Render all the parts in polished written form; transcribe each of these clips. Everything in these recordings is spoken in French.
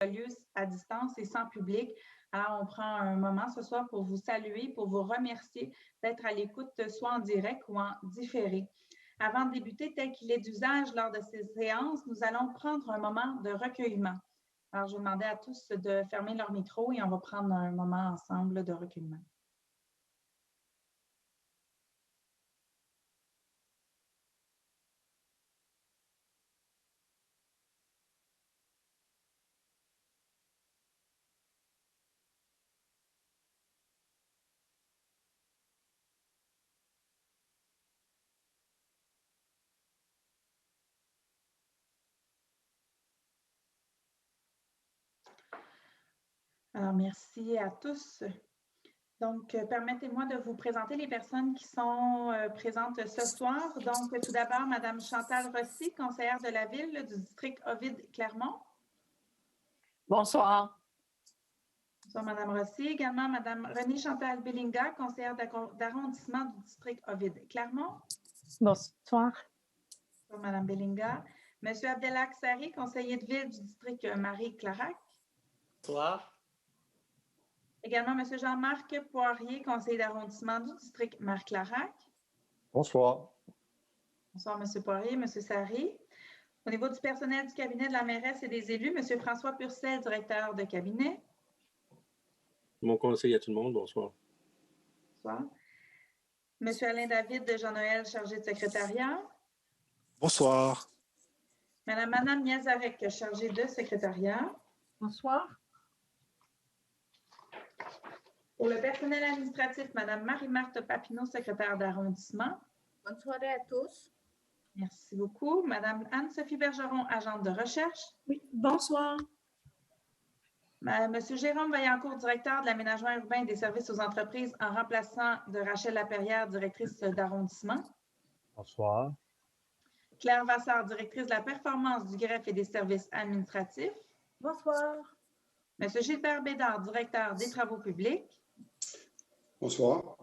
lieu à distance et sans public. Alors, on prend un moment ce soir pour vous saluer, pour vous remercier d'être à l'écoute, soit en direct ou en différé. Avant de débuter, tel qu'il est d'usage lors de ces séances, nous allons prendre un moment de recueillement. Alors, je vais demander à tous de fermer leur micro et on va prendre un moment ensemble de recueillement. Alors, merci à tous. Donc, permettez-moi de vous présenter les personnes qui sont présentes ce soir. Donc, tout d'abord, Mme Chantal Rossi, conseillère de la Ville du district Ovid-Clermont. Bonsoir. Bonsoir, Mme Rossi. Également, Mme Renée-Chantal Bellinga, conseillère d'arrondissement du district Ovid-Clermont. Bonsoir. Bonsoir, Mme Bellinga. M. Abdelhak Sari, conseiller de ville du district Marie-Clarac. Bonsoir. Également, M. Jean-Marc Poirier, conseiller d'arrondissement du district Marie-Clarac. Bonsoir. Bonsoir, M. Poirier, M. Sari. Au niveau du personnel du cabinet de la mairesse et des élus, M. François Purcell, directeur de cabinet. Mon conseil à tout le monde, bonsoir. Bonsoir. M. Alain David de Jean-Noël, chargé de secrétariat. Bonsoir. Madame Niazarek, chargée de secrétariat. Bonsoir. Pour le personnel administratif, Mme Marie-Marthe Papineau, secrétaire d'arrondissement. Bonne soirée à tous. Merci beaucoup. Mme Anne-Sophie Bergeron, agente de recherche. Oui, bonsoir. Monsieur Jérôme Vaillancourt, directeur de l'aménagement urbain et des services aux entreprises, en remplaçant de Rachel Laperrière, directrice d'arrondissement. Bonsoir. Claire Vassard, directrice de la performance du greffe et des services administratifs. Bonsoir. Monsieur Gilbert Bédard, directeur des travaux publics. Bonsoir.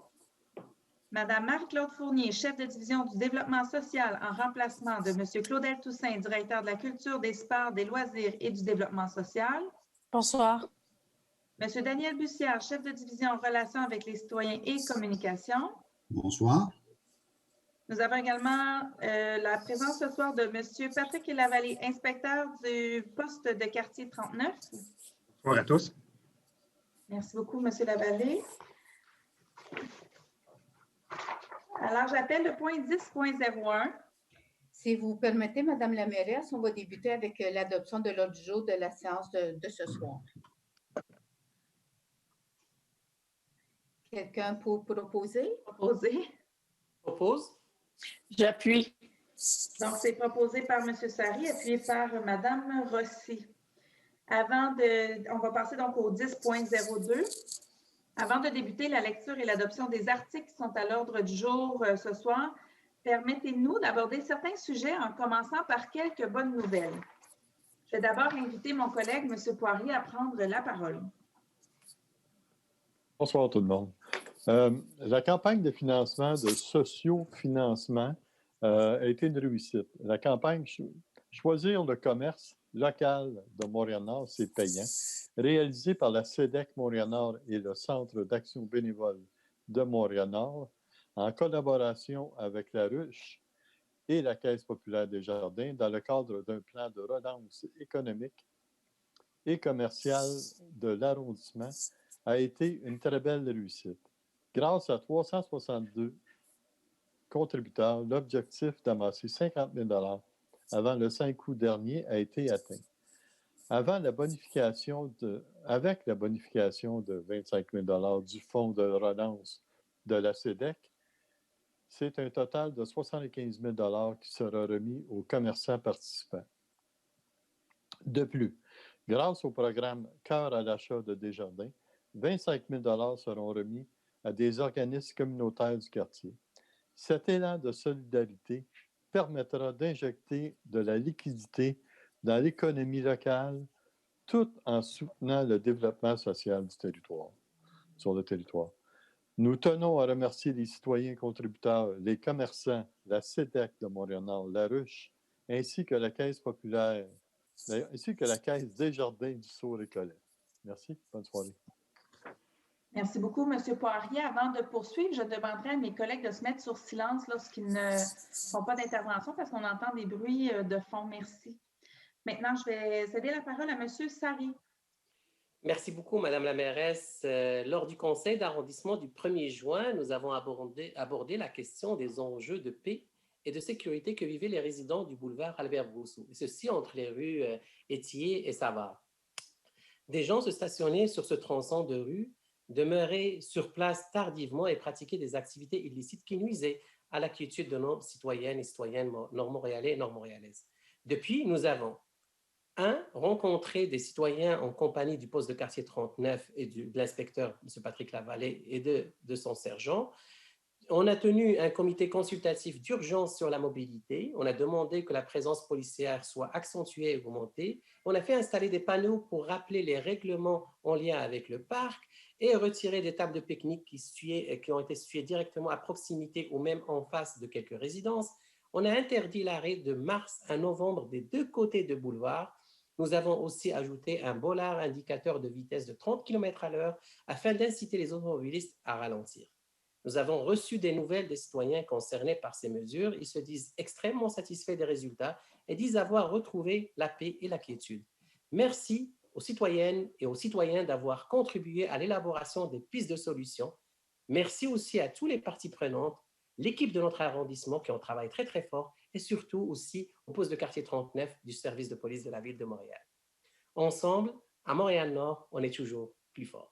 Madame Marie-Claude Fournier, chef de division du développement social, en remplacement de Monsieur Claudel Toussaint, directeur de la culture, des sports, des loisirs et du développement social. Bonsoir. Monsieur Daniel Bussière, chef de division en relations avec les citoyens et communication. Bonsoir. Nous avons également la présence ce soir de Monsieur Patrick Lavallée, inspecteur du poste de quartier 39. Bonsoir à tous. Merci beaucoup, Monsieur Lavallée. Alors, j'appelle le point 10.01. Si vous permettez, Madame la mairesse, on va débuter avec l'adoption de l'ordre du jour de la séance de ce soir. Quelqu'un pour proposer? Propose. J'appuie. Donc, c'est proposé par M. Sari, appuyé par Mme Rossi. On va passer donc au 10.02. Avant de débuter la lecture et l'adoption des articles qui sont à l'ordre du jour ce soir, permettez-nous d'aborder certains sujets en commençant par quelques bonnes nouvelles. Je vais d'abord inviter mon collègue, M. Poirier, à prendre la parole. Bonsoir tout le monde. La campagne de financement de sociofinancement a été une réussite. La campagne Choisir le commerce local de Montréal-Nord, c'est payant, réalisée par la CEDEC Montréal-Nord et le Centre d'action bénévole de Montréal-Nord, en collaboration avec la Ruche et la Caisse populaire des Jardins, dans le cadre d'un plan de relance économique et commerciale de l'arrondissement, a été une très belle réussite. Grâce à 362 contributeurs, l'objectif d'amasser 50 000 avant le 5 août dernier a été atteint. Avec la bonification de 25 000 du Fonds de relance de la CEDEC, c'est un total de 75 000 qui sera remis aux commerçants participants. De plus, grâce au programme Cœur à l'achat de Desjardins, 25 000 seront remis à des organismes communautaires du quartier. Cet élan de solidarité permettra d'injecter de la liquidité dans l'économie locale, tout en soutenant le développement social du territoire, sur le territoire. Nous tenons à remercier les citoyens contributeurs, les commerçants, la CEDEC de Montréal-Nord, la Ruche, ainsi que la Caisse populaire ainsi que la Caisse Desjardins du Sault-Récollet. Merci. Bonne soirée. Merci beaucoup, M. Poirier. Avant de poursuivre, je demanderai à mes collègues de se mettre sur silence lorsqu'ils ne font pas d'intervention parce qu'on entend des bruits de fond. Merci. Maintenant, je vais céder la parole à M. Sari. Merci beaucoup, Madame la mairesse. Lors du conseil d'arrondissement du 1er juin, nous avons abordé la question des enjeux de paix et de sécurité que vivaient les résidents du boulevard Albert-Brousseau, et ceci entre les rues Étier et Savard. Des gens se stationnaient sur ce tronçon de rue, demeuraient sur place tardivement et pratiquaient des activités illicites qui nuisaient à la quiétude de nos citoyennes et citoyens nord-montréalais et nord-montréalaises. Depuis, nous avons rencontré des citoyens en compagnie du poste de quartier 39 et de l'inspecteur, M. Patrick Lavallée, et de son sergent. On a tenu un comité consultatif d'urgence sur la mobilité. On a demandé que la présence policière soit accentuée et augmentée. On a fait installer des panneaux pour rappeler les règlements en lien avec le parc et retirer des tables de pique-nique qui ont été situées directement à proximité ou même en face de quelques résidences. On a interdit l'arrêt de mars à novembre des deux côtés de boulevard. Nous avons aussi ajouté un bollard indicateur de vitesse de 30 km/h afin d'inciter les automobilistes à ralentir. Nous avons reçu des nouvelles des citoyens concernés par ces mesures. Ils se disent extrêmement satisfaits des résultats et disent avoir retrouvé la paix et la quiétude. Merci aux citoyennes et aux citoyens d'avoir contribué à l'élaboration des pistes de solutions. Merci aussi à tous les parties prenantes, l'équipe de notre arrondissement qui ont travaillé très, très fort et surtout aussi au poste de quartier 39 du service de police de la ville de Montréal. Ensemble, à Montréal-Nord, on est toujours plus fort.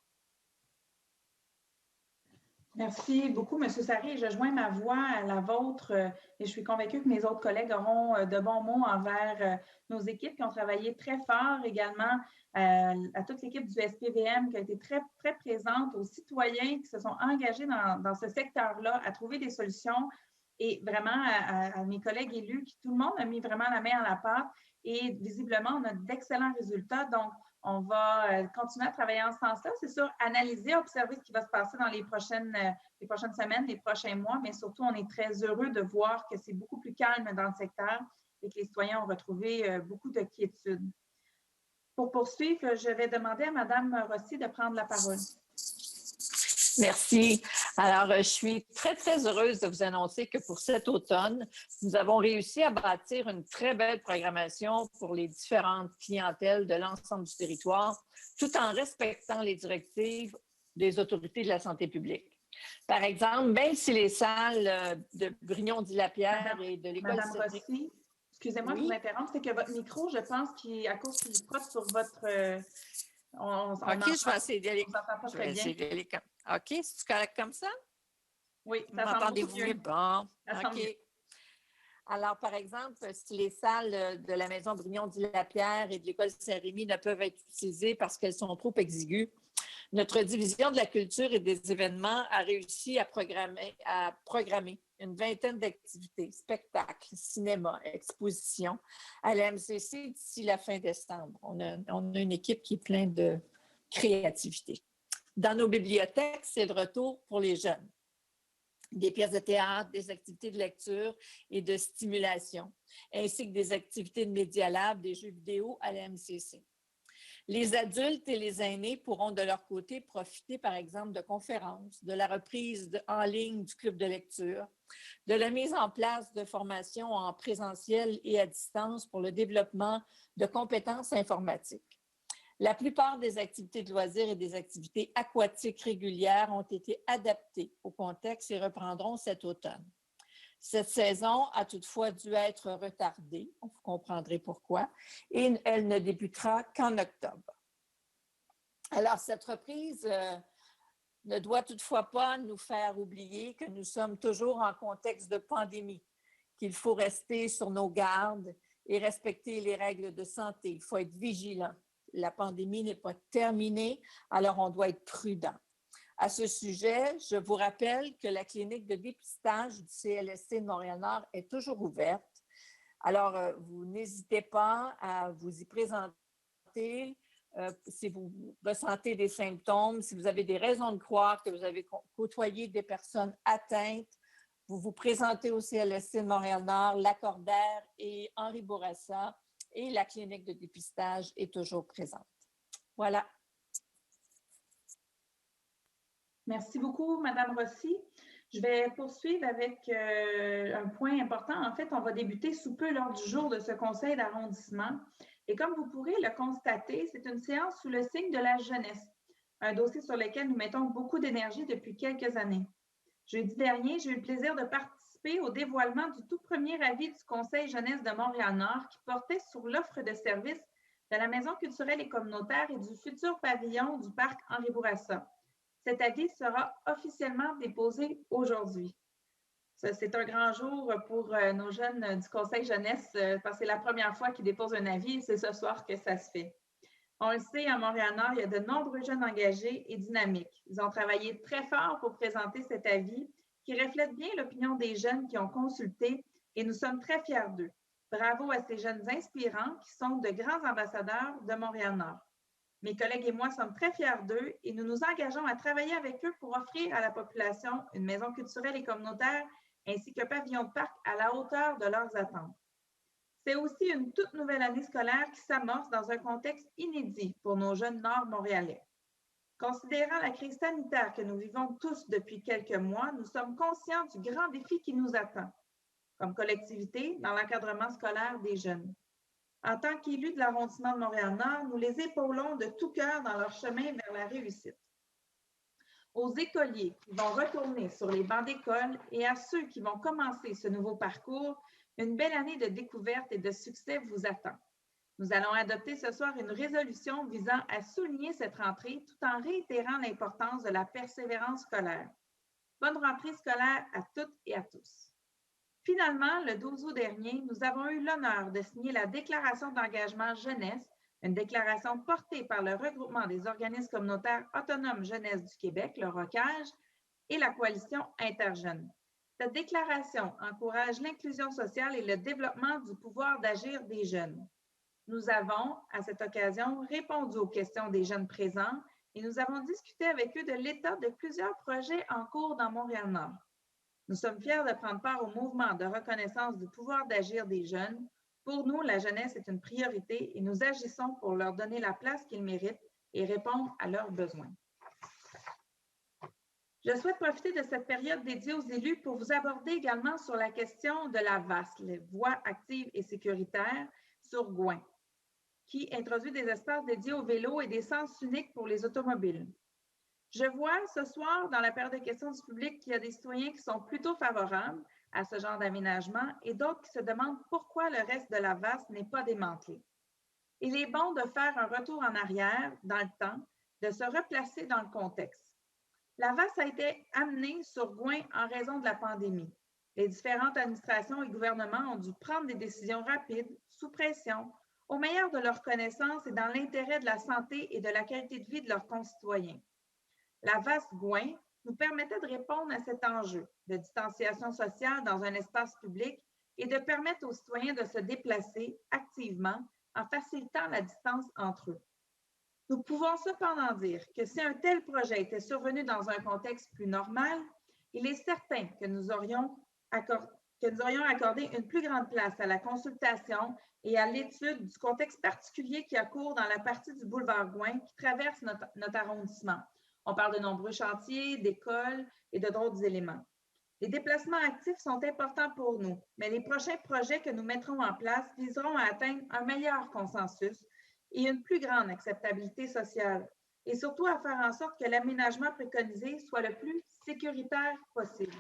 Merci beaucoup, M. Sari. Je joins ma voix à la vôtre et je suis convaincue que mes autres collègues auront de bons mots envers nos équipes qui ont travaillé très fort, également à toute l'équipe du SPVM qui a été très, très présente, aux citoyens qui se sont engagés dans ce secteur-là à trouver des solutions et vraiment à mes collègues élus qui tout le monde a mis vraiment la main à la pâte et visiblement, on a d'excellents résultats. Donc, on va continuer à travailler en ce sens-là. C'est sûr, analyser, observer ce qui va se passer dans les prochaines semaines, les prochains mois, mais surtout, on est très heureux de voir que c'est beaucoup plus calme dans le secteur et que les citoyens ont retrouvé beaucoup de quiétude. Pour poursuivre, je vais demander à Mme Rossi de prendre la parole. Merci. Alors, je suis très, très heureuse de vous annoncer que pour cet automne, nous avons réussi à bâtir une très belle programmation pour les différentes clientèles de l'ensemble du territoire, tout en respectant les directives des autorités de la santé publique. Par exemple, même si les salles de Brignon-dit-Lapierre et de l'École... Madame Rossi, excusez-moi de vous interrompre, c'est que votre micro, je pense, à cause qu'il frotte sur votre... OK, je vais essayer d'aller. Je vais essayer d'aller. OK, c'est correct comme ça? Oui, ça m'entendez-vous mieux? Bon, OK. Alors, par exemple, si les salles de la Maison Brignon-dit-Lapierre et de l'École Saint-Rémy ne peuvent être utilisées parce qu'elles sont trop exiguës, notre division de la culture et des événements a réussi à programmer une vingtaine d'activités, spectacles, cinéma, expositions à la MCC d'ici la fin décembre. On a une équipe qui est pleine de créativité. Dans nos bibliothèques, c'est le retour pour les jeunes. Des pièces de théâtre, des activités de lecture et de stimulation, ainsi que des activités de Media Lab, des jeux vidéo à la MCC. Les adultes et les aînés pourront de leur côté profiter, par exemple, de conférences, de la reprise en ligne du club de lecture, de la mise en place de formations en présentiel et à distance pour le développement de compétences informatiques. La plupart des activités de loisirs et des activités aquatiques régulières ont été adaptées au contexte et reprendront cet automne. Cette saison a toutefois dû être retardée, vous comprendrez pourquoi, et elle ne débutera qu'en octobre. Alors, cette reprise ne doit toutefois pas nous faire oublier que nous sommes toujours en contexte de pandémie, qu'il faut rester sur nos gardes et respecter les règles de santé. Il faut être vigilant. La pandémie n'est pas terminée, alors on doit être prudent. À ce sujet, je vous rappelle que la clinique de dépistage du CLSC de Montréal-Nord est toujours ouverte. Alors, vous n'hésitez pas à vous y présenter si vous ressentez des symptômes, si vous avez des raisons de croire que vous avez côtoyé des personnes atteintes. Vous vous présentez au CLSC de Montréal-Nord, Lacordaire et Henri Bourassa et la clinique de dépistage est toujours présente. Voilà. Merci beaucoup, Madame Rossi. Je vais poursuivre avec un point important. En fait, on va débuter sous peu l'ordre du jour de ce conseil d'arrondissement. Et comme vous pourrez le constater, c'est une séance sous le signe de la jeunesse, un dossier sur lequel nous mettons beaucoup d'énergie depuis quelques années. Jeudi dernier, j'ai eu le plaisir de participer au dévoilement du tout premier avis du Conseil jeunesse de Montréal-Nord qui portait sur l'offre de services de la Maison culturelle et communautaire et du futur pavillon du parc Henri Bourassa. Cet avis sera officiellement déposé aujourd'hui. C'est un grand jour pour nos jeunes du Conseil jeunesse parce que c'est la première fois qu'ils déposent un avis et c'est ce soir que ça se fait. On le sait, à Montréal-Nord, il y a de nombreux jeunes engagés et dynamiques. Ils ont travaillé très fort pour présenter cet avis qui reflète bien l'opinion des jeunes qui ont consulté et nous sommes très fiers d'eux. Bravo à ces jeunes inspirants qui sont de grands ambassadeurs de Montréal-Nord. Mes collègues et moi sommes très fiers d'eux et nous nous engageons à travailler avec eux pour offrir à la population une maison culturelle et communautaire ainsi qu'un pavillon de parc à la hauteur de leurs attentes. C'est aussi une toute nouvelle année scolaire qui s'amorce dans un contexte inédit pour nos jeunes nord-montréalais. Considérant la crise sanitaire que nous vivons tous depuis quelques mois, nous sommes conscients du grand défi qui nous attend, comme collectivité, dans l'encadrement scolaire des jeunes. En tant qu'élus de l'arrondissement de Montréal-Nord, nous les épaulons de tout cœur dans leur chemin vers la réussite. Aux écoliers qui vont retourner sur les bancs d'école et à ceux qui vont commencer ce nouveau parcours, une belle année de découverte et de succès vous attend. Nous allons adopter ce soir une résolution visant à souligner cette rentrée tout en réitérant l'importance de la persévérance scolaire. Bonne rentrée scolaire à toutes et à tous. Finalement, le 12 août dernier, nous avons eu l'honneur de signer la déclaration d'engagement jeunesse, une déclaration portée par le regroupement des organismes communautaires autonomes jeunesse du Québec, le ROCAGE, et la coalition Interjeunes. Cette déclaration encourage l'inclusion sociale et le développement du pouvoir d'agir des jeunes. Nous avons, à cette occasion, répondu aux questions des jeunes présents et nous avons discuté avec eux de l'état de plusieurs projets en cours dans Montréal-Nord. Nous sommes fiers de prendre part au mouvement de reconnaissance du pouvoir d'agir des jeunes. Pour nous, la jeunesse est une priorité et nous agissons pour leur donner la place qu'ils méritent et répondre à leurs besoins. Je souhaite profiter de cette période dédiée aux élus pour vous aborder également sur la question de la VAS, les voies actives et sécuritaires sur Gouin, qui introduit des espaces dédiés aux vélos et des sens uniques pour les automobiles. Je vois ce soir, dans la période de questions du public, qu'il y a des citoyens qui sont plutôt favorables à ce genre d'aménagement et d'autres qui se demandent pourquoi le reste de la VAS n'est pas démantelé. Il est bon de faire un retour en arrière dans le temps, de se replacer dans le contexte. La VAS a été amenée sur Gouin en raison de la pandémie. Les différentes administrations et gouvernements ont dû prendre des décisions rapides, sous pression, au meilleur de leurs connaissances et dans l'intérêt de la santé et de la qualité de vie de leurs concitoyens. La VAS Gouin nous permettait de répondre à cet enjeu de distanciation sociale dans un espace public et de permettre aux citoyens de se déplacer activement en facilitant la distance entre eux. Nous pouvons cependant dire que si un tel projet était survenu dans un contexte plus normal, il est certain que nous aurions accordé une plus grande place à la consultation et à l'étude du contexte particulier qui a cours dans la partie du boulevard Gouin qui traverse notre arrondissement. On parle de nombreux chantiers, d'écoles et de d'autres éléments. Les déplacements actifs sont importants pour nous, mais les prochains projets que nous mettrons en place viseront à atteindre un meilleur consensus et une plus grande acceptabilité sociale, et surtout à faire en sorte que l'aménagement préconisé soit le plus sécuritaire possible.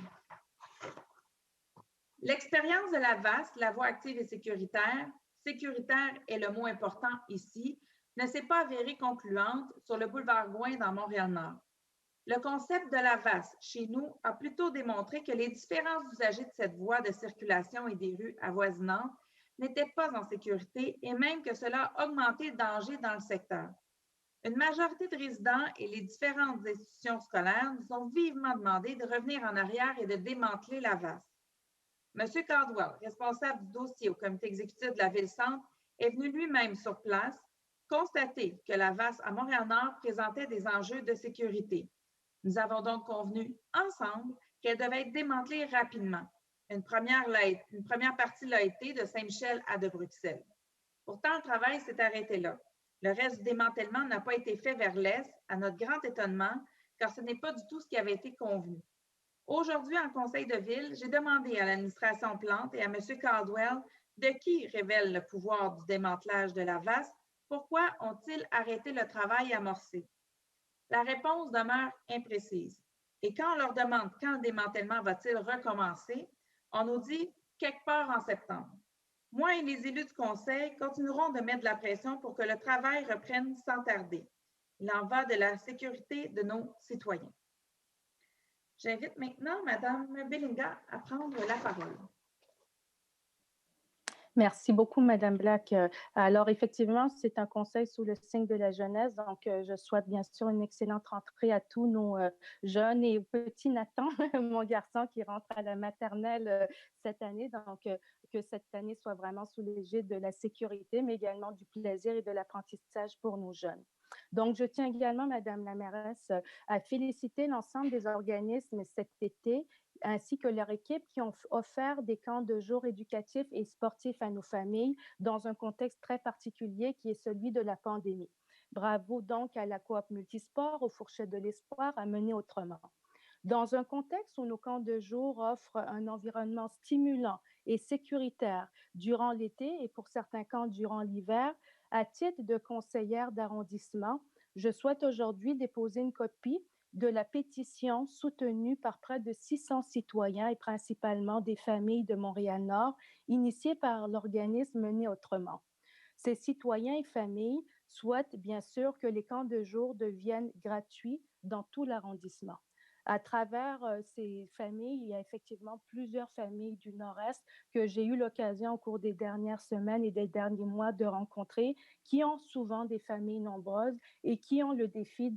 L'expérience de la VAS, la voie active et sécuritaire est le mot important ici, ne s'est pas avérée concluante sur le boulevard Gouin dans Montréal-Nord. Le concept de la VAS, chez nous, a plutôt démontré que les différents usagers de cette voie de circulation et des rues avoisinantes n'étaient pas en sécurité et même que cela a augmenté le danger dans le secteur. Une majorité de résidents et les différentes institutions scolaires nous ont vivement demandé de revenir en arrière et de démanteler la VAS. M. Caldwell, responsable du dossier au comité exécutif de la Ville-Centre, est venu lui-même sur place constater que la VAS à Montréal-Nord présentait des enjeux de sécurité. Nous avons donc convenu ensemble qu'elle devait être démantelée rapidement. Une première partie l'a été de Saint-Michel à de Bruxelles. Pourtant, le travail s'est arrêté là. Le reste du démantèlement n'a pas été fait vers l'Est, à notre grand étonnement, car ce n'est pas du tout ce qui avait été convenu. Aujourd'hui, en conseil de ville, j'ai demandé à l'administration Plante et à M. Caldwell de qui révèle le pouvoir du démantelage de la VAS, pourquoi ont-ils arrêté le travail amorcé? La réponse demeure imprécise. Et quand on leur demande quand le démantèlement va-t-il recommencer, on nous dit quelque part en septembre. Moi et les élus du conseil continuerons de mettre de la pression pour que le travail reprenne sans tarder. Il en va de la sécurité de nos citoyens. J'invite maintenant Mme Bellinga à prendre la parole. Merci beaucoup, Madame Black. Alors, effectivement, c'est un conseil sous le signe de la jeunesse. Donc, je souhaite bien sûr une excellente rentrée à tous nos jeunes et petit Nathan, mon garçon qui rentre à la maternelle cette année. Donc, que cette année soit vraiment sous l'égide de la sécurité, mais également du plaisir et de l'apprentissage pour nos jeunes. Donc, je tiens également, Madame la mairesse, à féliciter l'ensemble des organismes cet été ainsi que leur équipe qui ont offert des camps de jour éducatifs et sportifs à nos familles dans un contexte très particulier qui est celui de la pandémie. Bravo donc à la coop multisport, aux fourchettes de l'espoir, à mener autrement. Dans un contexte où nos camps de jour offrent un environnement stimulant et sécuritaire durant l'été et pour certains camps durant l'hiver, à titre de conseillère d'arrondissement, je souhaite aujourd'hui déposer une copie de la pétition soutenue par près de 600 citoyens et principalement des familles de Montréal-Nord, initiée par l'organisme Mener Autrement. Ces citoyens et familles souhaitent bien sûr que les camps de jour deviennent gratuits dans tout l'arrondissement. À travers ces familles, il y a effectivement plusieurs familles du Nord-Est que j'ai eu l'occasion au cours des dernières semaines et des derniers mois de rencontrer, qui ont souvent des familles nombreuses et qui ont le défi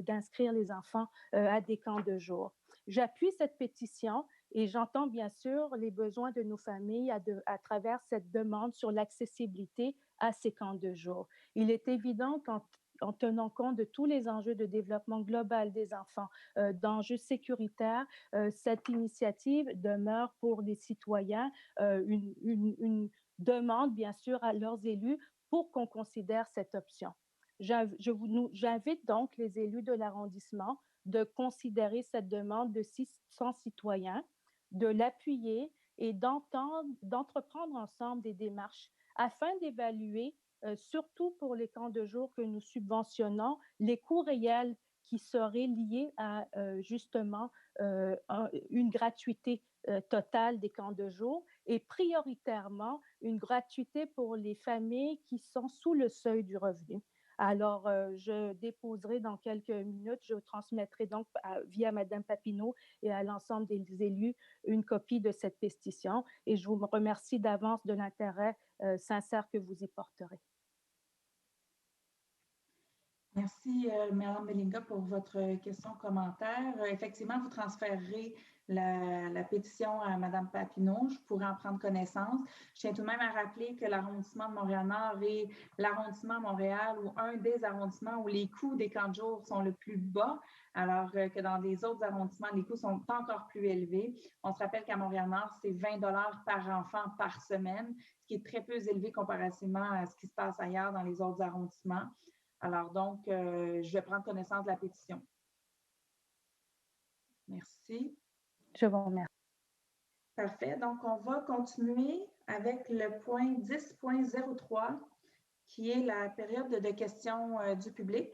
d'inscrire les enfants à des camps de jour. J'appuie cette pétition et j'entends bien sûr les besoins de nos familles à travers cette demande sur l'accessibilité à ces camps de jour. Il est évident qu'en tenant compte de tous les enjeux de développement global des enfants, d'enjeux sécuritaires, cette initiative demeure pour les citoyens une demande, bien sûr, à leurs élus pour qu'on considère cette option. J'invite donc les élus de l'arrondissement de considérer cette demande de 600 citoyens, de l'appuyer et d'entreprendre ensemble des démarches afin d'évaluer, surtout pour les camps de jour que nous subventionnons, les coûts réels qui seraient liés à justement une gratuité totale des camps de jour et prioritairement une gratuité pour les familles qui sont sous le seuil du revenu. Alors, je déposerai dans quelques minutes, je transmettrai donc via Mme Papineau et à l'ensemble des élus une copie de cette pétition et je vous remercie d'avance de l'intérêt sincère que vous y porterez. Merci, Mme Bellinga, pour votre question-commentaire. Effectivement, vous transférerez la pétition à Mme Papineau. Je pourrais en prendre connaissance. Je tiens tout de même à rappeler que l'arrondissement de Montréal-Nord est l'arrondissement Montréal ou un des arrondissements où les coûts des camps de jour sont le plus bas, alors que dans les autres arrondissements, les coûts sont encore plus élevés. On se rappelle qu'à Montréal-Nord, c'est 20 $ par enfant par semaine, ce qui est très peu élevé comparativement à ce qui se passe ailleurs dans les autres arrondissements. Alors donc, je vais prendre connaissance de la pétition. Merci. Je vous remercie. Parfait. Donc, on va continuer avec le point 10.03, qui est la période de questions du public.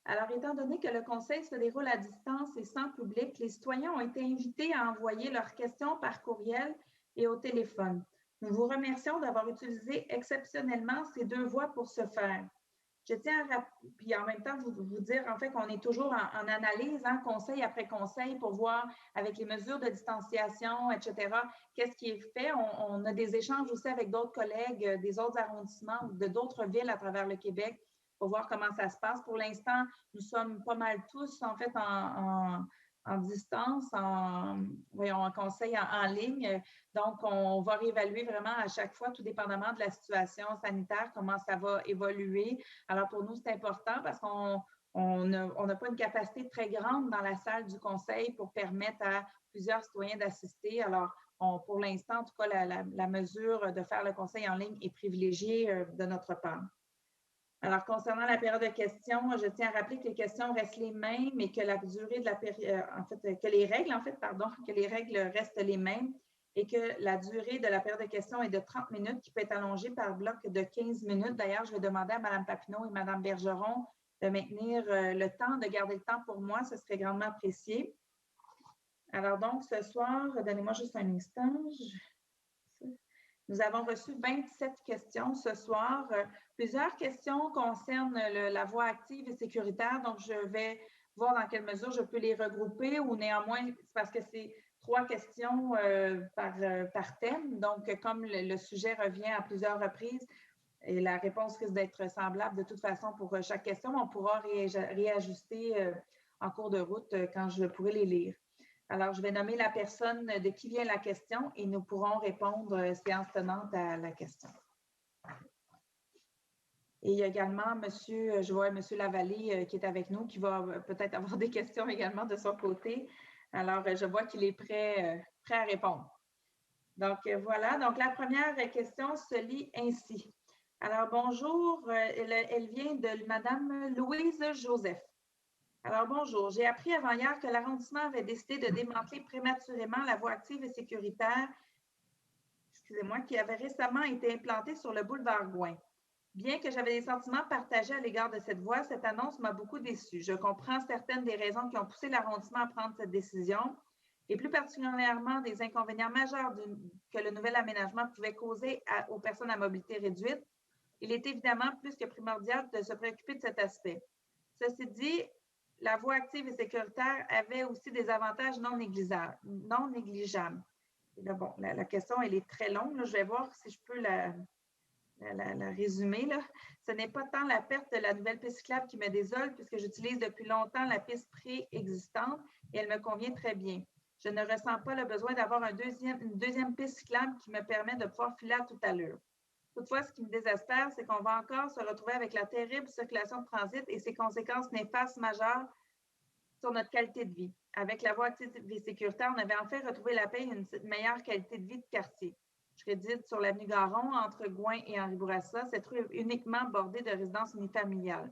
Alors, étant donné que le conseil se déroule à distance et sans public, les citoyens ont été invités à envoyer leurs questions par courriel et au téléphone. Nous vous remercions d'avoir utilisé exceptionnellement ces deux voies pour ce faire. Je tiens à puis en même temps vous dire en fait qu'on est toujours en analyse, hein, conseil après conseil, pour voir avec les mesures de distanciation, etc., qu'est-ce qui est fait. On a des échanges aussi avec d'autres collègues des autres arrondissements ou de d'autres villes à travers le Québec pour voir comment ça se passe. Pour l'instant, nous sommes pas mal tous en fait en distance, en conseil en ligne. Donc, on va réévaluer vraiment à chaque fois, tout dépendamment de la situation sanitaire, comment ça va évoluer. Alors, pour nous, c'est important parce qu'on on n'a pas une capacité très grande dans la salle du conseil pour permettre à plusieurs citoyens d'assister. Alors, pour l'instant, en tout cas, la mesure de faire le conseil en ligne est privilégiée de notre part. Alors, concernant la période de questions, je tiens à rappeler que les questions restent les mêmes et que la durée de la période, que les règles restent les mêmes et que la durée de la période de questions est de 30 minutes qui peut être allongée par bloc de 15 minutes. D'ailleurs, je vais demander à Mme Papineau et Mme Bergeron de maintenir le temps, de garder le temps pour moi, ce serait grandement apprécié. Alors donc, ce soir, donnez-moi juste un instant. Nous avons reçu 27 questions ce soir. Plusieurs questions concernent la voie active et sécuritaire, donc je vais voir dans quelle mesure je peux les regrouper ou néanmoins, c'est parce que c'est 3 questions par thème. Donc, comme le sujet revient à plusieurs reprises, et la réponse risque d'être semblable de toute façon pour chaque question, on pourra réajuster en cours de route quand je pourrai les lire. Alors, je vais nommer la personne de qui vient la question et nous pourrons répondre séance tenante à la question. Et il y a également je vois M. Lavallée qui est avec nous, qui va peut-être avoir des questions également de son côté. Alors, je vois qu'il est prêt à répondre. Donc, voilà. Donc, la première question se lit ainsi. Alors, bonjour. Elle vient de Mme Louise Joseph. Alors, bonjour. J'ai appris avant-hier que l'arrondissement avait décidé de démanteler prématurément la voie active et sécuritaire, qui avait récemment été implantée sur le boulevard Gouin. Bien que j'avais des sentiments partagés à l'égard de cette voie, cette annonce m'a beaucoup déçue. Je comprends certaines des raisons qui ont poussé l'arrondissement à prendre cette décision, et plus particulièrement des inconvénients majeurs que le nouvel aménagement pouvait causer aux personnes à mobilité réduite. Il est évidemment plus que primordial de se préoccuper de cet aspect. Ceci dit, la voie active et sécuritaire avait aussi des avantages non négligeables. Et là, bon, la question, elle est très longue. Là. Je vais voir si je peux la résumer. Là. Ce n'est pas tant la perte de la nouvelle piste cyclable qui me désole, puisque j'utilise depuis longtemps la piste préexistante et elle me convient très bien. Je ne ressens pas le besoin d'avoir une deuxième piste cyclable qui me permet de pouvoir filer à toute allure. Toutefois, ce qui me désespère, c'est qu'on va encore se retrouver avec la terrible circulation de transit et ses conséquences néfastes majeures sur notre qualité de vie. Avec la voie active et sécuritaire, on avait enfin retrouvé la paix et une meilleure qualité de vie de quartier. Je réside sur l'avenue Garon, entre Gouin et Henri Bourassa. Cette rue est uniquement bordée de résidences unifamiliales.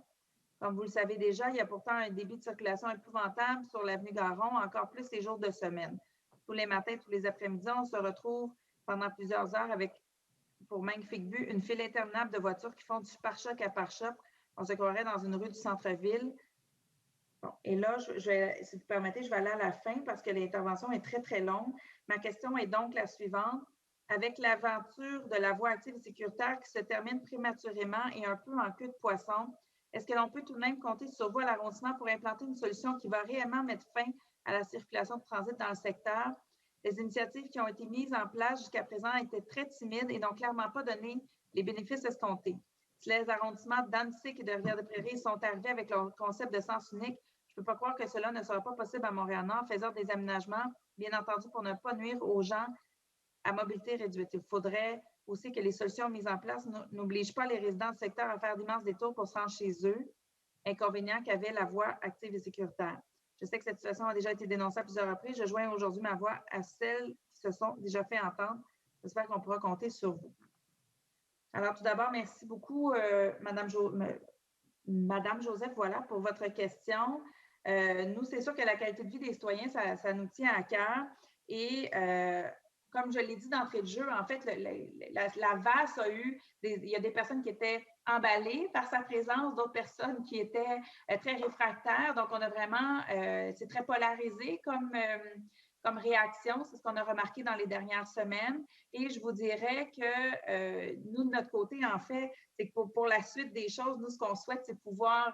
Comme vous le savez déjà, il y a pourtant un débit de circulation épouvantable sur l'avenue Garon, encore plus les jours de semaine. Tous les matins, tous les après-midi, on se retrouve pendant plusieurs heures avec, pour magnifique vue, une file interminable de voitures qui font du pare-choc à pare-choc. On se croirait dans une rue du centre-ville. Bon, et là, si vous permettez, je vais aller à la fin parce que l'intervention est très, très longue. Ma question est donc la suivante. Avec l'aventure de la voie active et sécuritaire qui se termine prématurément et un peu en queue de poisson, est-ce que l'on peut tout de même compter sur vous à l'arrondissement pour implanter une solution qui va réellement mettre fin à la circulation de transit dans le secteur? Les initiatives qui ont été mises en place jusqu'à présent étaient très timides et n'ont clairement pas donné les bénéfices escomptés. Si les arrondissements d'Annecy et de Rivière-des-Prairies sont arrivés avec leur concept de sens unique, je ne peux pas croire que cela ne sera pas possible à Montréal-Nord, faisant des aménagements, bien entendu, pour ne pas nuire aux gens à mobilité réduite. Il faudrait aussi que les solutions mises en place n'obligent pas les résidents du secteur à faire d'immenses détours pour se rendre chez eux, inconvénient qu'avait la voie active et sécuritaire. Je sais que cette situation a déjà été dénoncée à plusieurs reprises. Je joins aujourd'hui ma voix à celles qui se sont déjà fait entendre. J'espère qu'on pourra compter sur vous. Alors, tout d'abord, merci beaucoup, Madame Joseph, voilà, pour votre question. Nous, c'est sûr que la qualité de vie des citoyens, ça nous tient à cœur. Et comme je l'ai dit d'entrée de jeu, en fait, la VAS il y a des personnes qui étaient emballées par sa présence, d'autres personnes qui étaient très réfractaires. Donc, on a vraiment, c'est très polarisé comme réaction. C'est ce qu'on a remarqué dans les dernières semaines. Et je vous dirais que nous, de notre côté, en fait, c'est que pour la suite des choses, nous, ce qu'on souhaite, c'est pouvoir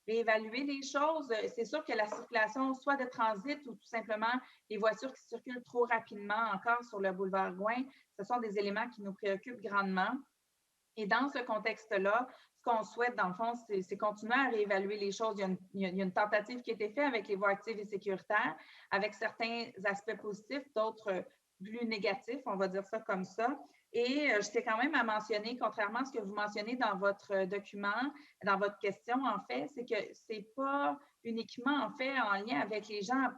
réévaluer les choses. C'est sûr que la circulation, soit de transit ou tout simplement les voitures qui circulent trop rapidement encore sur le boulevard Gouin, ce sont des éléments qui nous préoccupent grandement. Et dans ce contexte-là, ce qu'on souhaite, dans le fond, c'est continuer à réévaluer les choses. Il y a une tentative qui a été faite avec les voies actives et sécuritaires, avec certains aspects positifs, d'autres plus négatifs, on va dire ça comme ça. Et je tiens quand même à mentionner, contrairement à ce que vous mentionnez dans votre document, dans votre question, en fait, c'est que ce n'est pas uniquement, en fait, en lien avec les gens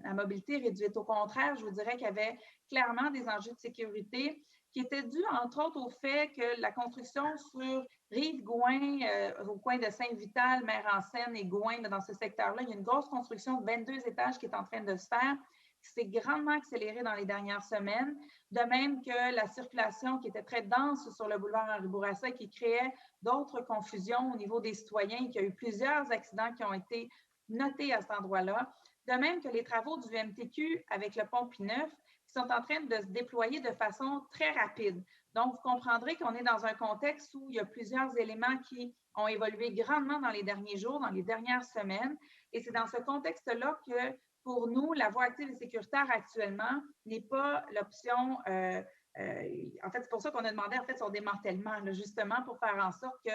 à mobilité réduite. Au contraire, je vous dirais qu'il y avait clairement des enjeux de sécurité qui étaient dus, entre autres, au fait que la construction sur Rive-Gouin, au coin de Saint-Vital, Mère-en-Seine et Gouin, dans ce secteur-là, il y a une grosse construction de 22 étages qui est en train de se faire, qui s'est grandement accélérée dans les dernières semaines. De même que la circulation qui était très dense sur le boulevard Henri Bourassa qui créait d'autres confusions au niveau des citoyens et qu'il y a eu plusieurs accidents qui ont été notés à cet endroit-là. De même que les travaux du MTQ avec le pont P9 qui sont en train de se déployer de façon très rapide. Donc, vous comprendrez qu'on est dans un contexte où il y a plusieurs éléments qui ont évolué grandement dans les derniers jours, dans les dernières semaines. Et c'est dans ce contexte-là que pour nous, la voie active et sécuritaire actuellement n'est pas l'option. En fait, c'est pour ça qu'on a demandé en fait son démantèlement, là, justement pour faire en sorte que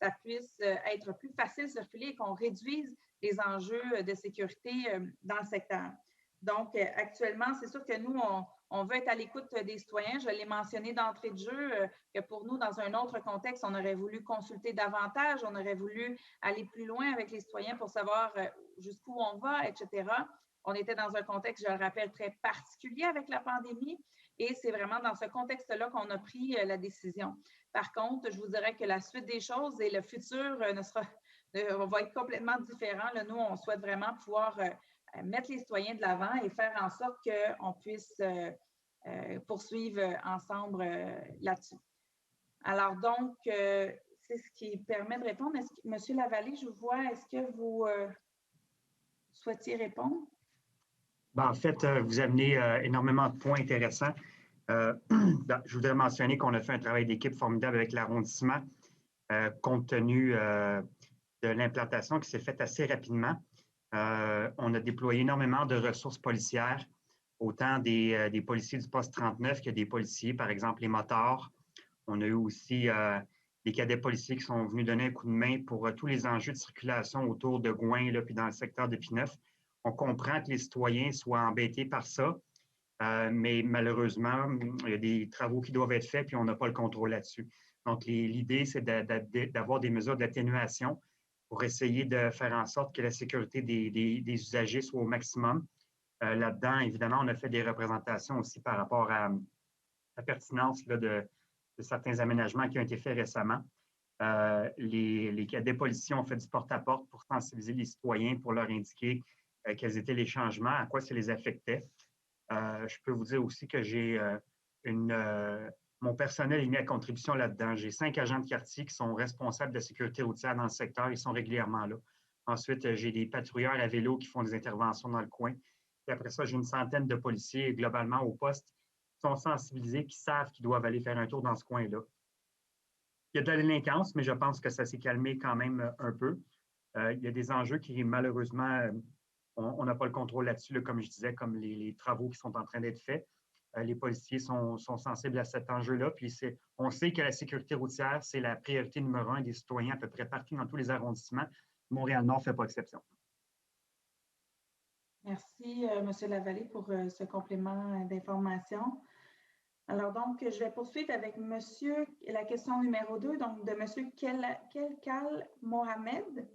ça puisse être plus facile de circuler et qu'on réduise les enjeux de sécurité dans le secteur. Donc, actuellement, c'est sûr que nous, on veut être à l'écoute des citoyens. Je l'ai mentionné d'entrée de jeu que pour nous, dans un autre contexte, on aurait voulu consulter davantage, on aurait voulu aller plus loin avec les citoyens pour savoir jusqu'où on va, etc. On était dans un contexte, je le rappelle, très particulier avec la pandémie et c'est vraiment dans ce contexte-là qu'on a pris la décision. Par contre, je vous dirais que la suite des choses et le futur va être complètement différent. Là, nous, on souhaite vraiment pouvoir mettre les citoyens de l'avant et faire en sorte qu'on puisse poursuivre ensemble là-dessus. Alors donc, c'est ce qui permet de répondre. Monsieur Lavallée, je vous vois, est-ce que vous souhaitiez répondre? Ben, en fait, vous amenez énormément de points intéressants. Je voudrais mentionner qu'on a fait un travail d'équipe formidable avec l'arrondissement, compte tenu de l'implantation qui s'est faite assez rapidement. On a déployé énormément de ressources policières, autant des policiers du poste 39 que des policiers, par exemple les motards. On a eu aussi des cadets policiers qui sont venus donner un coup de main pour tous les enjeux de circulation autour de Gouin, là, puis dans le secteur de P9. On comprend que les citoyens soient embêtés par ça, mais malheureusement, il y a des travaux qui doivent être faits, puis on n'a pas le contrôle là-dessus. Donc, l'idée, c'est d'avoir des mesures d'atténuation pour essayer de faire en sorte que la sécurité des usagers soit au maximum. Là-dedans, évidemment, on a fait des représentations aussi par rapport à la pertinence là, de certains aménagements qui ont été faits récemment. Les cadets policiers ont fait du porte-à-porte pour sensibiliser les citoyens, pour leur indiquer quels étaient les changements, à quoi ça les affectait. Je peux vous dire aussi que j'ai mon personnel est mis à contribution là-dedans. J'ai 5 agents de quartier qui sont responsables de la sécurité routière dans le secteur. Ils sont régulièrement là. Ensuite, j'ai des patrouilleurs à vélo qui font des interventions dans le coin. Puis après ça, j'ai une centaine de policiers globalement au poste qui sont sensibilisés, qui savent qu'ils doivent aller faire un tour dans ce coin-là. Il y a de la délinquance, mais je pense que ça s'est calmé quand même un peu. Il y a des enjeux qui, malheureusement, on n'a pas le contrôle là-dessus, là, comme je disais, comme les travaux qui sont en train d'être faits. Les policiers sont sensibles à cet enjeu-là. Puis on sait que la sécurité routière, c'est la priorité numéro 1 des citoyens à peu près partout dans tous les arrondissements. Montréal-Nord ne fait pas exception. Merci, M. Lavallée, pour ce complément d'information. Alors donc, je vais poursuivre avec la question numéro 2, donc de M. Kelkal Mohamed.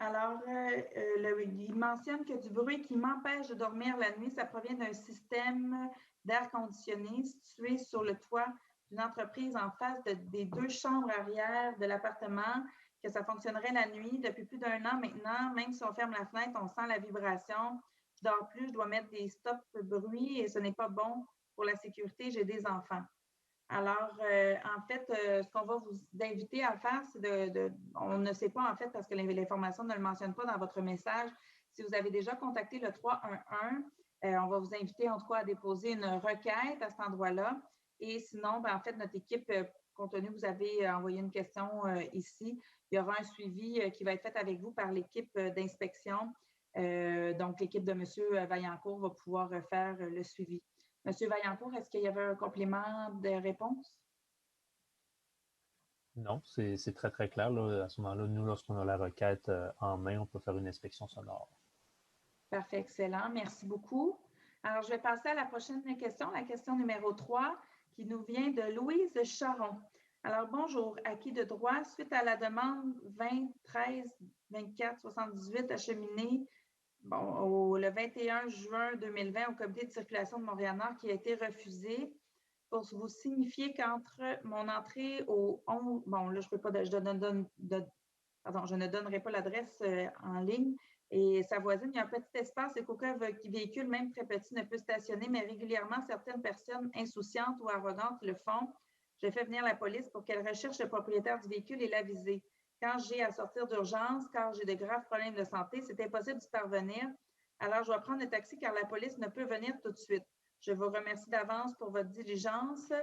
Alors, il mentionne que du bruit qui m'empêche de dormir la nuit, ça provient d'un système d'air conditionné situé sur le toit d'une entreprise en face des 2 chambres arrière de l'appartement, que ça fonctionnerait la nuit. Depuis plus d'1 an maintenant, même si on ferme la fenêtre, on sent la vibration. Je dors plus, je dois mettre des stops bruit et ce n'est pas bon pour la sécurité. J'ai des enfants. Alors, en fait, ce qu'on va vous inviter à faire, c'est on ne sait pas en fait parce que l'information ne le mentionne pas dans votre message. Si vous avez déjà contacté le 311, on va vous inviter en tout cas à déposer une requête à cet endroit-là. Et sinon, ben, en fait, notre équipe, compte tenu que vous avez envoyé une question ici, il y aura un suivi qui va être fait avec vous par l'équipe d'inspection. Donc, l'équipe de M. Vaillancourt va pouvoir faire le suivi. Monsieur Vaillancourt, est-ce qu'il y avait un complément de réponse? Non, c'est très, très clair. Là. À ce moment-là, nous, lorsqu'on a la requête en main, on peut faire une inspection sonore. Parfait, excellent. Merci beaucoup. Alors, je vais passer à la prochaine question, la question numéro 3, qui nous vient de Louise Charon. Alors, bonjour. Acquis de droit, suite à la demande 2013-24-78 acheminée le 21 juin 2020 au comité de circulation de Montréal-Nord qui a été refusée, pour vous signifier qu'entre mon entrée au 11... Bon, là, je peux pas... je ne donnerai pas l'adresse en ligne. Et sa voisine, il y a un petit espace et qu'aucun véhicule, même très petit, ne peut stationner, mais régulièrement, certaines personnes insouciantes ou arrogantes le font. J'ai fait venir la police pour qu'elle recherche le propriétaire du véhicule et l'aviser. Quand j'ai à sortir d'urgence, car j'ai de graves problèmes de santé, c'est impossible d'y parvenir. Alors, je vais prendre le taxi car la police ne peut venir tout de suite. Je vous remercie d'avance pour votre diligence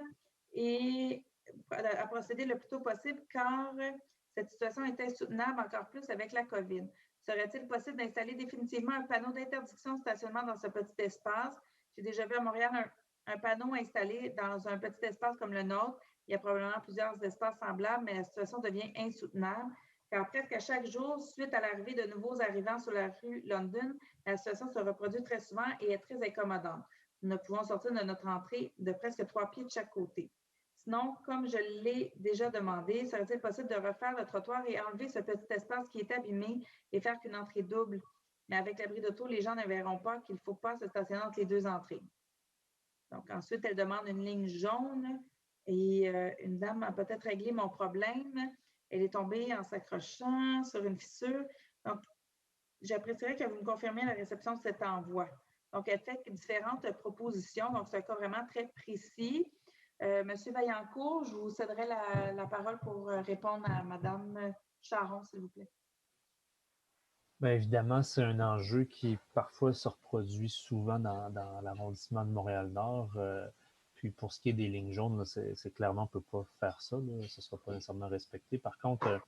et à procéder le plus tôt possible car cette situation est insoutenable encore plus avec la COVID. Serait-il possible d'installer définitivement un panneau d'interdiction de stationnement dans ce petit espace? J'ai déjà vu à Montréal un panneau installé dans un petit espace comme le nôtre. Il y a probablement plusieurs espaces semblables, mais la situation devient insoutenable car presque à chaque jour, suite à l'arrivée de nouveaux arrivants sur la rue London, la situation se reproduit très souvent et est très incommodante. Nous ne pouvons sortir de notre entrée de presque 3 pieds de chaque côté. Sinon, comme je l'ai déjà demandé, serait-il possible de refaire le trottoir et enlever ce petit espace qui est abîmé et faire qu'une entrée double? Mais avec l'abri d'auto, les gens ne verront pas qu'il ne faut pas se stationner entre les deux entrées. Donc, ensuite, elle demande une ligne jaune et une dame a peut-être réglé mon problème. Elle est tombée en s'accrochant sur une fissure. Donc, j'apprécierais que vous me confirmiez la réception de cet envoi. Donc, elle fait différentes propositions. Donc, c'est un cas vraiment très précis. Monsieur Vaillancourt, je vous céderai la parole pour répondre à Madame Charon, s'il vous plaît. Bien évidemment, c'est un enjeu qui parfois se reproduit souvent dans l'arrondissement de Montréal-Nord. Puis pour ce qui est des lignes jaunes, c'est clairement, on ne peut pas faire ça. Là, ce ne sera pas nécessairement respecté. Par contre,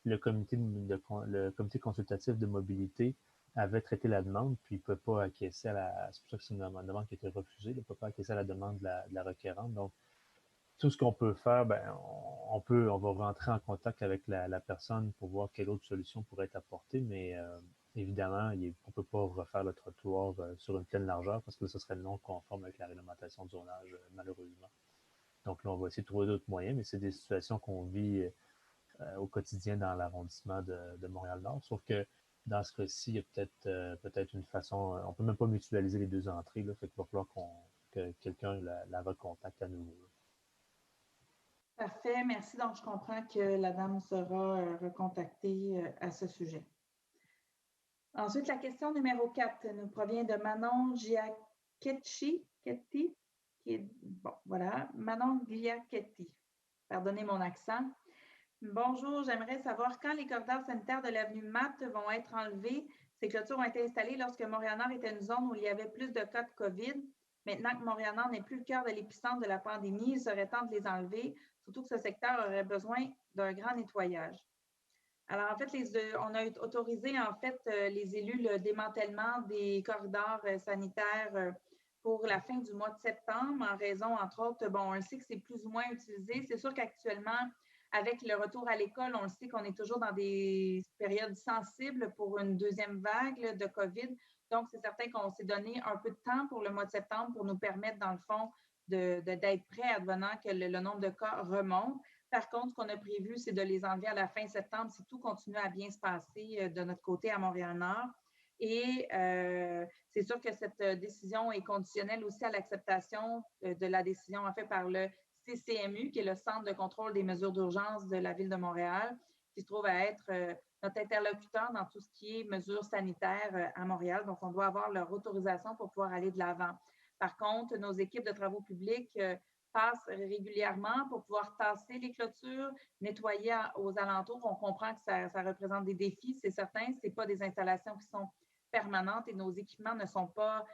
le comité consultatif de mobilité avait traité la demande, puis il ne peut pas acquiescer à la... C'est pour ça que c'est une demande qui a été refusée. Il ne peut pas acquiescer à la demande de la requérante. Donc, tout ce qu'on peut faire, ben, on va rentrer en contact avec la personne pour voir quelle autre solution pourrait être apportée, mais évidemment, on ne peut pas refaire le trottoir sur une pleine largeur parce que ce serait non conforme avec la réglementation de zonage, malheureusement. Donc là, on va essayer de trouver d'autres moyens, mais c'est des situations qu'on vit au quotidien dans l'arrondissement de Montréal-Nord, sauf que dans ce cas-ci, il y a peut-être une façon, on ne peut même pas mutualiser les deux entrées, là, fait qu'il va falloir que quelqu'un la recontacte à nouveau. Parfait, merci. Donc, je comprends que la dame sera recontactée à ce sujet. Ensuite, la question numéro 4 nous provient de Manon Giachetti, qui est, bon, voilà, Manon Giachetti. Pardonnez mon accent. Bonjour, j'aimerais savoir quand les corridors sanitaires de l'avenue Matt vont être enlevés. Ces clôtures ont été installées lorsque Montréal-Nord était une zone où il y avait plus de cas de COVID. Maintenant que Montréal-Nord n'est plus le cœur de l'épicentre de la pandémie, il serait temps de les enlever, surtout que ce secteur aurait besoin d'un grand nettoyage. Alors, en fait, on a autorisé, en fait, les élus le démantèlement des corridors sanitaires pour la fin du mois de septembre, en raison, entre autres, bon, on le sait que c'est plus ou moins utilisé. C'est sûr qu'actuellement, avec le retour à l'école, on le sait qu'on est toujours dans des périodes sensibles pour une deuxième vague là, de COVID. Donc, c'est certain qu'on s'est donné un peu de temps pour le mois de septembre pour nous permettre, dans le fond, d'être prêts advenant que le nombre de cas remonte. Par contre, ce qu'on a prévu, c'est de les enlever à la fin septembre si tout continue à bien se passer de notre côté à Montréal-Nord. Et c'est sûr que cette décision est conditionnelle aussi à l'acceptation de la décision en fait par le CCMU, qui est le Centre de contrôle des mesures d'urgence de la Ville de Montréal, qui se trouve à être notre interlocuteur dans tout ce qui est mesures sanitaires à Montréal. Donc, on doit avoir leur autorisation pour pouvoir aller de l'avant. Par contre, nos équipes de travaux publics passent régulièrement pour pouvoir tasser les clôtures, nettoyer aux alentours. On comprend que ça représente des défis, c'est certain. Ce n'est pas des installations qui sont permanentes et nos équipements ne sont pas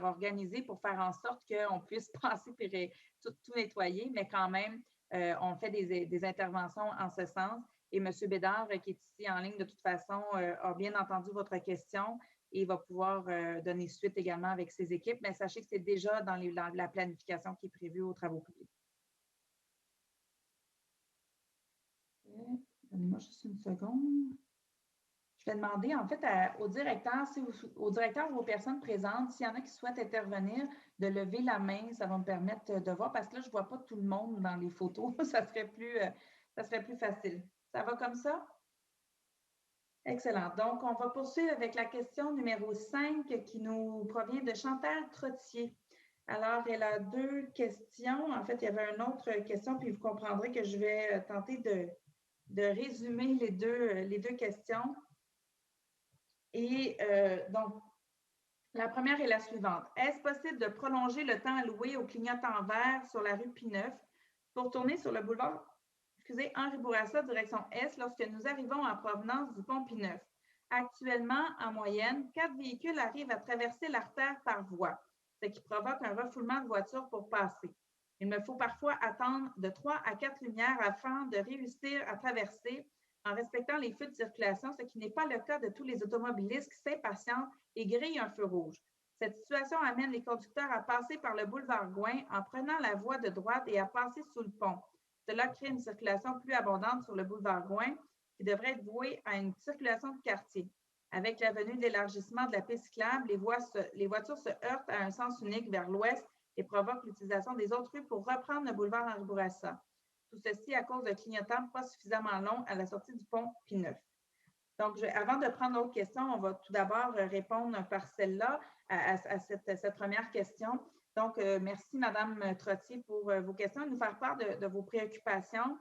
organisés pour faire en sorte qu'on puisse passer et tout nettoyer, mais quand même, on fait des interventions en ce sens. Et M. Bédard, qui est ici en ligne de toute façon, a bien entendu votre question et va pouvoir donner suite également avec ses équipes. Mais sachez que c'est déjà dans la planification qui est prévue aux travaux publics. Donnez-moi juste une seconde. Je vais demander en fait au directeur, au directeur ou aux personnes présentes, s'il y en a qui souhaitent intervenir, de lever la main. Ça va me permettre de voir, parce que là, je ne vois pas tout le monde dans les photos. Ça serait plus facile. Ça va comme ça? Excellent. Donc, on va poursuivre avec la question numéro 5 qui nous provient de Chantal Trottier. Alors, elle a 2 questions. En fait, il y avait une autre question, puis vous comprendrez que je vais tenter de résumer les deux questions. Et donc, la première est la suivante. Est-ce possible de prolonger le temps alloué au clignotant vert sur la rue Pie-IX pour tourner sur le boulevard Henri Bourassa, direction Est, lorsque nous arrivons en provenance du pont Pie-IX? Actuellement, en moyenne, 4 véhicules arrivent à traverser l'artère par voie, ce qui provoque un refoulement de voitures pour passer. Il me faut parfois attendre de 3 à 4 lumières afin de réussir à traverser en respectant les feux de circulation, ce qui n'est pas le cas de tous les automobilistes qui s'impatientent et grillent un feu rouge. Cette situation amène les conducteurs à passer par le boulevard Gouin en prenant la voie de droite et à passer sous le pont. Cela crée une circulation plus abondante sur le boulevard Gouin qui devrait être vouée à une circulation de quartier. Avec la venue de l'élargissement de la piste cyclable, les voitures se heurtent à un sens unique vers l'ouest et provoquent l'utilisation des autres rues pour reprendre le boulevard Henri Bourassa. Tout ceci à cause de clignotants pas suffisamment longs à la sortie du pont Pie-IX. Donc, avant de prendre d'autres questions, on va tout d'abord répondre par celle-là à cette première question. Donc, merci, Mme Trottier, pour vos questions et nous faire part de vos préoccupations.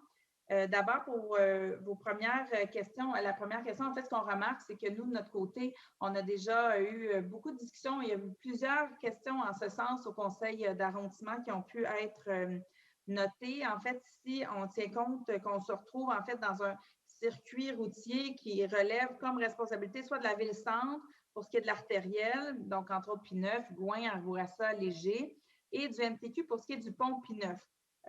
D'abord, pour vos premières questions, la première question, en fait, ce qu'on remarque, c'est que nous, de notre côté, on a déjà eu beaucoup de discussions. Il y a eu plusieurs questions en ce sens au conseil d'arrondissement qui ont pu être notées. En fait, si on tient compte qu'on se retrouve, en fait, dans un circuit routier qui relève comme responsabilité soit de la ville-centre pour ce qui est de l'artérielle, donc entre autres Pie-IX, Gouin, Henri Bourassa, Léger, et du MTQ pour ce qui est du pont Pie-IX.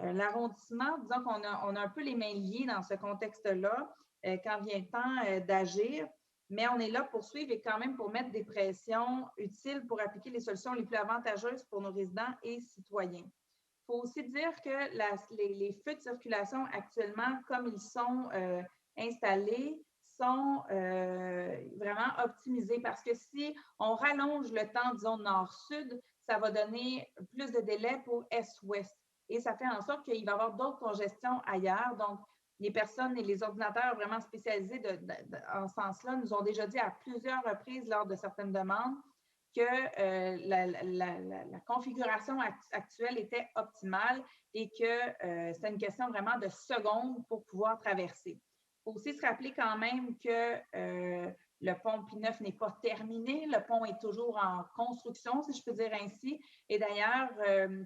L'arrondissement, disons qu'on a un peu les mains liées dans ce contexte-là quand vient le temps d'agir, mais on est là pour suivre et quand même pour mettre des pressions utiles pour appliquer les solutions les plus avantageuses pour nos résidents et citoyens. Il faut aussi dire que les feux de circulation actuellement, comme ils sont installés, sont vraiment optimisés parce que si on rallonge le temps, disons, nord-sud, ça va donner plus de délai pour est-ouest. Et ça fait en sorte qu'il va y avoir d'autres congestions ailleurs. Donc, les personnes et les ordinateurs vraiment spécialisés en ce sens-là nous ont déjà dit à plusieurs reprises lors de certaines demandes que la configuration actuelle était optimale et que c'est une question vraiment de secondes pour pouvoir traverser. Il faut aussi se rappeler quand même que le pont Pie-IX n'est pas terminé. Le pont est toujours en construction, si je peux dire ainsi. Et d'ailleurs,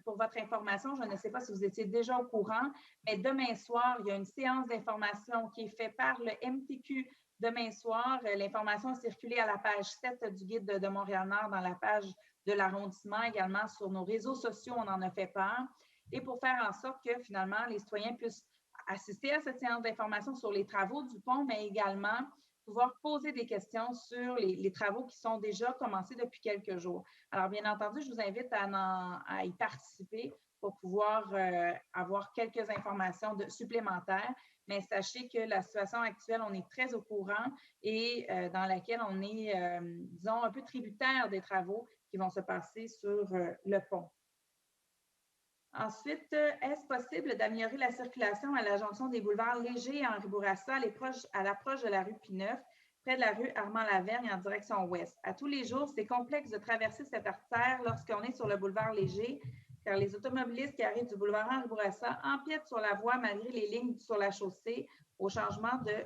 pour votre information, je ne sais pas si vous étiez déjà au courant, mais demain soir, il y a une séance d'information qui est faite par le MTQ demain soir. L'information a circulé à la page 7 du guide de Montréal-Nord, dans la page de l'arrondissement, également sur nos réseaux sociaux, on en a fait part. Et pour faire en sorte que finalement, les citoyens puissent assister à cette séance d'information sur les travaux du pont, mais également pouvoir poser des questions sur les travaux qui sont déjà commencés depuis quelques jours. Alors, bien entendu, je vous invite à y participer pour pouvoir avoir quelques informations supplémentaires, mais sachez que la situation actuelle, on est très au courant et dans laquelle on est, disons, un peu tributaire des travaux qui vont se passer sur le pont. Ensuite, est-ce possible d'améliorer la circulation à la jonction des boulevards Léger et Henri Bourassa à l'approche de la rue Pie-IX, près de la rue Armand-Lavergne en direction ouest? À tous les jours, c'est complexe de traverser cette artère lorsqu'on est sur le boulevard Léger, car les automobilistes qui arrivent du boulevard Henri Bourassa empiètent sur la voie malgré les lignes sur la chaussée au changement de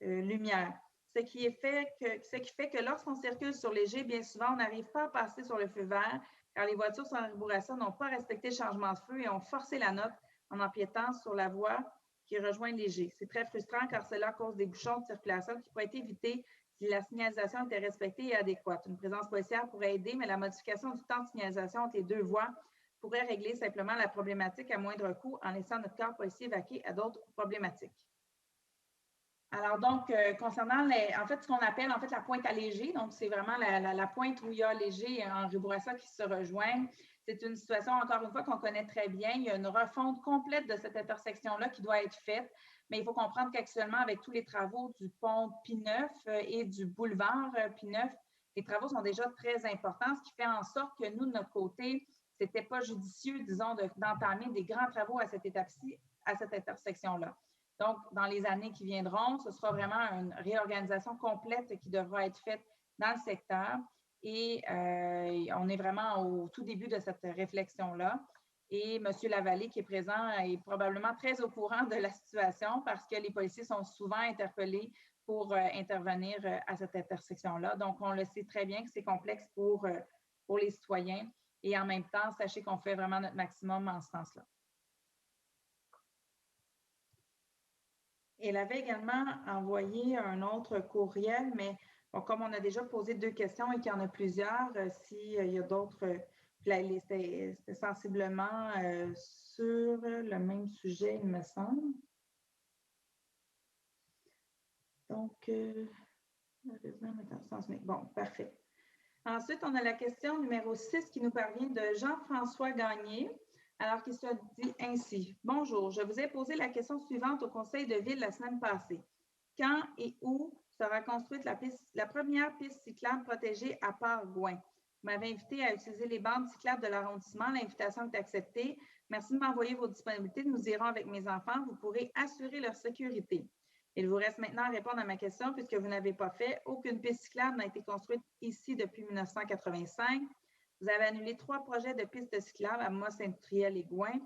lumière. Ce qui fait que lorsqu'on circule sur Léger, bien souvent, on n'arrive pas à passer sur le feu vert, car les voitures sur Henri Bourassa n'ont pas respecté le changement de feu et ont forcé la note en empiétant sur la voie qui rejoint Léger. C'est très frustrant car cela cause des bouchons de circulation qui pourraient être évités si la signalisation était respectée et adéquate. Une présence policière pourrait aider, mais la modification du temps de signalisation entre les deux voies pourrait régler simplement la problématique à moindre coût en laissant notre corps policier vaquer à d'autres problématiques. Alors donc, concernant en fait, ce qu'on appelle en fait la pointe à Léger, donc c'est vraiment la pointe où il y a Léger et Henri Bourassa qui se rejoignent. C'est une situation, encore une fois, qu'on connaît très bien. Il y a une refonte complète de cette intersection-là qui doit être faite. Mais il faut comprendre qu'actuellement, avec tous les travaux du pont P9 et du boulevard P9, les travaux sont déjà très importants, ce qui fait en sorte que nous, de notre côté, ce n'était pas judicieux, disons, d'entamer des grands travaux à cette étape-ci, à cette intersection-là. Donc, dans les années qui viendront, ce sera vraiment une réorganisation complète qui devra être faite dans le secteur. Et on est vraiment au tout début de cette réflexion-là. Et M. Lavallée, qui est présent, est probablement très au courant de la situation parce que les policiers sont souvent interpellés pour intervenir à cette intersection-là. Donc, on le sait très bien que c'est complexe pour les citoyens. Et en même temps, sachez qu'on fait vraiment notre maximum en ce sens-là. Elle avait également envoyé un autre courriel, mais bon, comme on a déjà posé 2 questions et qu'il y en a plusieurs, s'il y a d'autres, c'était sensiblement sur le même sujet, il me semble. Donc, bon, parfait. Ensuite, on a la question numéro 6 qui nous parvient de Jean-François Gagné. Alors qu'il se dit ainsi. Bonjour, je vous ai posé la question suivante au Conseil de ville la semaine passée. Quand et où sera construite la première piste cyclable protégée à Port-Gouin? Vous m'avez invité à utiliser les bandes cyclables de l'arrondissement. L'invitation est acceptée. Merci de m'envoyer vos disponibilités. Nous irons avec mes enfants. Vous pourrez assurer leur sécurité. Il vous reste maintenant à répondre à ma question puisque vous n'avez pas fait. Aucune piste cyclable n'a été construite ici depuis 1985. Vous avez annulé 3 projets de pistes cyclables à Moss-Industriel et Gouin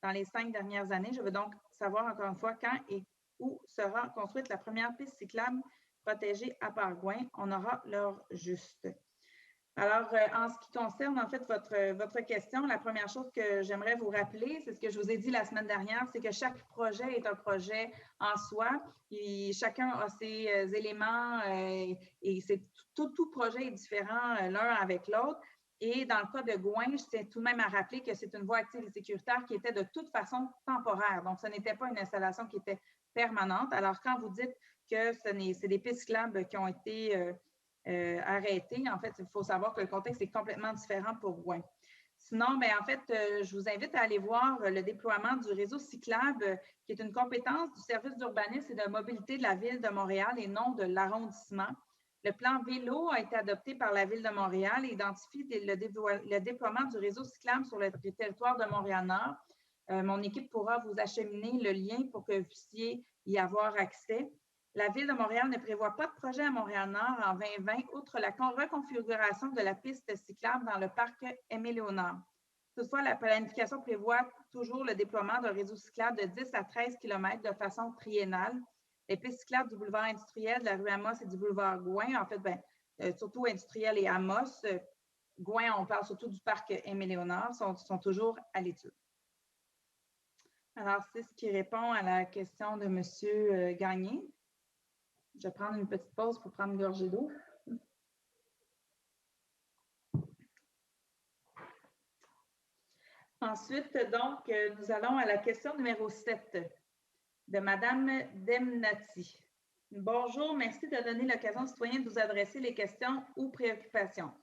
dans les 5 dernières années. Je veux donc savoir encore une fois quand et où sera construite la première piste cyclable protégée à Port-Gouin. On aura l'heure juste. Alors, en ce qui concerne en fait votre question, la première chose que j'aimerais vous rappeler, c'est ce que je vous ai dit la semaine dernière, c'est que chaque projet est un projet en soi. Chacun a ses éléments et tout projet est différent l'un avec l'autre. Et dans le cas de Gouin, je tiens tout de même à rappeler que c'est une voie active et sécuritaire qui était de toute façon temporaire. Donc, ce n'était pas une installation qui était permanente. Alors, quand vous dites que c'est des pistes cyclables qui ont été arrêtées, en fait, il faut savoir que le contexte est complètement différent pour Gouin. Sinon, bien, en fait, je vous invite à aller voir le déploiement du réseau cyclable, qui est une compétence du service d'urbanisme et de mobilité de la Ville de Montréal et non de l'arrondissement. Le plan vélo a été adopté par la Ville de Montréal et identifie le déploiement du réseau cyclable sur le territoire de Montréal-Nord. Mon équipe pourra vous acheminer le lien pour que vous puissiez y avoir accès. La Ville de Montréal ne prévoit pas de projet à Montréal-Nord en 2020, outre la reconfiguration de la piste cyclable dans le parc Aimé-Léonard. Toutefois, la planification prévoit toujours le déploiement d'un réseau cyclable de 10 à 13 km de façon triennale. Les pistes cyclables du boulevard industriel, de la rue Amos et du boulevard Gouin, en fait, surtout industriel et Amos. Gouin, on parle surtout du parc Aimé-Léonard, sont toujours à l'étude. Alors, c'est ce qui répond à la question de M. Gagné. Je vais prendre une petite pause pour prendre une gorgée d'eau. Ensuite, donc, nous allons à la question numéro 7 de Mme Demnati. Bonjour, merci de donner l'occasion aux citoyens de vous adresser les questions ou préoccupations.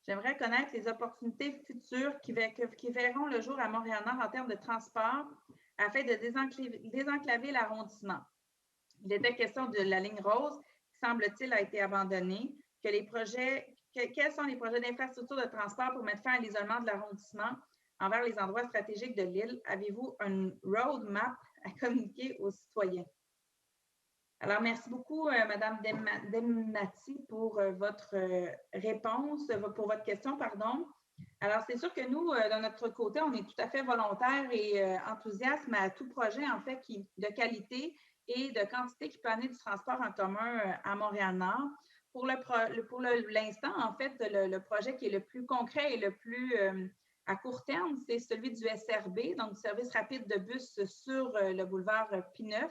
J'aimerais connaître les opportunités futures qui verront le jour à Montréal-Nord en termes de transport afin de désenclaver l'arrondissement. Il était question de la ligne rose qui, semble-t-il, a été abandonnée. Quels sont les projets d'infrastructure de transport pour mettre fin à l'isolement de l'arrondissement envers les endroits stratégiques de l'île? Avez-vous un roadmap à communiquer aux citoyens? Alors, merci beaucoup, Mme Demnati, pour votre réponse, pour votre question, pardon. Alors, c'est sûr que nous, de notre côté, on est tout à fait volontaires et enthousiastes à tout projet, en fait, de qualité et de quantité qui peut amener du transport en commun à Montréal-Nord. Pour l'instant, en fait, le projet qui est le plus concret et le plus à court terme, c'est celui du SRB, donc du service rapide de bus sur le boulevard P9.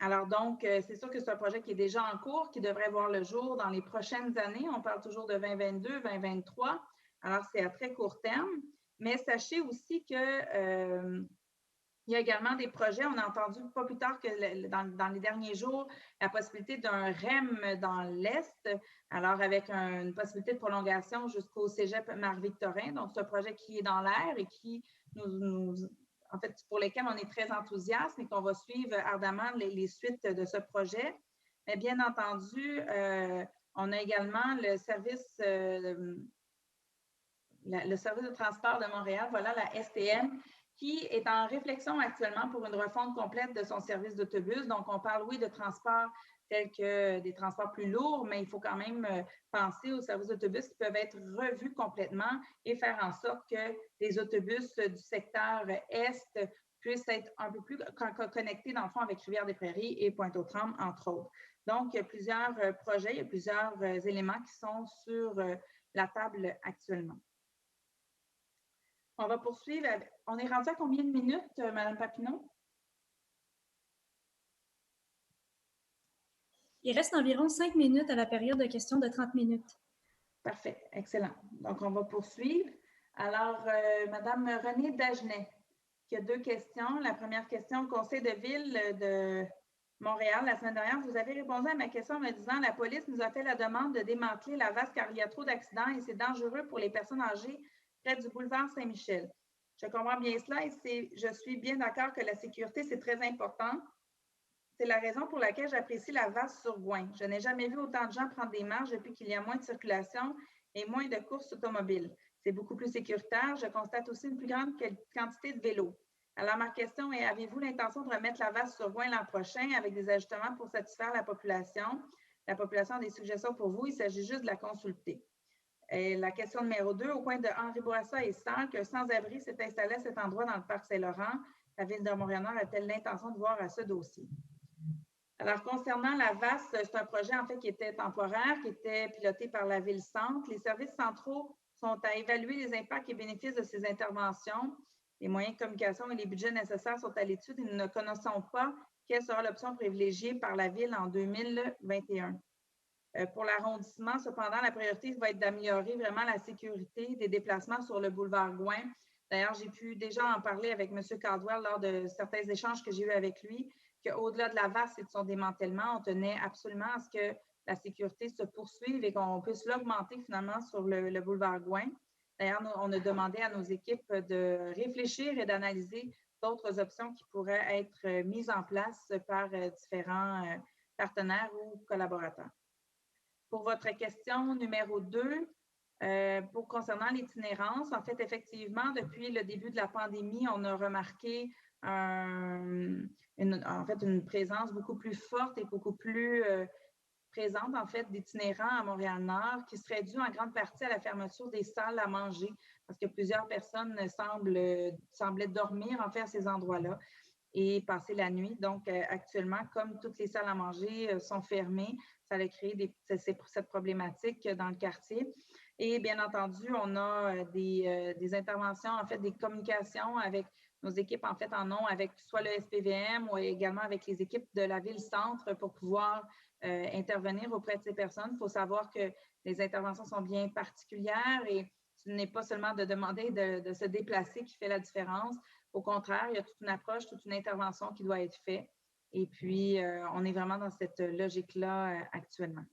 Alors donc, c'est sûr que c'est un projet qui est déjà en cours, qui devrait voir le jour dans les prochaines années. On parle toujours de 2022, 2023. Alors, c'est à très court terme. Mais sachez aussi que il y a également des projets. On a entendu pas plus tard que dans les derniers jours, la possibilité d'un REM dans l'Est, alors avec une possibilité de prolongation jusqu'au cégep Marie-Victorin. Donc, c'est un projet qui est dans l'air et qui en fait, pour lesquels on est très enthousiaste et qu'on va suivre ardemment les suites de ce projet. Mais bien entendu, on a également le service de transport de Montréal, voilà, la STM, qui est en réflexion actuellement pour une refonte complète de son service d'autobus. Donc, on parle, oui, de transports tels que des transports plus lourds, mais il faut quand même penser aux services d'autobus qui peuvent être revus complètement et faire en sorte que les autobus du secteur Est puissent être un peu plus connectés, dans le fond, avec Rivière-des-Prairies et Pointe-aux-Trembles, entre autres. Donc, il y a plusieurs projets, il y a plusieurs éléments qui sont sur la table actuellement. On va poursuivre. On est rendu à combien de minutes, Mme Papineau? Il reste environ 5 minutes à la période de questions de 30 minutes. Parfait, excellent. Donc, on va poursuivre. Alors, Mme Renée Dagenet, qui a 2 questions. La première question, au Conseil de ville de Montréal, la semaine dernière, vous avez répondu à ma question en me disant « La police nous a fait la demande de démanteler la VAS car il y a trop d'accidents et c'est dangereux pour les personnes âgées près du boulevard Saint-Michel. » Je comprends bien cela et je suis bien d'accord que la sécurité, c'est très important. C'est la raison pour laquelle j'apprécie la VAS sur Gouin. Je n'ai jamais vu autant de gens prendre des marches depuis qu'il y a moins de circulation et moins de courses automobiles. C'est beaucoup plus sécuritaire. Je constate aussi une plus grande quantité de vélos. Alors, ma question est, avez-vous l'intention de remettre la VAS sur Gouin l'an prochain avec des ajustements pour satisfaire la population? La population a des suggestions pour vous. Il s'agit juste de la consulter. Et la question numéro 2, au coin de Henri Bourassa et Saint, qu'un sans-abri s'est installé à cet endroit dans le parc Saint-Laurent. La Ville de Montréal a-t-elle l'intention de voir à ce dossier? Alors, concernant la VAS, c'est un projet en fait qui était temporaire, qui était piloté par la Ville-Centre. Les services centraux sont à évaluer les impacts et bénéfices de ces interventions. Les moyens de communication et les budgets nécessaires sont à l'étude et nous ne connaissons pas quelle sera l'option privilégiée par la Ville en 2021. Pour l'arrondissement, cependant, la priorité va être d'améliorer vraiment la sécurité des déplacements sur le boulevard Gouin. D'ailleurs, j'ai pu déjà en parler avec M. Caldwell lors de certains échanges que j'ai eus avec lui, qu'au-delà de la VAS et de son démantèlement, on tenait absolument à ce que la sécurité se poursuive et qu'on puisse l'augmenter finalement sur le boulevard Gouin. D'ailleurs, on a demandé à nos équipes de réfléchir et d'analyser d'autres options qui pourraient être mises en place par différents partenaires ou collaborateurs. Pour votre question numéro 2, concernant l'itinérance, en fait, effectivement, depuis le début de la pandémie, on a remarqué une présence beaucoup plus forte et beaucoup plus présente, en fait, d'itinérants à Montréal-Nord qui serait due en grande partie à la fermeture des salles à manger parce que plusieurs personnes semblaient dormir, en fait, à ces endroits-là et passer la nuit. Donc, actuellement, comme toutes les salles à manger sont fermées, ça a créé cette problématique dans le quartier. Et bien entendu, on a des interventions, en fait, des communications avec nos équipes, en fait, en ont avec soit le SPVM ou également avec les équipes de la Ville-Centre pour pouvoir intervenir auprès de ces personnes. Il faut savoir que les interventions sont bien particulières et ce n'est pas seulement de demander de se déplacer qui fait la différence. Au contraire, il y a toute une approche, toute une intervention qui doit être faite. Et puis, on est vraiment dans cette logique-là actuellement.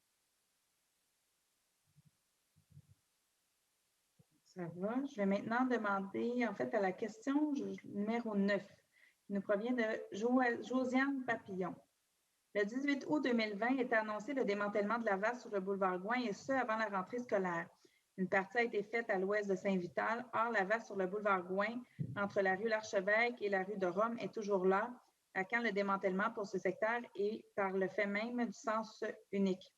Ça va. Je vais maintenant demander, en fait, à la question numéro 9, qui nous provient de Josiane Papillon. Le 18 août 2020 était annoncé le démantèlement de la VAS sur le boulevard Gouin et ce, avant la rentrée scolaire. Une partie a été faite à l'ouest de Saint-Vital. Or, la VAS sur le boulevard Gouin, entre la rue L'Archevêque et la rue de Rome, est toujours là, à quand le démantèlement pour ce secteur et par le fait même du sens unique.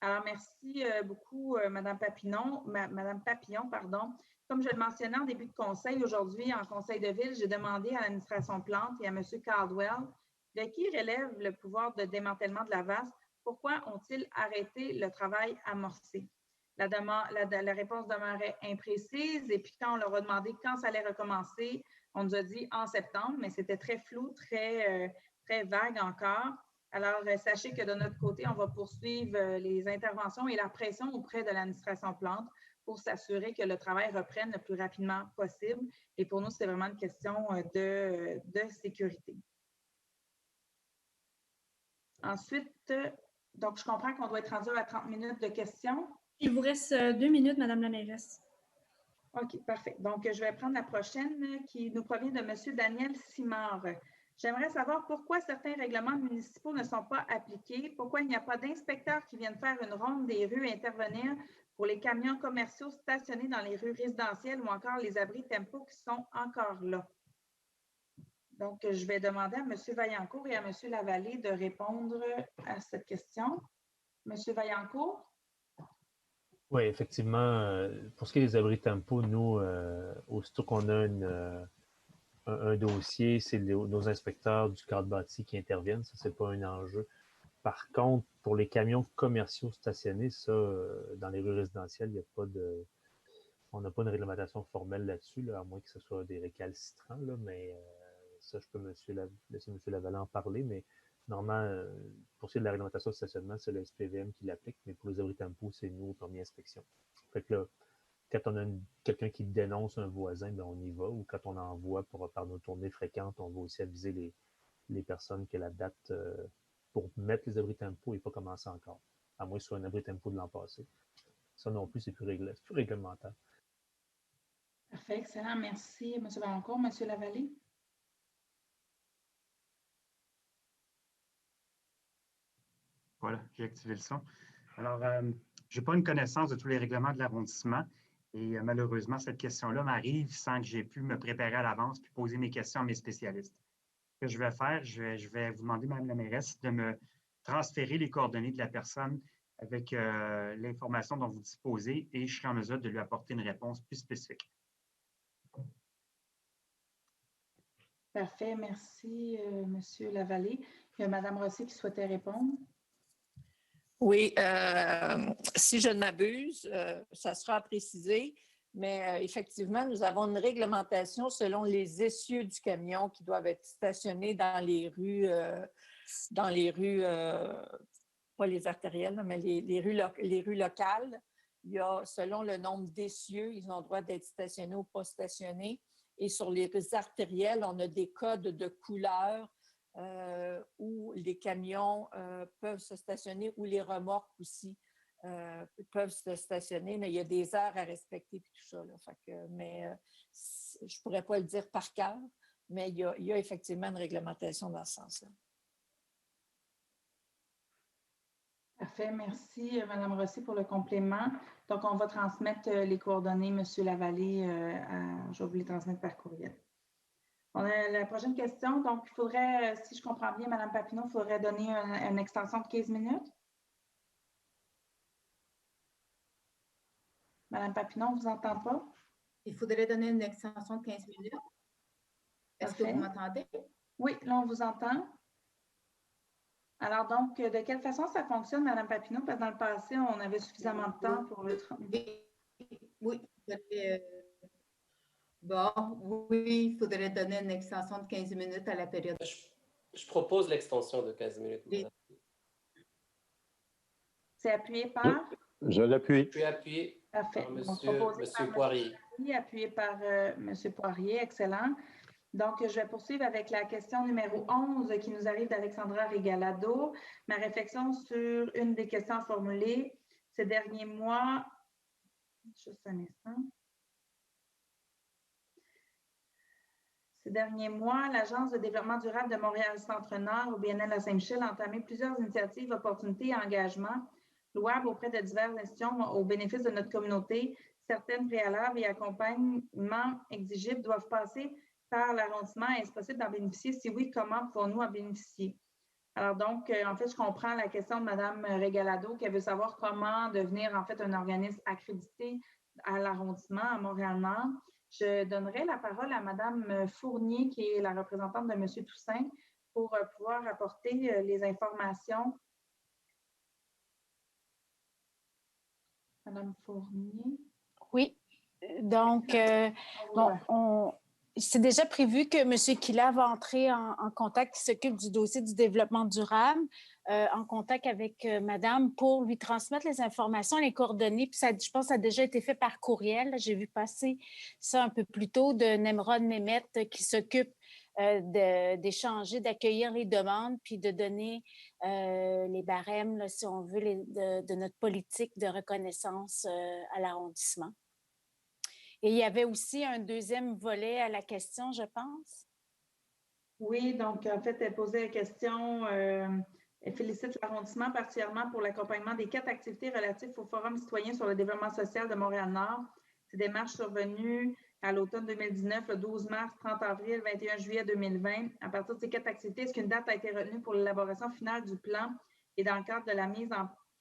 Alors, merci beaucoup, Mme Papillon. Comme je le mentionnais en début de conseil, aujourd'hui, en conseil de ville, j'ai demandé à l'administration Plante et à M. Caldwell de qui relève le pouvoir de démantèlement de la VAS. Pourquoi ont-ils arrêté le travail amorcé? La réponse demeurait imprécise et puis quand on leur a demandé quand ça allait recommencer, on nous a dit en septembre, mais c'était très flou, très vague encore. Alors, sachez que de notre côté, on va poursuivre les interventions et la pression auprès de l'administration Plante pour s'assurer que le travail reprenne le plus rapidement possible. Et pour nous, c'est vraiment une question de sécurité. Ensuite, donc je comprends qu'on doit être rendu à 30 minutes de questions. Il vous reste 2 minutes, Madame la mairesse. OK, parfait. Donc, je vais prendre la prochaine qui nous provient de M. Daniel Simard. J'aimerais savoir pourquoi certains règlements municipaux ne sont pas appliqués, pourquoi il n'y a pas d'inspecteurs qui viennent faire une ronde des rues et intervenir pour les camions commerciaux stationnés dans les rues résidentielles ou encore les abris Tempo qui sont encore là. Donc, je vais demander à M. Vaillancourt et à M. Lavallée de répondre à cette question. M. Vaillancourt? Oui, effectivement, pour ce qui est des abris Tempo, nous, aussitôt qu'on a un dossier, c'est nos inspecteurs du cadre bâti qui interviennent. Ça, c'est pas un enjeu. Par contre, pour les camions commerciaux stationnés, ça, dans les rues résidentielles, il n'y a pas de... On n'a pas une réglementation formelle là-dessus, là, à moins que ce soit des récalcitrants, là, mais ça, je peux laisser M. Lavalin en parler, mais normalement, pour ce qui est de la réglementation de stationnement, c'est le SPVM qui l'applique, mais pour les abris Tempo, c'est nous, première inspection. Fait que là, quand on a quelqu'un qui dénonce un voisin, ben on y va, ou quand on envoie par nos tournées fréquentes, on va aussi aviser les personnes que la date pour mettre les abris Tempo n'est pas commencée encore, à moins que ce soit un abri Tempo de l'an passé. Ça non plus, c'est plus réglementaire. Parfait, excellent. Merci, M. Vaillancourt. M. Lavallée? Voilà, j'ai activé le son. Alors, je n'ai pas une connaissance de tous les règlements de l'arrondissement et malheureusement, cette question-là m'arrive sans que j'ai pu me préparer à l'avance puis poser mes questions à mes spécialistes. Ce que je vais faire, je vais vous demander, Mme la mairesse, de me transférer les coordonnées de la personne avec l'information dont vous disposez et je serai en mesure de lui apporter une réponse plus spécifique. Parfait, merci, M. Lavallée. Il y a Mme Rossi qui souhaitait répondre. Oui, si je ne m'abuse, ça sera précisé, mais effectivement, nous avons une réglementation selon les essieux du camion qui doivent être stationnés dans les rues, pas les artérielles, mais les rues locales. Il y a, selon le nombre d'essieux, ils ont le droit d'être stationnés ou pas stationnés. Et sur les rues artérielles, on a des codes de couleur où les camions peuvent se stationner, ou les remorques aussi peuvent se stationner, mais il y a des heures à respecter et tout ça. Là. Je ne pourrais pas le dire par cœur, mais il y a effectivement une réglementation dans ce sens-là. Parfait, merci Mme Rossi pour le complément. Donc, on va transmettre les coordonnées, M. Lavallée, je vais vous les transmettre par courriel. On a la prochaine question. Donc, il faudrait, si je comprends bien, Mme Papineau, il faudrait donner une extension de 15 minutes. Mme Papineau, on ne vous entend pas? Il faudrait donner une extension de 15 minutes. Est-ce que vous m'entendez? Oui, là, on vous entend. Alors, donc, de quelle façon ça fonctionne, Mme Papineau? Parce que dans le passé, on avait suffisamment de temps pour le... Oui. Bon, oui, il faudrait donner une extension de 15 minutes à la période. Je propose l'extension de 15 minutes. C'est appuyé par? Je l'appuie. Je suis appuyé Parfait. par M. Poirier. Appuyé par M. Poirier, excellent. Donc, je vais poursuivre avec la question numéro 11 qui nous arrive d'Alexandra Regalado. Ma réflexion sur une des questions formulées ces derniers mois. Juste un instant. Ces derniers mois, l'Agence de développement durable de Montréal-Centre-Nord, au BNL à Saint-Michel, a entamé plusieurs initiatives, opportunités et engagements louables auprès de diverses institutions au bénéfice de notre communauté. Certaines préalables et accompagnements exigibles doivent passer par l'arrondissement. Est-ce possible d'en bénéficier? Si oui, comment pouvons-nous en bénéficier? Alors donc, en fait, je comprends la question de Mme Regalado qui veut savoir comment devenir en fait un organisme accrédité à l'arrondissement à Montréal-Nord. Je donnerai la parole à Mme Fournier, qui est la représentante de M. Toussaint, pour pouvoir apporter les informations. Mme Fournier. Oui, donc, c'est déjà prévu que M. Kila va entrer en contact, qui s'occupe du dossier du développement durable, en contact avec Madame pour lui transmettre les informations, les coordonnées. Puis ça, je pense que ça a déjà été fait par courriel. J'ai vu passer ça un peu plus tôt de Nemrod Mehmet qui s'occupe d'échanger, d'accueillir les demandes, puis de donner les barèmes, là, si on veut, de notre politique de reconnaissance à l'arrondissement. Et il y avait aussi un deuxième volet à la question, je pense. Oui, donc en fait, elle posait la question, elle félicite l'arrondissement particulièrement pour l'accompagnement des 4 activités relatives au Forum citoyen sur le développement social de Montréal-Nord. Ces démarches survenues à l'automne 2019, le 12 mars, 30 avril, 21 juillet 2020. À partir de ces 4 activités, est-ce qu'une date a été retenue pour l'élaboration finale du plan et dans le cadre de la mise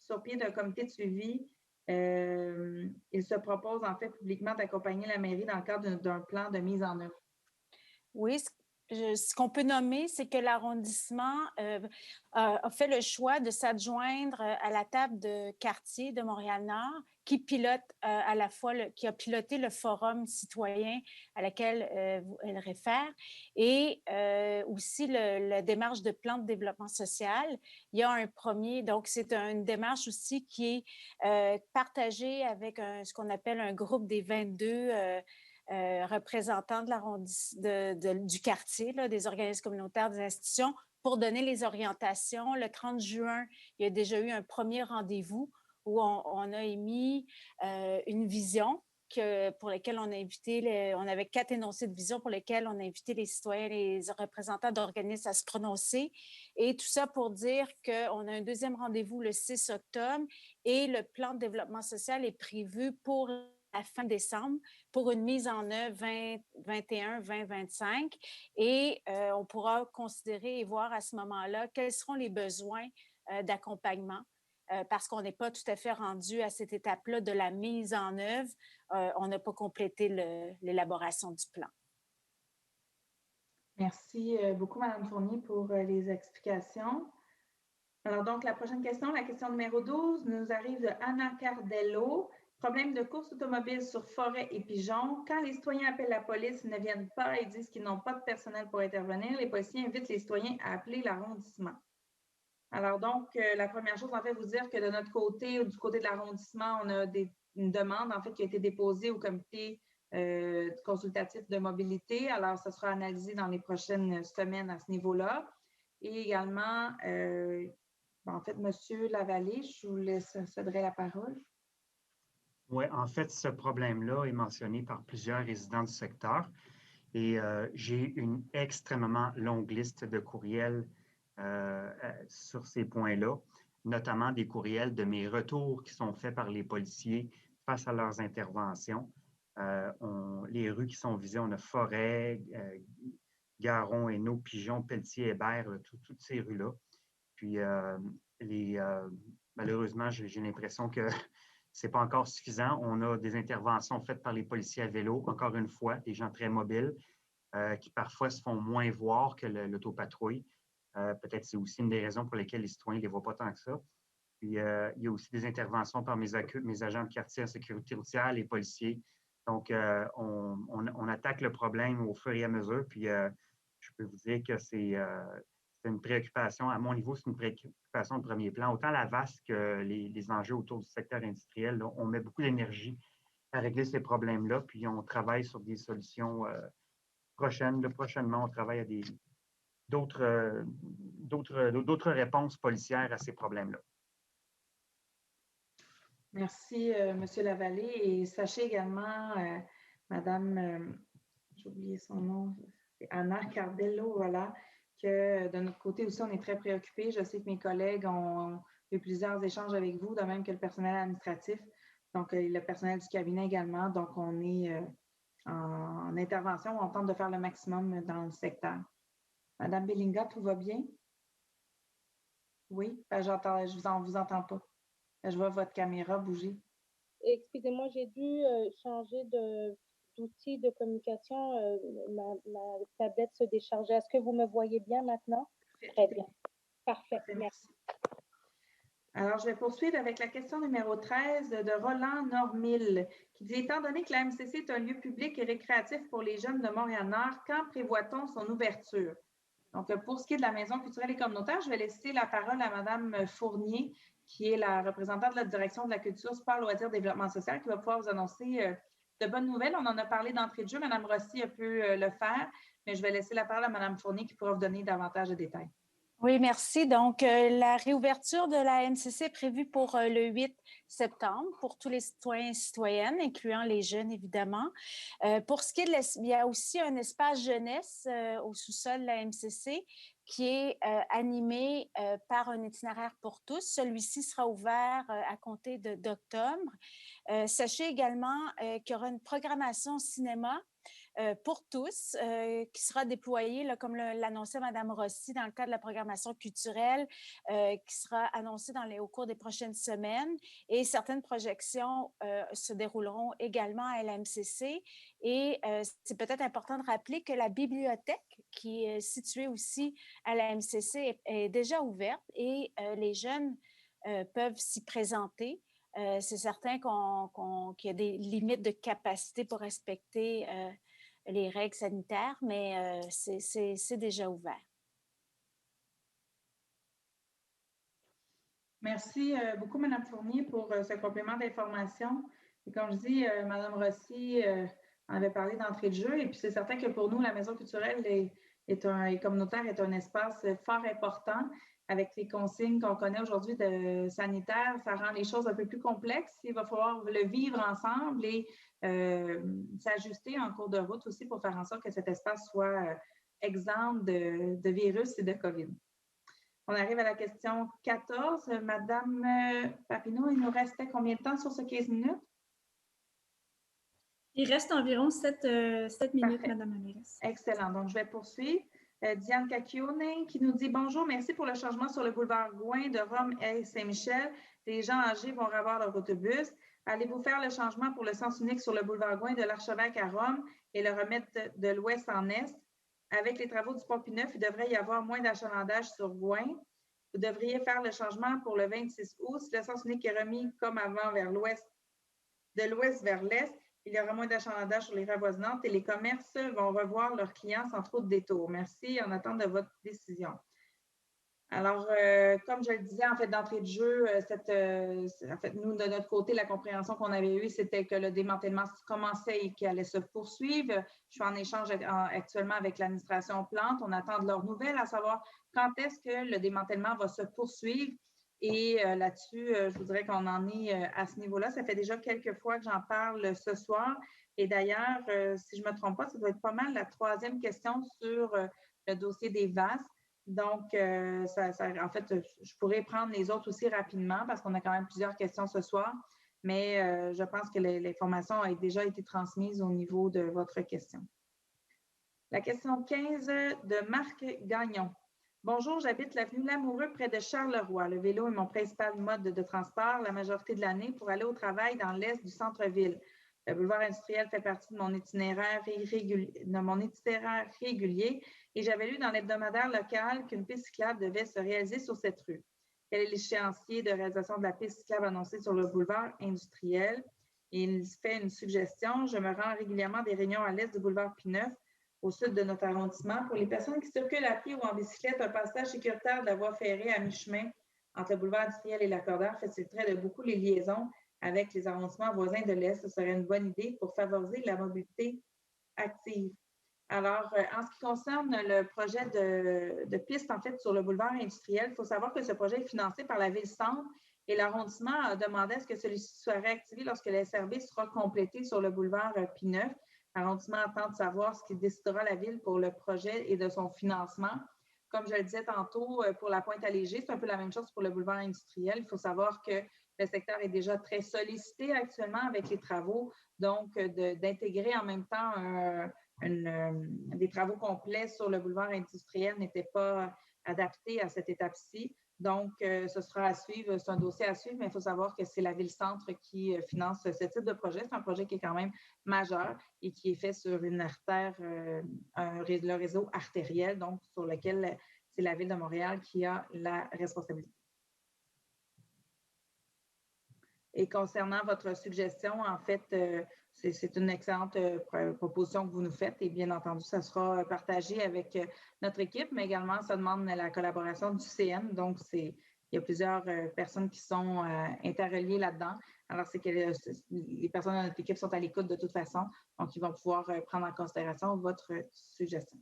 sur pied d'un comité de suivi? Il se propose en fait publiquement d'accompagner la mairie dans le cadre d'un plan de mise en œuvre. Oui, ce qu'on peut nommer, c'est que l'arrondissement a fait le choix de s'adjoindre à la table de quartier de Montréal-Nord qui pilote à la fois, qui a piloté le forum citoyen à laquelle elle réfère et aussi la démarche de plan de développement social. Il y a un premier, donc c'est une démarche aussi qui est partagée avec ce qu'on appelle un groupe des 22 représentants du quartier, là, des organismes communautaires, des institutions, pour donner les orientations. Le 30 juin, il y a déjà eu un premier rendez-vous où on a émis une vision pour laquelle on a invité, on avait 4 énoncés de vision pour lesquels on a invité les citoyens, les représentants d'organismes à se prononcer. Et tout ça pour dire qu'on a un deuxième rendez-vous le 6 octobre et le plan de développement social est prévu pour à fin décembre pour une mise en œuvre 2021-2025 et on pourra considérer et voir à ce moment-là quels seront les besoins d'accompagnement parce qu'on n'est pas tout à fait rendu à cette étape-là de la mise en œuvre. On n'a pas complété l'élaboration du plan. Merci beaucoup, Mme Fournier, pour les explications. Alors donc, la prochaine question, la question numéro 12, nous arrive de Anna Cardello. Problème de course automobile sur Forêt et Pigeon. Quand les citoyens appellent la police, ils ne viennent pas et disent qu'ils n'ont pas de personnel pour intervenir. Les policiers invitent les citoyens à appeler l'arrondissement. Alors donc, la première chose, en fait, vous dire que de notre côté, ou du côté de l'arrondissement, on a une demande, en fait, qui a été déposée au comité consultatif de mobilité. Alors, ça sera analysé dans les prochaines semaines à ce niveau-là. Et également, en fait, M. Lavallée, je vous céderai la parole. Oui, en fait, ce problème-là est mentionné par plusieurs résidents du secteur et j'ai une extrêmement longue liste de courriels sur ces points-là, notamment des courriels de mes retours qui sont faits par les policiers face à leurs interventions. Les rues qui sont visées, on a Forêt, Garon, Hainaut, Pigeon, Pelletier, Hébert, toutes ces rues-là. Puis, malheureusement, j'ai l'impression que ce n'est pas encore suffisant. On a des interventions faites par les policiers à vélo, encore une fois, des gens très mobiles qui parfois se font moins voir que l'autopatrouille. Peut-être c'est aussi une des raisons pour lesquelles les citoyens ne les voient pas tant que ça. Puis, il y a aussi des interventions par mes agents de quartier en sécurité routière, les policiers. Donc, on attaque le problème au fur et à mesure. Puis, je peux vous dire que c'est une préoccupation. À mon niveau, c'est une préoccupation de premier plan. Autant la VAS que les enjeux autour du secteur industriel, là, on met beaucoup d'énergie à régler ces problèmes-là. Puis, on travaille sur des solutions prochainement, on travaille à d'autres réponses policières à ces problèmes-là. Merci, M. Lavallée. Et sachez également, Madame, j'ai oublié son nom, c'est Anna Cardello, voilà, que de notre côté aussi, on est très préoccupés. Je sais que mes collègues ont eu plusieurs échanges avec vous, de même que le personnel administratif, donc le personnel du cabinet également. Donc, on est en intervention, on tente de faire le maximum dans le secteur. Madame Bellinga, tout va bien? Oui? Je vous entends pas. Je vois votre caméra bouger. Excusez-moi, j'ai dû changer d'outil de communication. Ma tablette se déchargeait. Est-ce que vous me voyez bien maintenant? Très bien. Parfait. Merci. Alors, je vais poursuivre avec la question numéro 13 de Roland Normil, qui dit « Étant donné que la MCC est un lieu public et récréatif pour les jeunes de Montréal-Nord, quand prévoit-on son ouverture? » Donc, pour ce qui est de la Maison culturelle et communautaire, je vais laisser la parole à Mme Fournier, qui est la représentante de la Direction de la culture, sport, loisirs, développement social, qui va pouvoir vous annoncer de bonnes nouvelles. On en a parlé d'entrée de jeu. Mme Rossi a pu le faire, mais je vais laisser la parole à Mme Fournier qui pourra vous donner davantage de détails. Oui, merci. Donc, la réouverture de la MCC est prévue pour le 8 septembre pour tous les citoyens et citoyennes, incluant les jeunes, évidemment. Pour ce qui est il y a aussi un espace jeunesse au sous-sol de la MCC qui est animé par un itinéraire pour tous. Celui-ci sera ouvert à compter d'octobre. Sachez également qu'il y aura une programmation cinéma pour tous, qui sera déployé, là, comme l'annonçait Mme Rossi, dans le cadre de la programmation culturelle, qui sera annoncée au cours des prochaines semaines. Et certaines projections se dérouleront également à l'MCC. Et c'est peut-être important de rappeler que la bibliothèque, qui est située aussi à la MCC, est déjà ouverte et les jeunes peuvent s'y présenter. C'est certain qu'il y a des limites de capacité pour respecter les règles sanitaires, mais c'est déjà ouvert. Merci beaucoup, Mme Fournier, pour ce complément d'information. Et comme je dis, Mme Rossi en avait parlé d'entrée de jeu. Et puis, c'est certain que pour nous, la Maison culturelle et communautaire est un espace fort important. Avec les consignes qu'on connaît aujourd'hui de sanitaires, ça rend les choses un peu plus complexes. Il va falloir le vivre ensemble et s'ajuster en cours de route aussi pour faire en sorte que cet espace soit exempt de virus et de COVID. On arrive à la question 14. Madame Papineau, il nous restait combien de temps sur ce 15 minutes? Il reste environ 7 minutes, Parfait. Madame la mairesse. Excellent. Donc, je vais poursuivre. Diane Cacchione qui nous dit « Bonjour, merci pour le changement sur le boulevard Gouin de Rome et Saint-Michel. Les gens âgés vont revoir leur autobus. Allez-vous faire le changement pour le sens unique sur le boulevard Gouin de l'Archevêque à Rome et le remettre de l'ouest en est? Avec les travaux du pont P9, il devrait y avoir moins d'achalandage sur Gouin. Vous devriez faire le changement pour le 26 août. Si le sens unique est remis comme avant vers l'ouest, de l'ouest vers l'est, il y aura moins d'achalandage sur les rues avoisinantes et les commerces vont revoir leurs clients sans trop de détours. Merci en attente de votre décision. Alors, comme je le disais, en fait, d'entrée de jeu, en fait, nous, de notre côté, la compréhension qu'on avait eue, c'était que le démantèlement commençait et qu'il allait se poursuivre. Je suis en échange actuellement avec l'administration Plante. On attend de leurs nouvelles, à savoir quand est-ce que le démantèlement va se poursuivre. Et là-dessus, je vous dirais qu'on en est à ce niveau-là. Ça fait déjà quelques fois que j'en parle ce soir. Et d'ailleurs, si je ne me trompe pas, ça doit être pas mal la troisième question sur le dossier des VAS. Donc, en fait, je pourrais prendre les autres aussi rapidement parce qu'on a quand même plusieurs questions ce soir, mais je pense que l'information a déjà été transmise au niveau de votre question. La question 15 de Marc Gagnon. Bonjour, j'habite l'avenue Lamoureux près de Charleroi. Le vélo est mon principal mode de transport la majorité de l'année pour aller au travail dans l'est du centre-ville. Le boulevard industriel fait partie de mon itinéraire régulier et j'avais lu dans l'hebdomadaire local qu'une piste cyclable devait se réaliser sur cette rue. Quel est l'échéancier de réalisation de la piste cyclable annoncée sur le boulevard industriel? Et il fait une suggestion. Je me rends régulièrement à des réunions à l'est du boulevard P9, au sud de notre arrondissement. Pour les personnes qui circulent à pied ou en bicyclette, un passage sécuritaire de la voie ferrée à mi-chemin entre le boulevard industriel et l'accordaire faciliterait de beaucoup les liaisons avec les arrondissements voisins de l'Est. Ce serait une bonne idée pour favoriser la mobilité active. Alors, en ce qui concerne le projet de piste, en fait, sur le boulevard industriel, il faut savoir que ce projet est financé par la Ville-Centre et l'arrondissement a demandé à ce que celui-ci soit réactivé lorsque le SRB sera complété sur le boulevard P9. L'arrondissement attend de savoir ce qui décidera la Ville pour le projet et de son financement. Comme je le disais tantôt, pour la Pointe-Allégée, c'est un peu la même chose pour le boulevard industriel. Il faut savoir que le secteur est déjà très sollicité actuellement avec les travaux, donc d'intégrer en même temps des travaux complets sur le boulevard industriel n'était pas adapté à cette étape-ci. Donc, ce sera à suivre, c'est un dossier à suivre, mais il faut savoir que c'est la Ville-Centre qui finance ce type de projet. C'est un projet qui est quand même majeur et qui est fait sur une artère, le réseau artériel, donc sur lequel c'est la Ville de Montréal qui a la responsabilité. Et concernant votre suggestion, en fait, c'est une excellente proposition que vous nous faites et bien entendu, ça sera partagé avec notre équipe, mais également, ça demande la collaboration du CN. Donc, il y a plusieurs personnes qui sont interreliées là-dedans. Alors, c'est que les personnes de notre équipe sont à l'écoute de toute façon, donc ils vont pouvoir prendre en considération votre suggestion.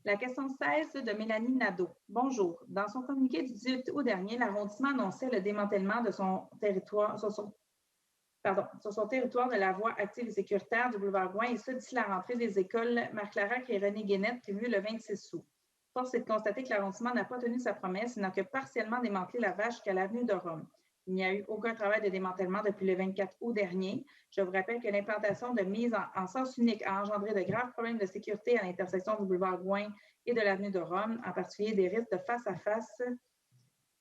La question 16 de Mélanie Nadeau. Bonjour. Dans son communiqué du 18 août dernier, l'arrondissement annonçait le démantèlement de son territoire, sur son territoire de la voie active et sécuritaire du boulevard Gouin, et ce, d'ici la rentrée des écoles Marc-Larac et René Guénette, prévue le 26 août. Force est de constater que l'arrondissement n'a pas tenu sa promesse et n'a que partiellement démantelé la vache jusqu'à l'avenue de Rome. Il n'y a eu aucun travail de démantèlement depuis le 24 août dernier. Je vous rappelle que l'implantation de mise en sens unique a engendré de graves problèmes de sécurité à l'intersection du boulevard Gouin et de l'avenue de Rome, en particulier des risques de face-à-face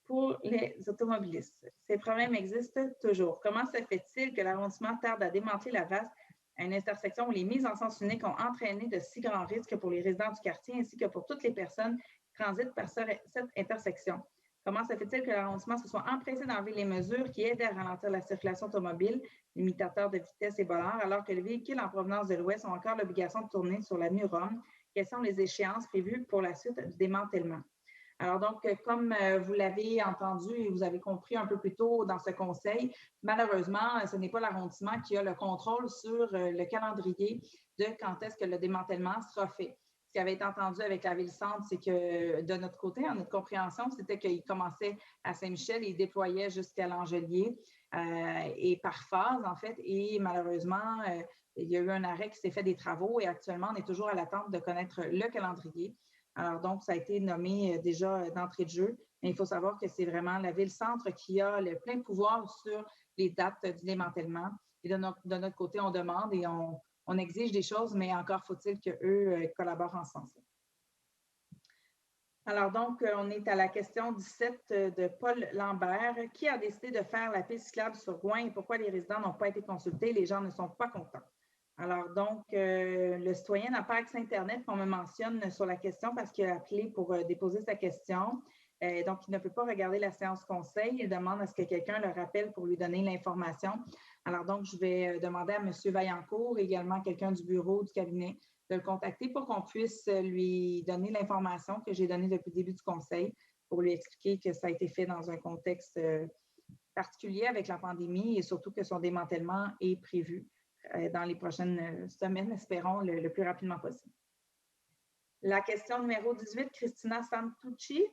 pour les automobilistes. Ces problèmes existent toujours. Comment se fait-il que l'arrondissement tarde à démanteler la vaste à une intersection où les mises en sens unique ont entraîné de si grands risques pour les résidents du quartier ainsi que pour toutes les personnes qui transitent par cette intersection? Comment se fait-il que l'arrondissement se soit empressé d'enlever les mesures qui aidaient à ralentir la circulation automobile, limitateurs de vitesse et volants, alors que les véhicules en provenance de l'Ouest ont encore l'obligation de tourner sur l'avenue Rome? Quelles sont les échéances prévues pour la suite du démantèlement? Alors donc, comme vous l'avez entendu et vous avez compris un peu plus tôt dans ce conseil, malheureusement, ce n'est pas l'arrondissement qui a le contrôle sur le calendrier de quand est-ce que le démantèlement sera fait. Ce qui avait été entendu avec la Ville-Centre, c'est que de notre côté, en notre compréhension, c'était qu'il commençait à Saint-Michel et il déployait jusqu'à l'Angelier et par phase, en fait. Et malheureusement, il y a eu un arrêt qui s'est fait des travaux et actuellement, on est toujours à l'attente de connaître le calendrier. Alors donc, ça a été nommé déjà d'entrée de jeu, mais il faut savoir que c'est vraiment la Ville-Centre qui a le plein pouvoir sur les dates du démantèlement. Et de notre côté, on demande et on exige des choses, mais encore faut-il qu'eux collaborent en ce sens-là. Alors donc, on est à la question 17 de Paul Lambert. Qui a décidé de faire la piste cyclable sur Gouin et pourquoi les résidents n'ont pas été consultés? Les gens ne sont pas contents. Alors donc, le citoyen n'a pas accès à Internet qu'on me mentionne sur la question parce qu'il a appelé pour déposer sa question. Donc, il ne peut pas regarder la séance conseil. Il demande à ce que quelqu'un le rappelle pour lui donner l'information. Alors donc, je vais demander à M. Vaillancourt, également quelqu'un du bureau du cabinet, de le contacter pour qu'on puisse lui donner l'information que j'ai donnée depuis le début du conseil pour lui expliquer que ça a été fait dans un contexte particulier avec la pandémie et surtout que son démantèlement est prévu dans les prochaines semaines, espérons, le plus rapidement possible. La question numéro 18, Christina Santucci.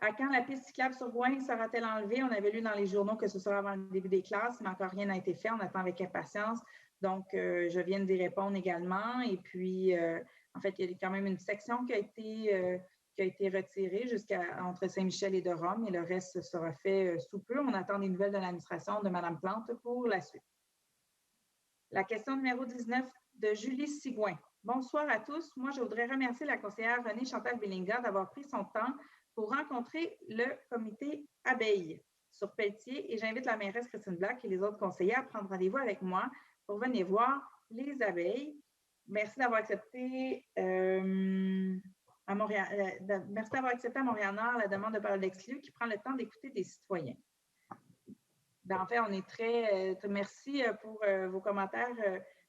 À quand la piste cyclable sur Gouin sera-t-elle enlevée? On avait lu dans les journaux que ce sera avant le début des classes, mais encore rien n'a été fait. On attend avec impatience. Donc, je viens d'y répondre également. Et puis, en fait, il y a quand même une section qui a été retirée entre Saint-Michel et de Rome, et le reste sera fait sous peu. On attend des nouvelles de l'administration de Mme Plante pour la suite. La question numéro 19 de Julie Sigouin. Bonsoir à tous. Moi, je voudrais remercier la conseillère Renée Chantal Bellinga d'avoir pris son temps pour rencontrer le comité abeilles sur Pelletier et j'invite la mairesse Christine Black et les autres conseillers à prendre rendez-vous avec moi pour venir voir les abeilles. Merci d'avoir accepté à Montréal, merci d'avoir accepté à Montréal-Nord la demande de parole d'exclus qui prend le temps d'écouter des citoyens. En fait, on est très merci pour vos commentaires,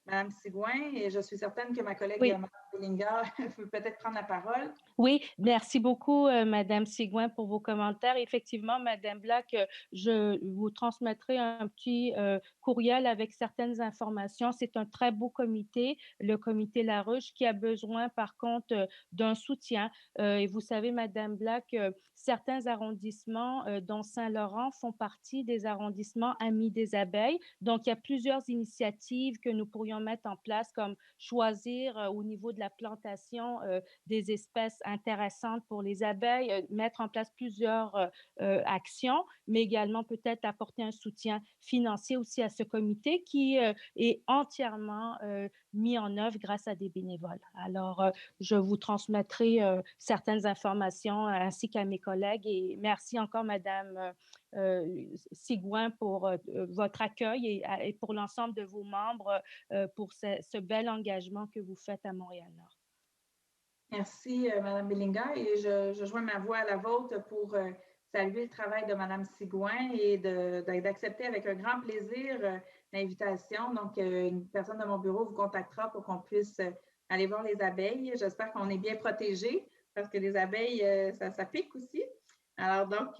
Mme Sigouin, et je suis certaine que ma collègue Mme Bellinga peut peut-être prendre la parole. Oui, merci beaucoup, Mme Sigouin, pour vos commentaires. Effectivement, Mme Black, je vous transmettrai un petit courriel avec certaines informations. C'est un très beau comité, le comité Laruche, qui a besoin, par contre, d'un soutien. Et vous savez, Mme Black, certains arrondissements, dont Saint-Laurent, font partie des arrondissements amis des abeilles. Donc, il y a plusieurs initiatives que nous pourrions mettre en place, comme choisir au niveau de la plantation des espèces intéressantes pour les abeilles, mettre en place plusieurs actions, mais également peut-être apporter un soutien financier aussi à ce comité qui est entièrement mis en œuvre grâce à des bénévoles. Alors, je vous transmettrai certaines informations ainsi qu'à mes collègues et merci encore, Madame Sigouin, pour votre accueil et pour l'ensemble de vos membres pour ce bel engagement que vous faites à Montréal-Nord. Merci, Mme Bellinga, et je joins ma voix à la vôtre pour saluer le travail de Mme Sigouin et d'accepter avec un grand plaisir l'invitation. Donc, une personne de mon bureau vous contactera pour qu'on puisse aller voir les abeilles. J'espère qu'on est bien protégés parce que les abeilles, ça pique aussi. Alors donc,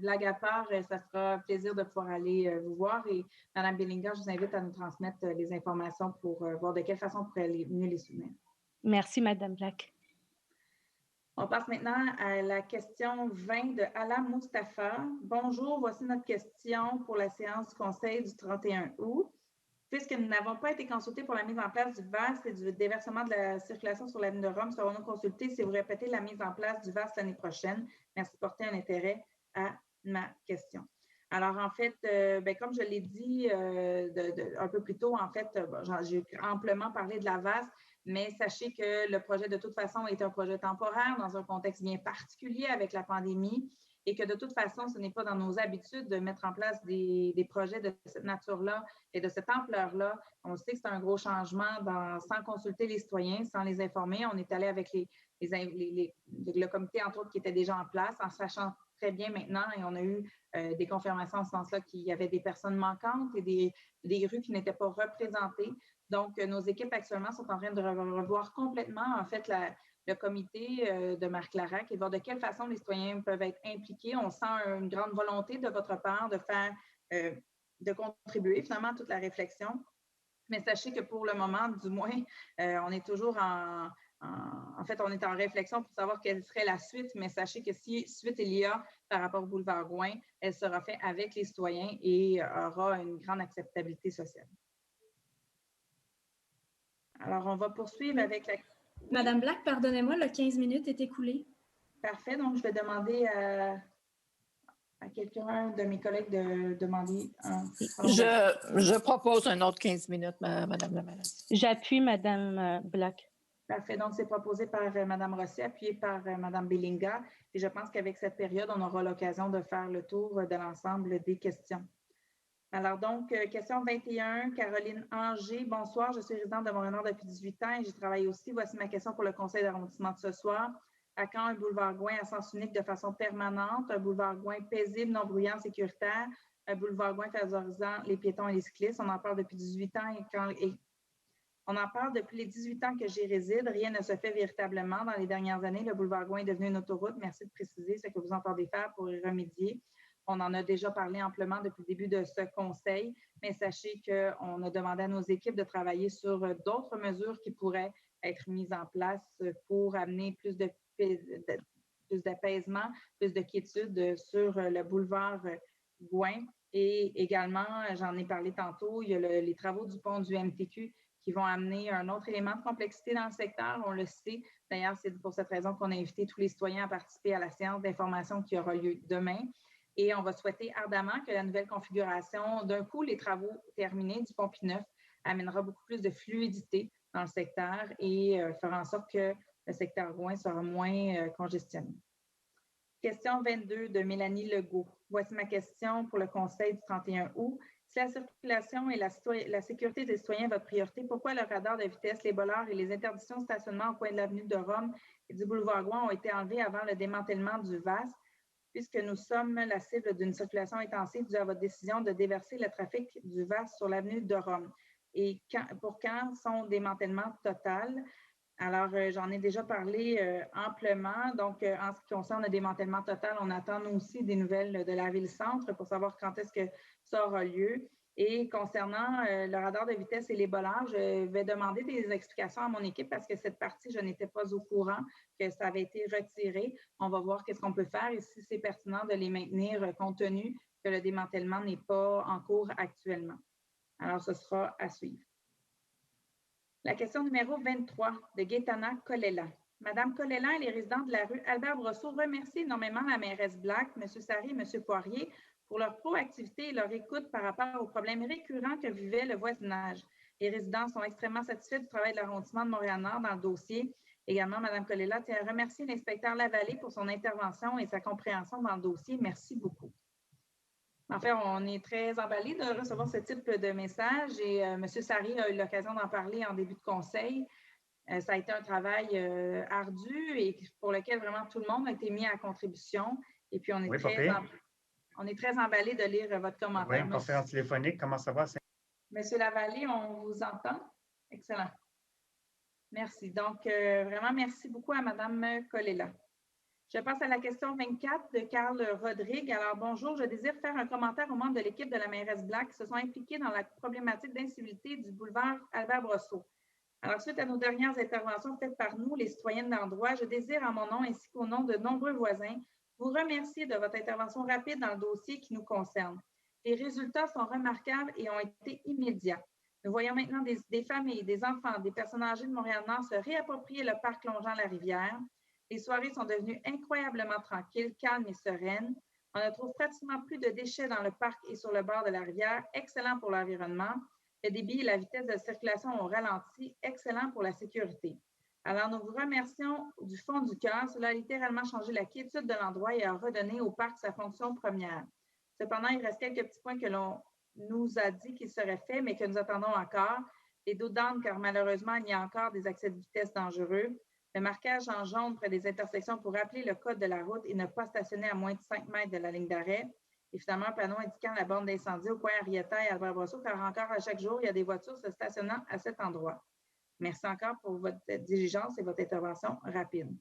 blague à part, ça fera plaisir de pouvoir aller vous voir. Et Mme Bellinga, je vous invite à nous transmettre les informations pour voir de quelle façon on pourrait mieux les soutenir. Merci, Mme Black. On passe maintenant à la question 20 de Alain Moustapha. Bonjour, voici notre question pour la séance du Conseil du 31 août. Puisque nous n'avons pas été consultés pour la mise en place du VAS et du déversement de la circulation sur l'avenue de Rome, serons-nous consultés si vous répétez la mise en place du VAS l'année prochaine? Merci de porter un intérêt à ma question. Alors, en fait, comme je l'ai dit un peu plus tôt, en fait, j'ai amplement parlé de la VAS, mais sachez que le projet, de toute façon, est un projet temporaire dans un contexte bien particulier avec la pandémie et que de toute façon, ce n'est pas dans nos habitudes de mettre en place des projets de cette nature-là et de cette ampleur-là. On sait que c'est un gros changement sans consulter les citoyens, sans les informer. On est allé avec le comité, entre autres, qui était déjà en place, en sachant très bien maintenant, et on a eu des confirmations en ce sens-là qu'il y avait des personnes manquantes et des rues qui n'étaient pas représentées. Donc, nos équipes actuellement sont en train de revoir complètement, en fait, le comité de Marc Larac et voir de quelle façon les citoyens peuvent être impliqués. On sent une grande volonté de votre part de contribuer finalement à toute la réflexion. Mais sachez que pour le moment, du moins, on est toujours en fait, on est en réflexion pour savoir quelle serait la suite, mais sachez que si suite il y a par rapport au boulevard Gouin, elle sera faite avec les citoyens et aura une grande acceptabilité sociale. Alors, on va poursuivre avec la... Madame Black, pardonnez-moi, le 15 minutes est écoulé. Parfait, donc je vais demander à quelqu'un de mes collègues de demander un... Je propose un autre 15 minutes, Madame la mairesse. J'appuie Madame Black. Parfait. Donc, c'est proposé par Mme Rossi, appuyé par Mme Belinga. Et je pense qu'avec cette période, on aura l'occasion de faire le tour de l'ensemble des questions. Alors donc, question 21, Caroline Anger. Bonsoir, je suis résidente de Montréal depuis 18 ans et j'y travaille aussi. Voici ma question pour le conseil d'arrondissement de ce soir. À quand un boulevard Gouin à sens unique de façon permanente, un boulevard Gouin paisible, non bruyant, sécuritaire, un boulevard Gouin favorisant les piétons et les cyclistes? On en parle depuis 18 ans on en parle depuis les 18 ans que j'y réside. Rien ne se fait véritablement. Dans les dernières années, le boulevard Gouin est devenu une autoroute. Merci de préciser ce que vous entendez faire pour y remédier. On en a déjà parlé amplement depuis le début de ce conseil, mais sachez qu'on a demandé à nos équipes de travailler sur d'autres mesures qui pourraient être mises en place pour amener plus d'apaisement, plus de quiétude sur le boulevard Gouin. Et également, j'en ai parlé tantôt, il y a les travaux du pont du MTQ qui vont amener un autre élément de complexité dans le secteur. On le sait. D'ailleurs, c'est pour cette raison qu'on a invité tous les citoyens à participer à la séance d'information qui aura lieu demain. Et on va souhaiter ardemment que la nouvelle configuration, d'un coup, les travaux terminés du pont P9 amènera beaucoup plus de fluidité dans le secteur et fera en sorte que le secteur Gouin sera moins congestionné. Question 22 de Mélanie Legault. Voici ma question pour le conseil du 31 août. Si la circulation et la sécurité des citoyens est votre priorité, pourquoi le radar de vitesse, les bollards et les interdictions de stationnement au coin de l'avenue de Rome et du boulevard Gouin ont été enlevés avant le démantèlement du VAS, puisque nous sommes la cible d'une circulation intensive due à votre décision de déverser le trafic du VAS sur l'avenue de Rome? Et pour quand son démantèlement total? Alors, j'en ai déjà parlé amplement. Donc, en ce qui concerne le démantèlement total, on attend nous aussi des nouvelles de la ville-centre pour savoir quand est-ce que ça aura lieu. Et concernant le radar de vitesse et les bollards, je vais demander des explications à mon équipe parce que cette partie, je n'étais pas au courant que ça avait été retiré. On va voir qu'est-ce qu'on peut faire et si c'est pertinent de les maintenir compte tenu que le démantèlement n'est pas en cours actuellement. Alors, ce sera à suivre. La question numéro 23 de Gaétana Colella. Madame Colella et les résidents de la rue Albert-Brosseau remercient énormément la mairesse Black, M. Sari et M. Poirier pour leur proactivité et leur écoute par rapport aux problèmes récurrents que vivait le voisinage. Les résidents sont extrêmement satisfaits du travail de l'arrondissement de Montréal-Nord dans le dossier. Également, Mme Colella tient à remercier l'inspecteur Lavallée pour son intervention et sa compréhension dans le dossier. Merci beaucoup. En fait, on est très emballés de recevoir ce type de message et M. Sari a eu l'occasion d'en parler en début de conseil. Ça a été un travail ardu et pour lequel vraiment tout le monde a été mis à contribution. Et puis, on est très emballés de lire votre commentaire. Oui, conférence téléphonique, comment ça va? Monsieur Lavallée, on vous entend? Excellent. Merci. Donc, vraiment, merci beaucoup à Mme Colella. Je passe à la question 24 de Carl Rodrigue. Alors, bonjour, je désire faire un commentaire aux membres de l'équipe de la mairesse Black qui se sont impliqués dans la problématique d'incivilité du boulevard Albert-Brosseau. Alors, suite à nos dernières interventions faites par nous, les citoyennes d'endroit, je désire, en mon nom ainsi qu'au nom de nombreux voisins, vous remercier de votre intervention rapide dans le dossier qui nous concerne. Les résultats sont remarquables et ont été immédiats. Nous voyons maintenant des familles, des enfants, des personnes âgées de Montréal-Nord se réapproprier le parc longeant la rivière. Les soirées sont devenues incroyablement tranquilles, calmes et sereines. On ne trouve pratiquement plus de déchets dans le parc et sur le bord de la rivière, excellent pour l'environnement. Le débit et la vitesse de circulation ont ralenti, excellent pour la sécurité. Alors, nous vous remercions du fond du cœur. Cela a littéralement changé la quiétude de l'endroit et a redonné au parc sa fonction première. Cependant, il reste quelques petits points que l'on nous a dit qu'ils seraient faits, mais que nous attendons encore. Les dos d'âne, car malheureusement, il y a encore des accès de vitesse dangereux. Le marquage en jaune près des intersections pour rappeler le code de la route et ne pas stationner à moins de 5 mètres de la ligne d'arrêt. Et finalement, un panneau indiquant la borne d'incendie au coin Henrietta et Albert Brosseau, car encore à chaque jour, il y a des voitures se stationnant à cet endroit. Merci encore pour votre diligence et votre intervention rapide.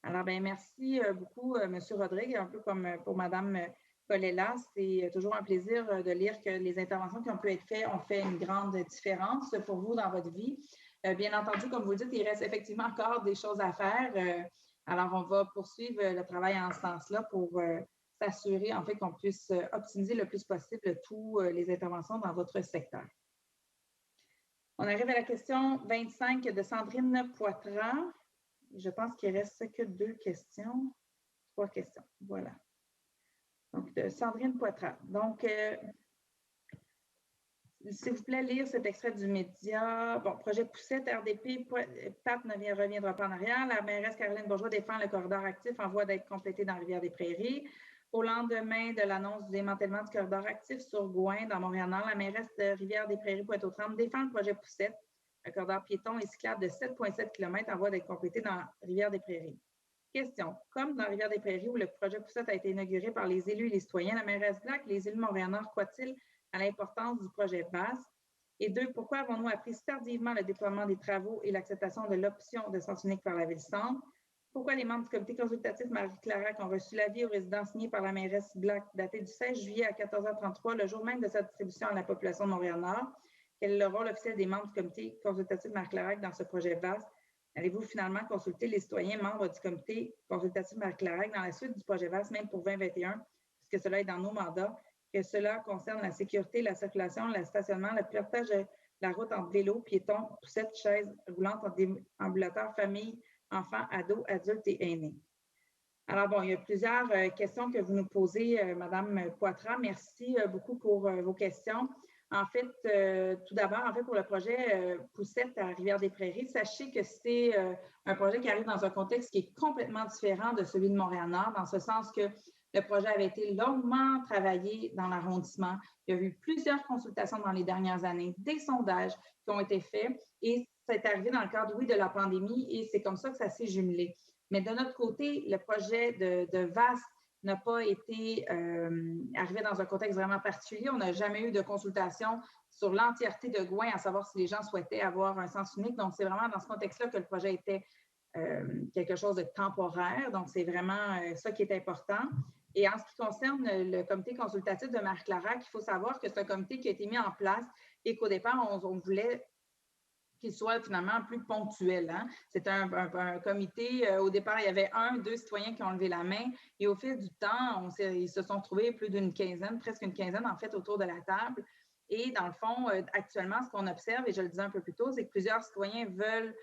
Alors, bien, merci beaucoup, M. Rodrigue, un peu comme pour Mme Colella. C'est toujours un plaisir de lire que les interventions qui ont pu être faites ont fait une grande différence pour vous dans votre vie. Bien entendu, comme vous le dites, il reste effectivement encore des choses à faire. Alors, on va poursuivre le travail en ce sens-là pour s'assurer, en fait, qu'on puisse optimiser le plus possible toutes les interventions dans votre secteur. On arrive à la question 25 de Sandrine Poitras. Je pense qu'il ne reste que 3 questions. Voilà. Donc, de Sandrine Poitras. Donc, s'il vous plaît, lire cet extrait du média. Bon, projet Poussette, RDP, Pat ne reviendra pas en arrière. La mairesse Caroline Bourgeois défend le corridor actif en voie d'être complété dans Rivière-des-Prairies. Au lendemain de l'annonce du démantèlement du corridor actif sur Gouin, dans Montréal-Nord, la mairesse de Rivière-des-Prairies, Pointe-aux-Trembles, défend le projet Poussette, un corridor piéton et cyclable de 7,7 km en voie d'être complété dans Rivière-des-Prairies. Question. Comme dans Rivière-des-Prairies, où le projet Poussette a été inauguré par les élus et les citoyens, la mairesse Black et les élus Montréal-Nord croient-ils à l'importance du projet BASS? Et 2, pourquoi avons-nous appris si tardivement le déploiement des travaux et l'acceptation de l'option de sens unique par la Ville-Centre? Pourquoi les membres du comité consultatif Marie-Clarac ont reçu l'avis aux résidents signé par la mairesse Black daté du 16 juillet à 14h33, le jour même de sa distribution à la population de Montréal-Nord? Quel est le rôle officiel des membres du comité consultatif Marie-Clarac dans ce projet BASS? Allez-vous finalement consulter les citoyens membres du comité consultatif Marie-Clarac dans la suite du projet BASS, même pour 2021, puisque cela est dans nos mandats, que cela concerne la sécurité, la circulation, le stationnement, le partage de la route entre vélos, piétons, poussettes, chaises roulantes, déambulateurs, familles, enfants, ados, adultes et aînés. Alors, bon, il y a plusieurs questions que vous nous posez, Mme Poitras. Merci beaucoup pour vos questions. En fait, tout d'abord, en fait, pour le projet Poussette à Rivière-des-Prairies, sachez que c'est un projet qui arrive dans un contexte qui est complètement différent de celui de Montréal-Nord, dans ce sens que le projet avait été longuement travaillé dans l'arrondissement. Il y a eu plusieurs consultations dans les dernières années, des sondages qui ont été faits et c'est arrivé dans le cadre, oui, de la pandémie et c'est comme ça que ça s'est jumelé. Mais de notre côté, le projet de VASS n'a pas été arrivé dans un contexte vraiment particulier. On n'a jamais eu de consultation sur l'entièreté de Gouin, à savoir si les gens souhaitaient avoir un sens unique. Donc, c'est vraiment dans ce contexte-là que le projet était quelque chose de temporaire. Donc, c'est vraiment ça qui est important. Et en ce qui concerne le comité consultatif de Marie-Clarac, il faut savoir que c'est un comité qui a été mis en place et qu'au départ, on voulait qu'il soit finalement plus ponctuel. Hein? C'est un comité, au départ, il y avait 2 citoyens qui ont levé la main et au fil du temps, ils se sont trouvés plus d'une quinzaine, presque une quinzaine en fait, autour de la table. Et dans le fond, actuellement, ce qu'on observe, et je le disais un peu plus tôt, c'est que plusieurs citoyens veulent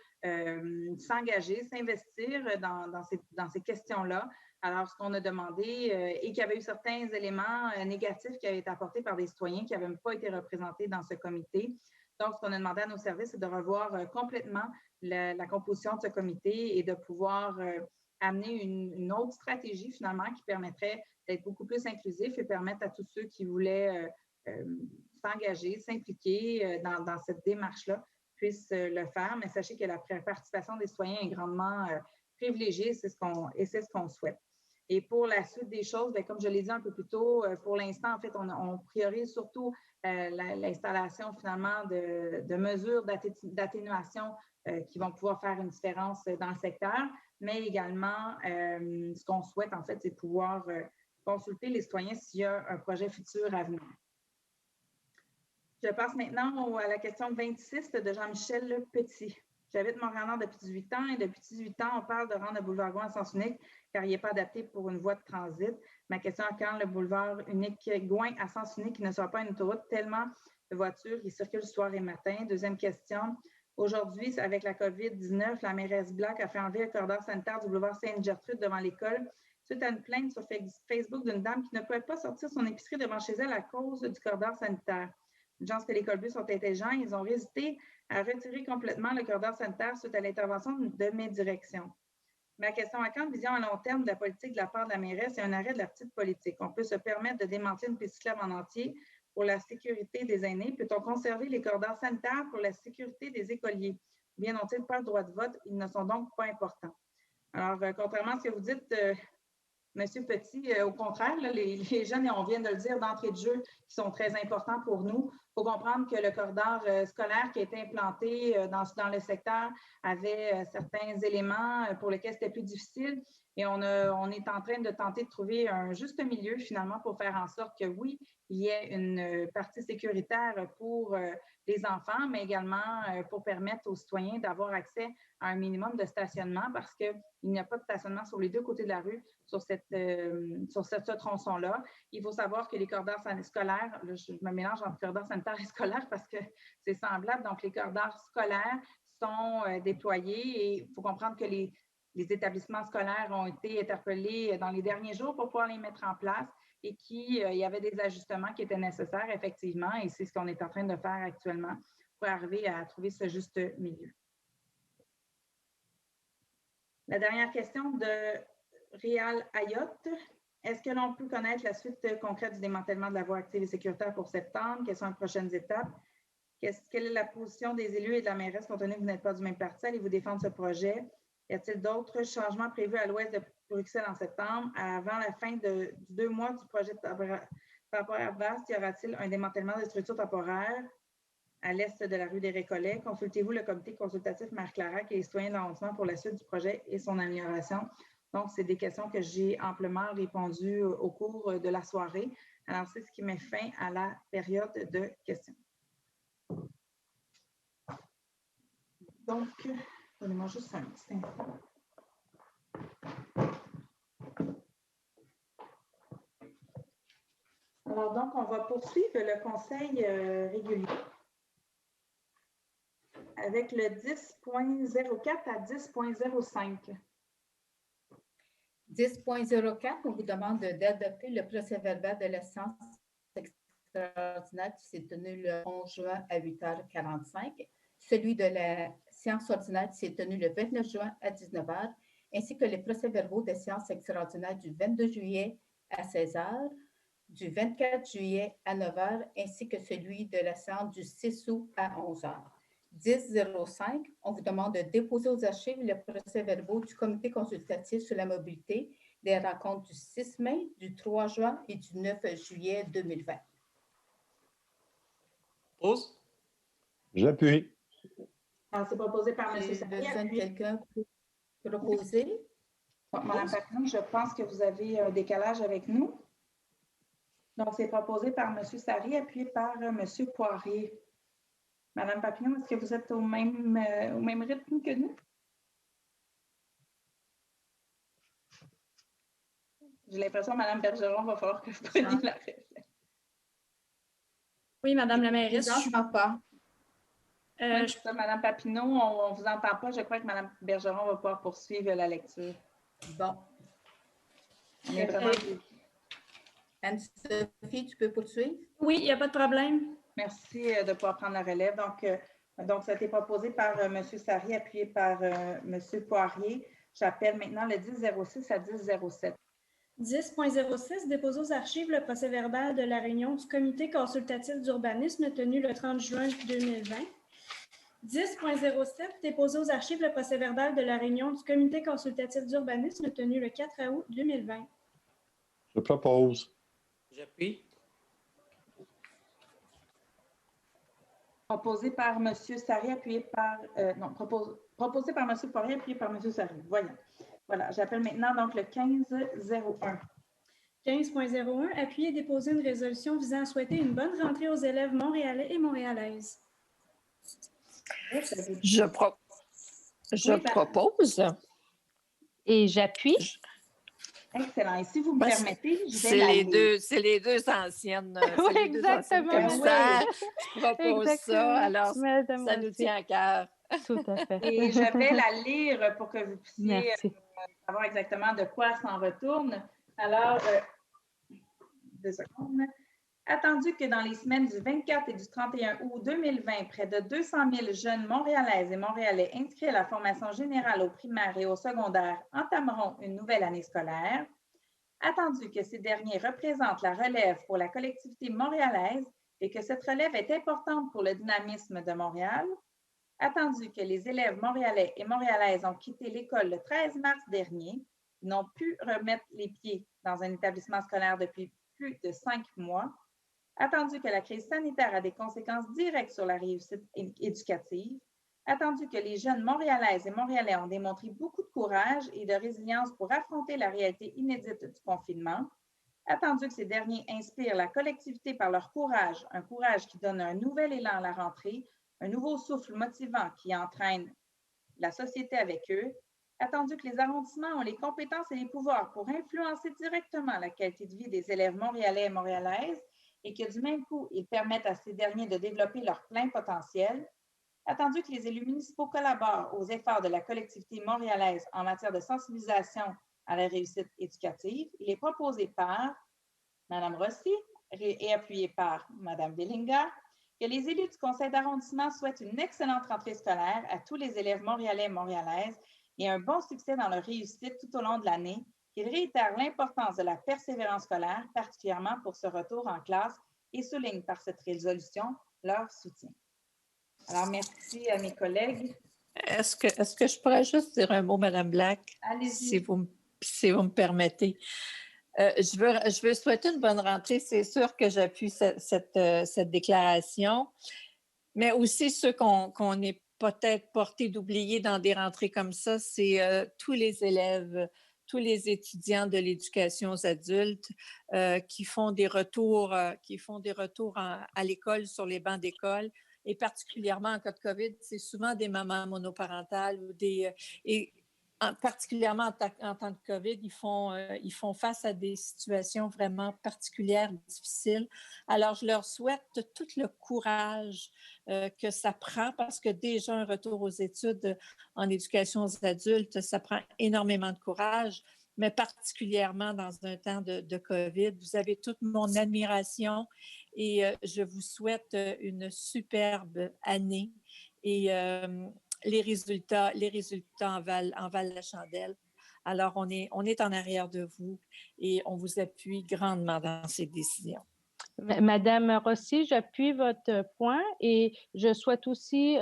s'engager, s'investir dans ces questions-là. Alors, ce qu'on a demandé et qu'il y avait eu certains éléments négatifs qui avaient été apportés par des citoyens qui n'avaient même pas été représentés dans ce comité. Donc, ce qu'on a demandé à nos services, c'est de revoir complètement la composition de ce comité et de pouvoir amener une autre stratégie, finalement, qui permettrait d'être beaucoup plus inclusif et permettre à tous ceux qui voulaient s'engager, s'impliquer dans cette démarche-là puissent le faire. Mais sachez que la participation des citoyens est grandement privilégiée, c'est ce qu'on souhaite. Et pour la suite des choses, bien, comme je l'ai dit un peu plus tôt, pour l'instant, en fait, on priorise surtout l'installation finalement de mesures d'atténuation qui vont pouvoir faire une différence dans le secteur, mais également, ce qu'on souhaite, en fait, c'est pouvoir consulter les citoyens s'il y a un projet futur à venir. Je passe maintenant à la question 26 de Jean-Michel Petit. J'habite Montréal-Nord depuis 18 ans et depuis 18 ans, on parle de rendre le boulevard Gouin à sens unique car il n'est pas adapté pour une voie de transit. Ma question est quand le boulevard unique Gouin à sens unique ne sera pas une autoroute tellement de voitures qui circulent soir et matin. Deuxième question. Aujourd'hui, avec la COVID-19, la mairesse Black a fait enlever le corridor sanitaire du boulevard Sainte-Gertrude devant l'école suite à une plainte sur Facebook d'une dame qui ne pouvait pas sortir son épicerie devant chez elle à cause du corridor sanitaire. Une chance que les colbus sont intelligents, ils ont résisté à retirer complètement le corridor sanitaire suite à l'intervention de mes directions. Ma question à quand vision à long terme de la politique de la part de la mairesse et un arrêt de la petite politique? On peut se permettre de démanteler une piste cyclable en entier pour la sécurité des aînés. Peut-on conserver les corridors sanitaires pour la sécurité des écoliers? Ou bien n'ont-ils pas le droit de vote? Ils ne sont donc pas importants. Alors, contrairement à ce que vous dites, Monsieur Petit, au contraire, là, les jeunes, et on vient de le dire d'entrée de jeu, qui sont très importants pour nous. Il faut comprendre que le corridor scolaire qui a été implanté dans le secteur avait certains éléments pour lesquels c'était plus difficile. Et on est en train de tenter de trouver un juste milieu, finalement, pour faire en sorte que, oui, il y ait une partie sécuritaire pour les enfants, mais également pour permettre aux citoyens d'avoir accès à un minimum de stationnement parce qu'il n'y a pas de stationnement sur les deux côtés de la rue sur ce tronçon-là. Il faut savoir que les corridors scolaires, là, je me mélange entre corridors sanitaires et scolaires parce que c'est semblable. Donc, les corridors scolaires sont déployés et il faut comprendre que les établissements scolaires ont été interpellés dans les derniers jours pour pouvoir les mettre en place et qu'il y avait des ajustements qui étaient nécessaires, effectivement, et c'est ce qu'on est en train de faire actuellement pour arriver à trouver ce juste milieu. La dernière question de Réal Ayotte. Est-ce que l'on peut connaître la suite concrète du démantèlement de la voie active et sécuritaire pour septembre? Quelles sont les prochaines étapes? Quelle est la position des élus et de la mairesse compte tenu que vous n'êtes pas du même parti? Allez-vous défendre ce projet? Y a-t-il d'autres changements prévus à l'ouest de Bruxelles en septembre? Avant la fin du 2 mois du projet temporaire vaste, y aura-t-il un démantèlement des structures temporaires à l'est de la rue des Récollets? Consultez-vous le comité consultatif Marie-Clarac et les citoyens de l'arrondissement pour la suite du projet et son amélioration? Donc, c'est des questions que j'ai amplement répondues au cours de la soirée. Alors, c'est ce qui met fin à la période de questions. Donc, donnez-moi juste un petit instant. Alors, donc, on va poursuivre le conseil régulier avec le 10.04 à 10.05. 10.04, on vous demande d'adopter le procès-verbal de la séance extraordinaire qui s'est tenue le 11 juin à 8h45, celui de la séance ordinaire qui s'est tenue le 29 juin à 19h, ainsi que les procès-verbaux des séances extraordinaires du 22 juillet à 16h, du 24 juillet à 9h, ainsi que celui de la séance du 6 août à 11h. 10.05, on vous demande de déposer aux archives le procès-verbaux du comité consultatif sur la mobilité des rencontres du 6 mai, du 3 juin et du 9 juillet 2020. Pause. J'appuie. Alors, c'est proposé par M. Sarri. Besoin de quelqu'un pour proposer? Mme Papillon, je pense que vous avez un décalage avec nous. Donc, c'est proposé par M. Sarri, appuyé par M. Poirier. Madame Papillon, est-ce que vous êtes au même rythme que nous? J'ai l'impression que Mme Bergeron va falloir que vous preniez la relève. Oui, Madame la mairesse. Je n'entends pas. Oui, ça, Mme Papineau, on ne vous entend pas. Je crois que Mme Bergeron va pouvoir poursuivre la lecture. Bon. On est vraiment... Anne-Sophie, tu peux poursuivre? Oui, il n'y a pas de problème. Merci de pouvoir prendre la relève. Donc ça a été proposé par M. Sarri, appuyé par M. Poirier. J'appelle maintenant le 10.06 à 10.07. 10.06, déposer aux archives le procès-verbal de la réunion du comité consultatif d'urbanisme tenue le 30 juin 2020. 10.07, déposer aux archives le procès-verbal de la réunion du comité consultatif d'urbanisme tenue le 4 août 2020. Je propose. J'appuie. Proposé par M. Sarri, appuyé par... proposé par M. Poirier, appuyé par M. Sarri. Voyons. Voilà, j'appelle maintenant donc le 15.01. 15.01, appuyer et déposer une résolution visant à souhaiter une bonne rentrée aux élèves montréalais et montréalaises. Je propose. Et j'appuie. Excellent. Et si vous me permettez, je vais C'est les deux anciennes. Oui, exactement. Commissaires. Je propose ça. Alors, Madame ça nous tient à cœur. Tout à fait. Et je vais la lire pour que vous puissiez savoir exactement de quoi s'en retourne. Alors, 2 secondes. Attendu que dans les semaines du 24 et du 31 août 2020, près de 200 000 jeunes Montréalaises et Montréalais inscrits à la formation générale au primaire et au secondaire entameront une nouvelle année scolaire. Attendu que ces derniers représentent la relève pour la collectivité montréalaise et que cette relève est importante pour le dynamisme de Montréal. Attendu que les élèves montréalais et montréalaises ont quitté l'école le 13 mars dernier, n'ont pu remettre les pieds dans un établissement scolaire depuis plus de 5 mois. Attendu que la crise sanitaire a des conséquences directes sur la réussite éducative, attendu que les jeunes Montréalaises et Montréalais ont démontré beaucoup de courage et de résilience pour affronter la réalité inédite du confinement, attendu que ces derniers inspirent la collectivité par leur courage, un courage qui donne un nouvel élan à la rentrée, un nouveau souffle motivant qui entraîne la société avec eux, attendu que les arrondissements ont les compétences et les pouvoirs pour influencer directement la qualité de vie des élèves montréalais et montréalaises, et que du même coup, ils permettent à ces derniers de développer leur plein potentiel, attendu que les élus municipaux collaborent aux efforts de la collectivité montréalaise en matière de sensibilisation à la réussite éducative, il est proposé par Mme Rossi et appuyé par Mme Bellinga que les élus du conseil d'arrondissement souhaitent une excellente rentrée scolaire à tous les élèves montréalais et montréalaises et un bon succès dans leur réussite tout au long de l'année. Il réitère l'importance de la persévérance scolaire, particulièrement pour ce retour en classe, et souligne par cette résolution leur soutien. Alors, merci à mes collègues. Est-ce que je pourrais juste dire un mot, Mme Black? Allez-y. Si vous me permettez. Je veux souhaiter une bonne rentrée. C'est sûr que j'appuie cette déclaration, mais aussi ceux qu'on est peut-être porté d'oublier dans des rentrées comme ça, c'est tous les élèves, tous les étudiants de l'éducation aux adultes qui font des retours, à l'école sur les bancs d'école. Et particulièrement en cas de COVID, c'est souvent des mamans monoparentales ou particulièrement en temps de COVID, ils font face à des situations vraiment particulières, difficiles. Alors, je leur souhaite tout le courage que ça prend parce que déjà un retour aux études en éducation aux adultes, ça prend énormément de courage, mais particulièrement dans un temps de COVID. Vous avez toute mon admiration et je vous souhaite une superbe année et les résultats en valent la chandelle. Alors, on est en arrière de vous et on vous appuie grandement dans ces décisions. Madame Rossi, j'appuie votre point et je souhaite aussi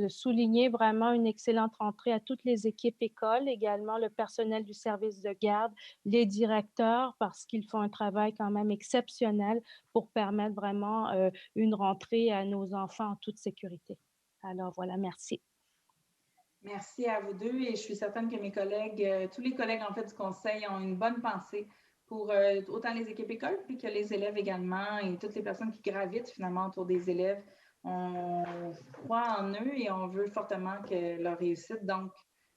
souligner vraiment une excellente rentrée à toutes les équipes écoles, également le personnel du service de garde, les directeurs, parce qu'ils font un travail quand même exceptionnel pour permettre vraiment une rentrée à nos enfants en toute sécurité. Alors voilà, merci. Merci à vous deux et je suis certaine que mes collègues, tous les collègues en fait du conseil ont une bonne pensée pour autant les équipes écoles puis que les élèves également et toutes les personnes qui gravitent finalement autour des élèves. On croit en eux et on veut fortement que leur réussite, donc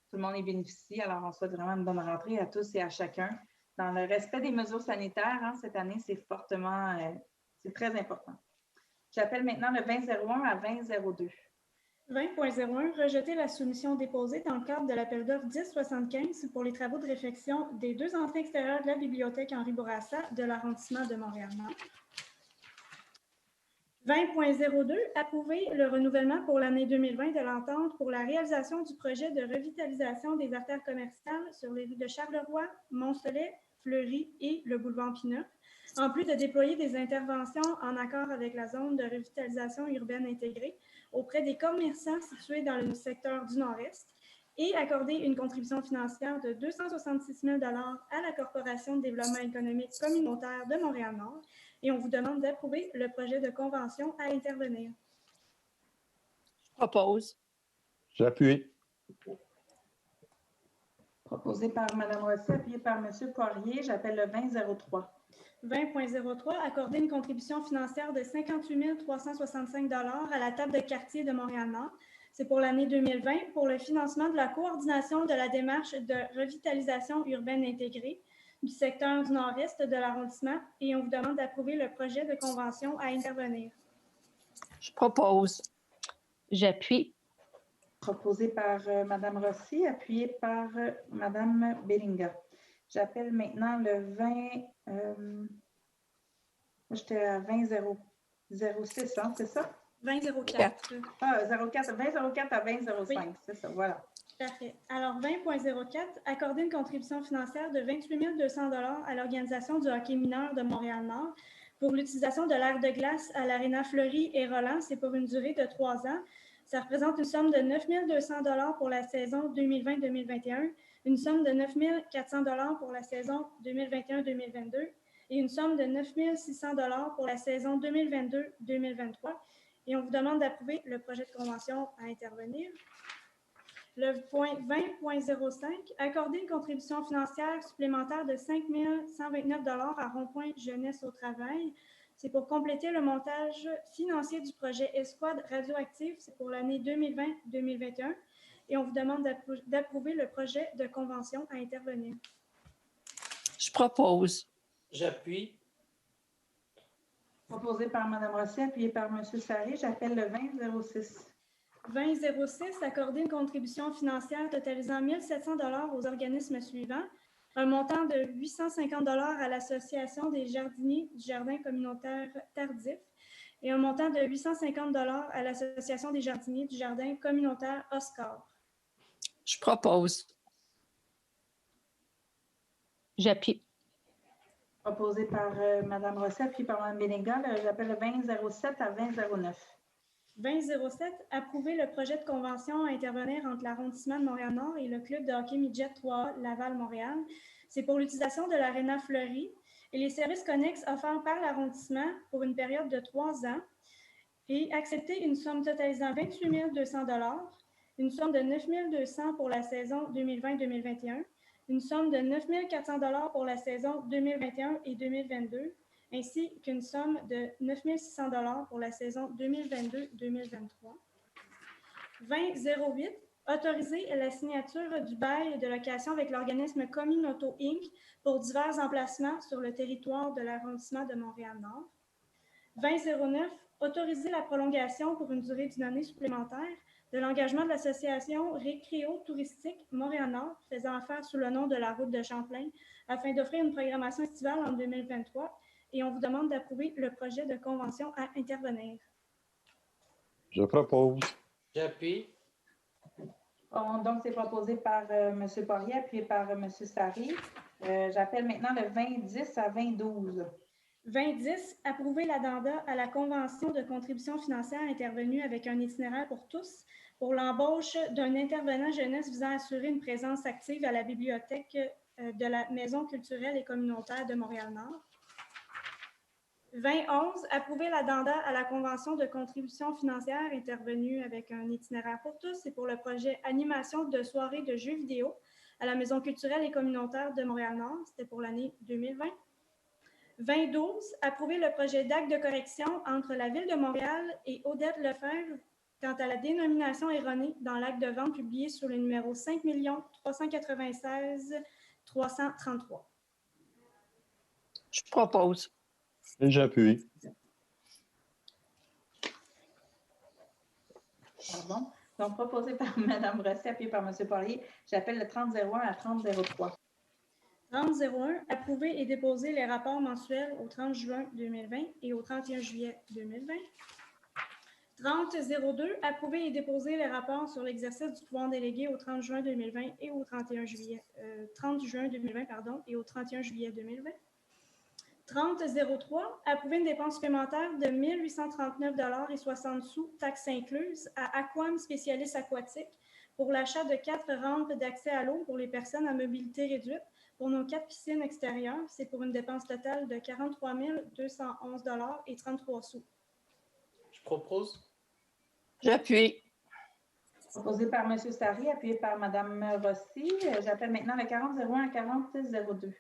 tout le monde y bénéficie. Alors on souhaite vraiment une bonne rentrée à tous et à chacun. Dans le respect des mesures sanitaires, hein, cette année, c'est très important. J'appelle maintenant le 2001 à 2002. 20.01, rejeter la soumission déposée dans le cadre de l'appel d'offres 1075 pour les travaux de réfection des 2 entrées extérieures de la bibliothèque Henri Bourassa de l'arrondissement de Montréal-Nord. 20.02, approuver le renouvellement pour l'année 2020 de l'entente pour la réalisation du projet de revitalisation des artères commerciales sur les rues de Charleroi, Mont-Soleil, Fleury et le boulevard Pinot, en plus de déployer des interventions en accord avec la zone de revitalisation urbaine intégrée auprès des commerçants situés dans le secteur du Nord-Est et accorder une contribution financière de 266 000 $ à la Corporation de développement économique communautaire de Montréal-Nord. Et on vous demande d'approuver le projet de convention à intervenir. Je propose. J'appuie. Proposé par Mme Rossi, appuyé par M. Poirier. J'appelle le 2003. 20.03, accorder une contribution financière de 58 365 à la table de quartier de Montréal-Nord. C'est pour l'année 2020 pour le financement de la coordination de la démarche de revitalisation urbaine intégrée du secteur du nord-est de l'arrondissement et on vous demande d'approuver le projet de convention à intervenir. Je propose. J'appuie. Proposé par Mme Rossi, appuyé par Mme Bellinga. J'appelle maintenant le 20... j'étais à 20.06, hein, c'est ça? 20.04. Ah, 20.04 à 20.05, oui. C'est ça, voilà. Parfait. Alors, 20.04, accorder une contribution financière de 28 200 à l'Organisation du hockey mineur de Montréal-Nord pour l'utilisation de l'aire de glace à l'Aréna Fleury et Roland. C'est pour une durée de 3 ans. Ça représente une somme de 9 200 pour la saison 2020-2021, une somme de 9 400 pour la saison 2021-2022 et une somme de 9 600 pour la saison 2022-2023. Et on vous demande d'approuver le projet de convention à intervenir. Le point 20.05, accorder une contribution financière supplémentaire de 5 129 à Rond-Point Jeunesse au Travail. C'est pour compléter le montage financier du projet Escouade radioactive. C'est pour l'année 2020-2021. Et on vous demande d'approuver le projet de convention à intervenir. Je propose. J'appuie. Proposé par Mme Rossi, appuyé par M. Sarré. J'appelle le 20.06. 20.06, accorder une contribution financière totalisant 1 700 aux organismes suivants, un montant de 850 à l'Association des jardiniers du Jardin communautaire Tardif et un montant de 850 à l'Association des jardiniers du Jardin communautaire Oscar. Je propose. J'appuie. Proposé par Mme Rossi, appuyé par Mme Bellinga. J'appelle le 20.07 à 20.09. 20.07, approuver le projet de convention à intervenir entre l'arrondissement de Montréal-Nord et le club de hockey midget 3A Laval-Montréal. C'est pour l'utilisation de l'Aréna Fleury et les services connexes offerts par l'arrondissement pour une période de 3 ans et accepter une somme totalisant 28 200 une somme de 9 200 pour la saison 2020-2021, une somme de 9 400 pour la saison 2021 et 2022, ainsi qu'une somme de 9 600 pour la saison 2022-2023. 20.08, autoriser la signature du bail de location avec l'organisme Communauto Inc. pour divers emplacements sur le territoire de l'arrondissement de Montréal-Nord. 20.09, autoriser la prolongation pour une durée d'une année supplémentaire de l'engagement de l'association Récréo-touristique Montréal-Nord, faisant affaire sous le nom de la route de Champlain, afin d'offrir une programmation estivale en 2023. Et on vous demande d'approuver le projet de convention à intervenir. Je propose. J'appuie. Donc, c'est proposé par M. Poirier, appuyé par M. Sarré. J'appelle maintenant le 20.10 à 20.12. 20.10, approuver l'addenda à la convention de contribution financière intervenue avec un itinéraire pour tous pour l'embauche d'un intervenant jeunesse visant à assurer une présence active à la bibliothèque de la Maison culturelle et communautaire de Montréal-Nord. 20.11, approuver l'addenda à la convention de contribution financière intervenue avec un itinéraire pour tous. C'est pour le projet animation de soirée de jeux vidéo à la Maison culturelle et communautaire de Montréal-Nord. C'était pour l'année 2020. 20.12, approuver le projet d'acte de correction entre la Ville de Montréal et Odette Lefebvre quant à la dénomination erronée dans l'acte de vente publié sur le numéro 5 396 333. Je propose. Et j'appuie. Pardon. Donc, proposé par Mme Rossi, appuyé par M. Poirier. J'appelle le 30.01 à 30.03. 30.01, approuver et déposer les rapports mensuels au 30 juin 2020 et au 31 juillet 2020. 30.02, approuver et déposer les rapports sur l'exercice du pouvoir délégué au 30 juin 2020 et au 30 juin 2020 et au 31 juillet 2020. 30.03, approuver une dépense supplémentaire de 1 839,60 $, taxes incluses, à Aquam Spécialistes Aquatiques pour l'achat de 4 rampes d'accès à l'eau pour les personnes à mobilité réduite pour nos 4 piscines extérieures. C'est pour une dépense totale de 43 211,33 $. Je propose. J'appuie. Proposé par M. Sarré, appuyé par Mme Rossi. J'appelle maintenant le 40.01 à 40.02.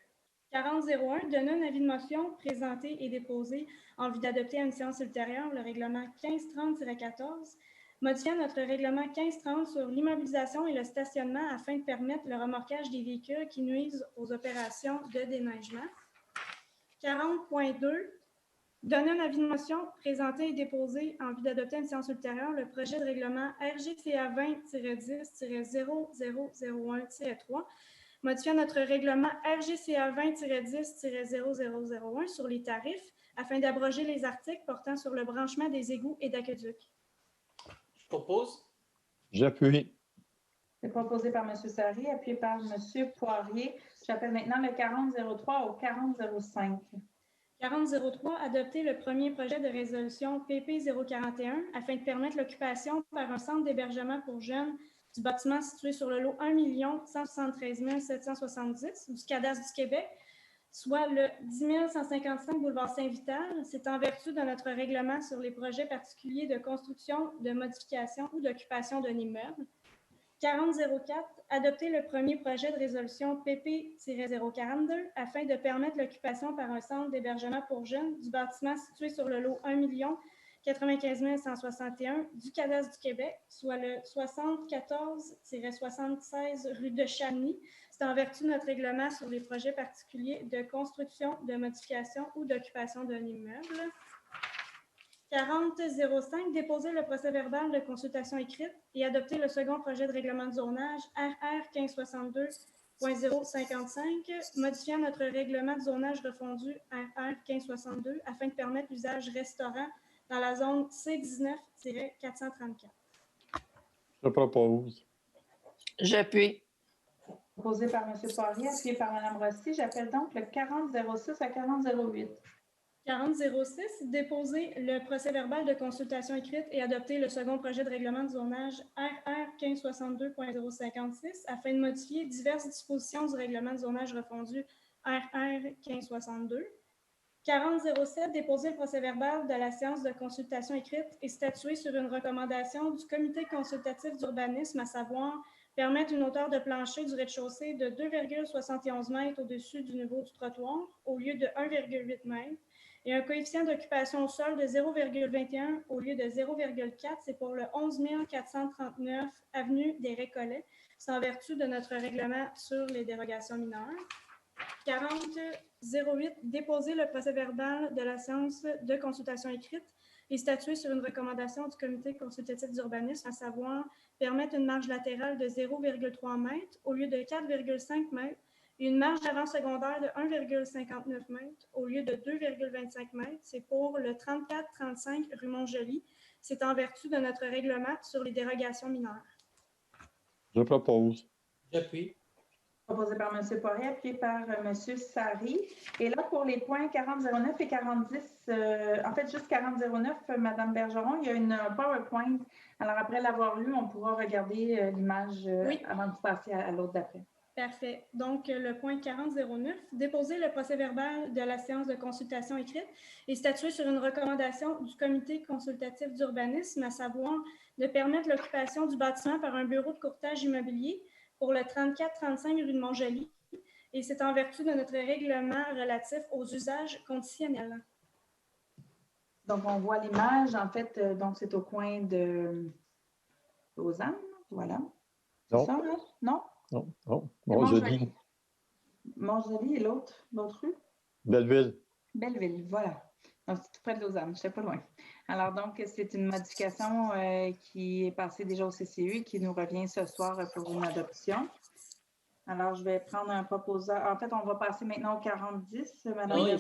4001, donner un avis de motion présenté et déposé en vue d'adopter à une séance ultérieure le règlement 1530-14, modifiant notre règlement 1530 sur l'immobilisation et le stationnement afin de permettre le remorquage des véhicules qui nuisent aux opérations de déneigement. 40.2, donner un avis de motion présenté et déposé en vue d'adopter à une séance ultérieure le projet de règlement RGCA 20-10-0001-3, modifiant notre règlement RGCA 20-10-0001 sur les tarifs afin d'abroger les articles portant sur le branchement des égouts et d'aqueducs. Je propose. J'appuie. C'est proposé par M. Sarry, appuyé par M. Poirier. J'appelle maintenant le 4003 au 4005. 4003, adopter le premier projet de résolution PP 041 afin de permettre l'occupation par un centre d'hébergement pour jeunes du bâtiment situé sur le lot 1 173 770 du cadastre du Québec, soit le 10 155 boulevard Saint-Vital. C'est en vertu de notre règlement sur les projets particuliers de construction, de modification ou d'occupation d'un immeuble. 4004, adopter le premier projet de résolution PP-042 afin de permettre l'occupation par un centre d'hébergement pour jeunes du bâtiment situé sur le lot 1 95 161 du cadastre du Québec, soit le 74-76 rue de Chagny. C'est en vertu de notre règlement sur les projets particuliers de construction, de modification ou d'occupation d'un immeuble. 4005, déposer le procès-verbal de consultation écrite et adopter le second projet de règlement de zonage RR 1562.055, modifiant notre règlement de zonage refondu RR 1562 afin de permettre l'usage restaurant dans la zone C19-434. Je propose. J'appuie. Proposé par M. Poirier, appuyé par Mme Rossi. J'appelle donc le 4006 à 4008. 4006, déposer le procès-verbal de consultation écrite et adopter le second projet de règlement de zonage RR 1562.056 afin de modifier diverses dispositions du règlement de zonage refondu RR 1562. 4007, déposer le procès-verbal de la séance de consultation écrite et statuer sur une recommandation du comité consultatif d'urbanisme, à savoir permettre une hauteur de plancher du rez-de-chaussée de 2,71 mètres au-dessus du niveau du trottoir au lieu de 1,8 mètres et un coefficient d'occupation au sol de 0,21 au lieu de 0,4. C'est pour le 11 439 avenue des Récollets. C'est en vertu de notre règlement sur les dérogations mineures. 4008, déposer le procès-verbal de la séance de consultation écrite et statuer sur une recommandation du comité consultatif d'urbanisme, à savoir permettre une marge latérale de 0,3 mètres au lieu de 4,5 mètres et une marge avant secondaire de 1,59 mètres au lieu de 2,25 mètres. C'est pour le 34-35 rue Montjoly. C'est en vertu de notre règlement sur les dérogations mineures. Je propose. J'appuie. Proposé par M. Poirier, appuyé par M. Sarry. Et là, pour les points 4009 et 4010, en fait, juste 4009, Mme Bergeron, il y a une PowerPoint. Alors, après l'avoir lu, on pourra regarder l'image avant de passer à l'autre d'après. Parfait. Donc, le point 4009, déposer le procès-verbal de la séance de consultation écrite et statuer sur une recommandation du comité consultatif d'urbanisme, à savoir de permettre l'occupation du bâtiment par un bureau de courtage immobilier pour le 34-35 rue de Montjoly, et c'est en vertu de notre règlement relatif aux usages conditionnels. Donc, on voit l'image, en fait, donc c'est au coin de Lausanne, voilà. C'est ça, hein? Non? Non, non. Montjoly. Montjoly et l'autre rue? Belleville. Belleville, voilà. Donc, c'est tout près de Lausanne, je ne sais pas loin. Alors, donc, c'est une modification qui est passée déjà au CCU et qui nous revient ce soir pour une adoption. Alors, je vais prendre un proposeur. En fait, on va passer maintenant au 4010. Madame non,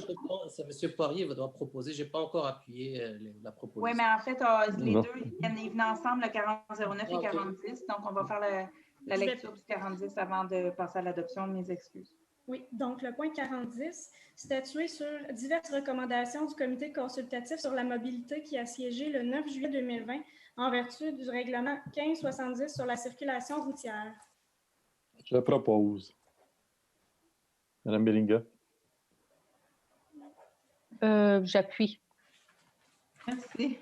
c'est M. Poirier qui doit proposer. Je n'ai pas encore appuyé la proposition. Oui, mais en fait, les deux ils viennent ensemble, le 4009 et 4010. Donc, on va faire la lecture du 4010 avant de passer à l'adoption. Mes excuses. Oui, donc le point 4010, statuer sur diverses recommandations du comité consultatif sur la mobilité qui a siégé le 9 juillet 2020 en vertu du règlement 1570 sur la circulation routière. Je propose. Mme Bellinga. J'appuie. Merci.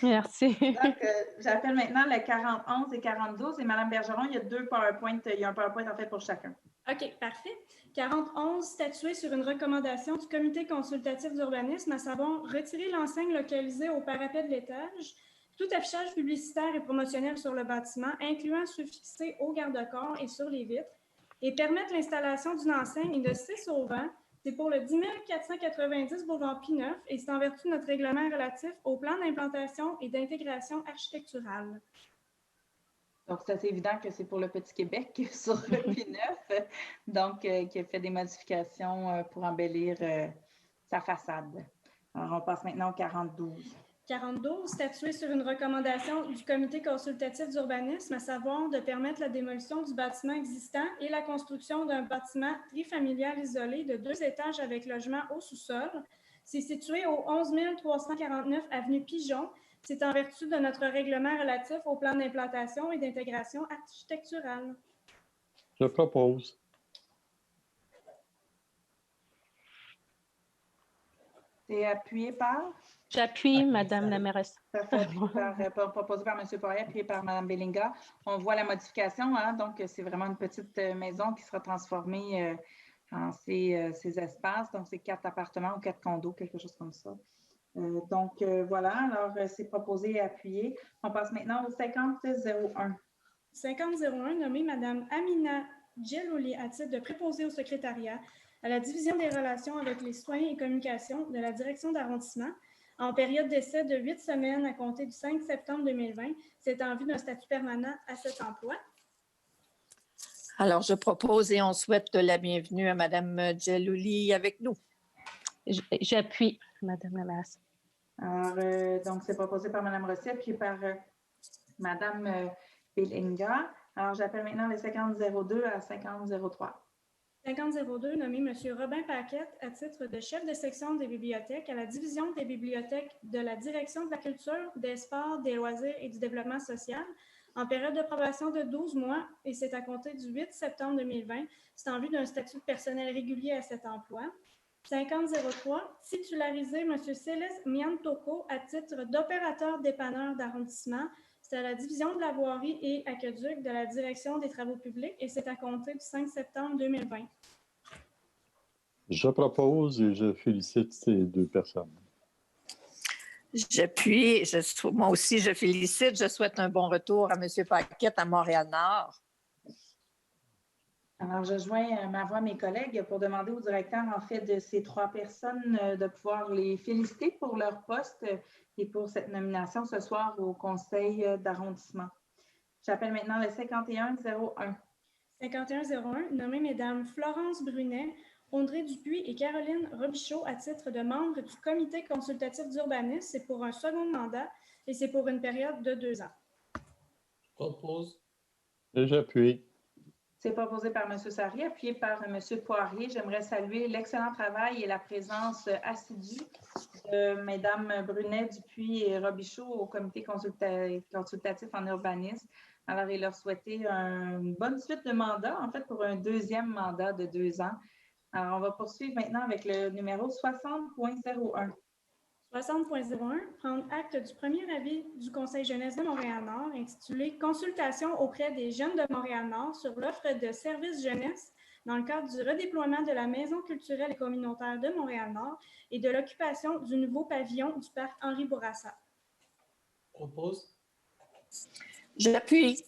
Merci. Donc, j'appelle maintenant le 4011 et 4012. Et Mme Bergeron, il y a deux PowerPoints. Il y a un PowerPoint en fait pour chacun. OK, parfait. 41, statuer sur une recommandation du comité consultatif d'urbanisme, à savoir retirer l'enseigne localisée au parapet de l'étage, tout affichage publicitaire et promotionnel sur le bâtiment, incluant ceux fixés au garde-corps et sur les vitres, et permettre l'installation d'une enseigne de 6 au vent. C'est pour le 10 490 boulevard P9 et c'est en vertu de notre règlement relatif au plan d'implantation et d'intégration architecturale. Donc, c'est assez évident que c'est pour le Petit Québec sur le P9, donc qui a fait des modifications pour embellir sa façade. Alors, on passe maintenant au 42. 42, statuer sur une recommandation du comité consultatif d'urbanisme, à savoir de permettre la démolition du bâtiment existant et la construction d'un bâtiment trifamilial isolé de 2 étages avec logement au sous-sol. C'est situé au 11 349 avenue Pigeon. C'est en vertu de notre règlement relatif au plan d'implantation et d'intégration architecturale. Je propose. C'est appuyé par? J'appuie, Madame la mairesse. Parfait. Proposé par M. Poirier, appuyé par Mme Bellinga. On voit la modification, hein? Donc c'est vraiment une petite maison qui sera transformée en ces espaces. Donc, c'est 4 appartements ou 4 condos, quelque chose comme ça. Donc, voilà. Alors, c'est proposé et appuyé. On passe maintenant au 5001. 5001, nommé Mme Amina Djelouli à titre de préposée au secrétariat à la division des relations avec les citoyens et communications de la direction d'arrondissement en période d'essai de 8 semaines à compter du 5 septembre 2020. C'est en vue d'un statut permanent à cet emploi. Alors, je propose et on souhaite la bienvenue à Mme Djelouli avec nous. J'appuie, Madame la mairesse. Alors, donc, c'est proposé par Mme Rosset, puis par Mme Bellinga. Alors, j'appelle maintenant les 5002 à 5003. 5002, nommé M. Robin Paquette à titre de chef de section des bibliothèques à la division des bibliothèques de la direction de la culture, des sports, des loisirs et du développement social en période de probation de 12 mois et c'est à compter du 8 septembre 2020. C'est en vue d'un statut de personnel régulier à cet emploi. 5003, titulariser M. Céleste Miantoko à titre d'opérateur dépanneur d'arrondissement. C'est à la division de la voirie et aqueduc de la direction des travaux publics et c'est à compter du 5 septembre 2020. Je propose et je félicite ces 2 personnes. J'appuie. Moi aussi, je félicite. Je souhaite un bon retour à M. Paquette à Montréal-Nord. Alors, je joins ma voix à mes collègues pour demander au directeur, en fait, de ces 3 personnes de pouvoir les féliciter pour leur poste et pour cette nomination ce soir au conseil d'arrondissement. J'appelle maintenant le 5101. 5101, nommé Mesdames Florence Brunet, Audrey Dupuis et Caroline Robichaud à titre de membres du comité consultatif d'urbanisme. C'est pour un second mandat et c'est pour une période de 2 ans. Propose. Et j'appuie. C'est proposé par M. Sarry, appuyé par M. Poirier. J'aimerais saluer l'excellent travail et la présence assidue de Mesdames Brunet, Dupuis et Robichaud au comité consultatif en urbanisme. Alors, et leur souhaiter une bonne suite de mandat, en fait, pour un 2e mandat de 2 ans. Alors, on va poursuivre maintenant avec le numéro 60.01. 60.01, prendre acte du premier avis du Conseil jeunesse de Montréal-Nord intitulé « Consultation auprès des jeunes de Montréal-Nord sur l'offre de services jeunesse dans le cadre du redéploiement de la Maison culturelle et communautaire de Montréal-Nord et de l'occupation du nouveau pavillon du parc Henri Bourassa. » Propose. J'appuie.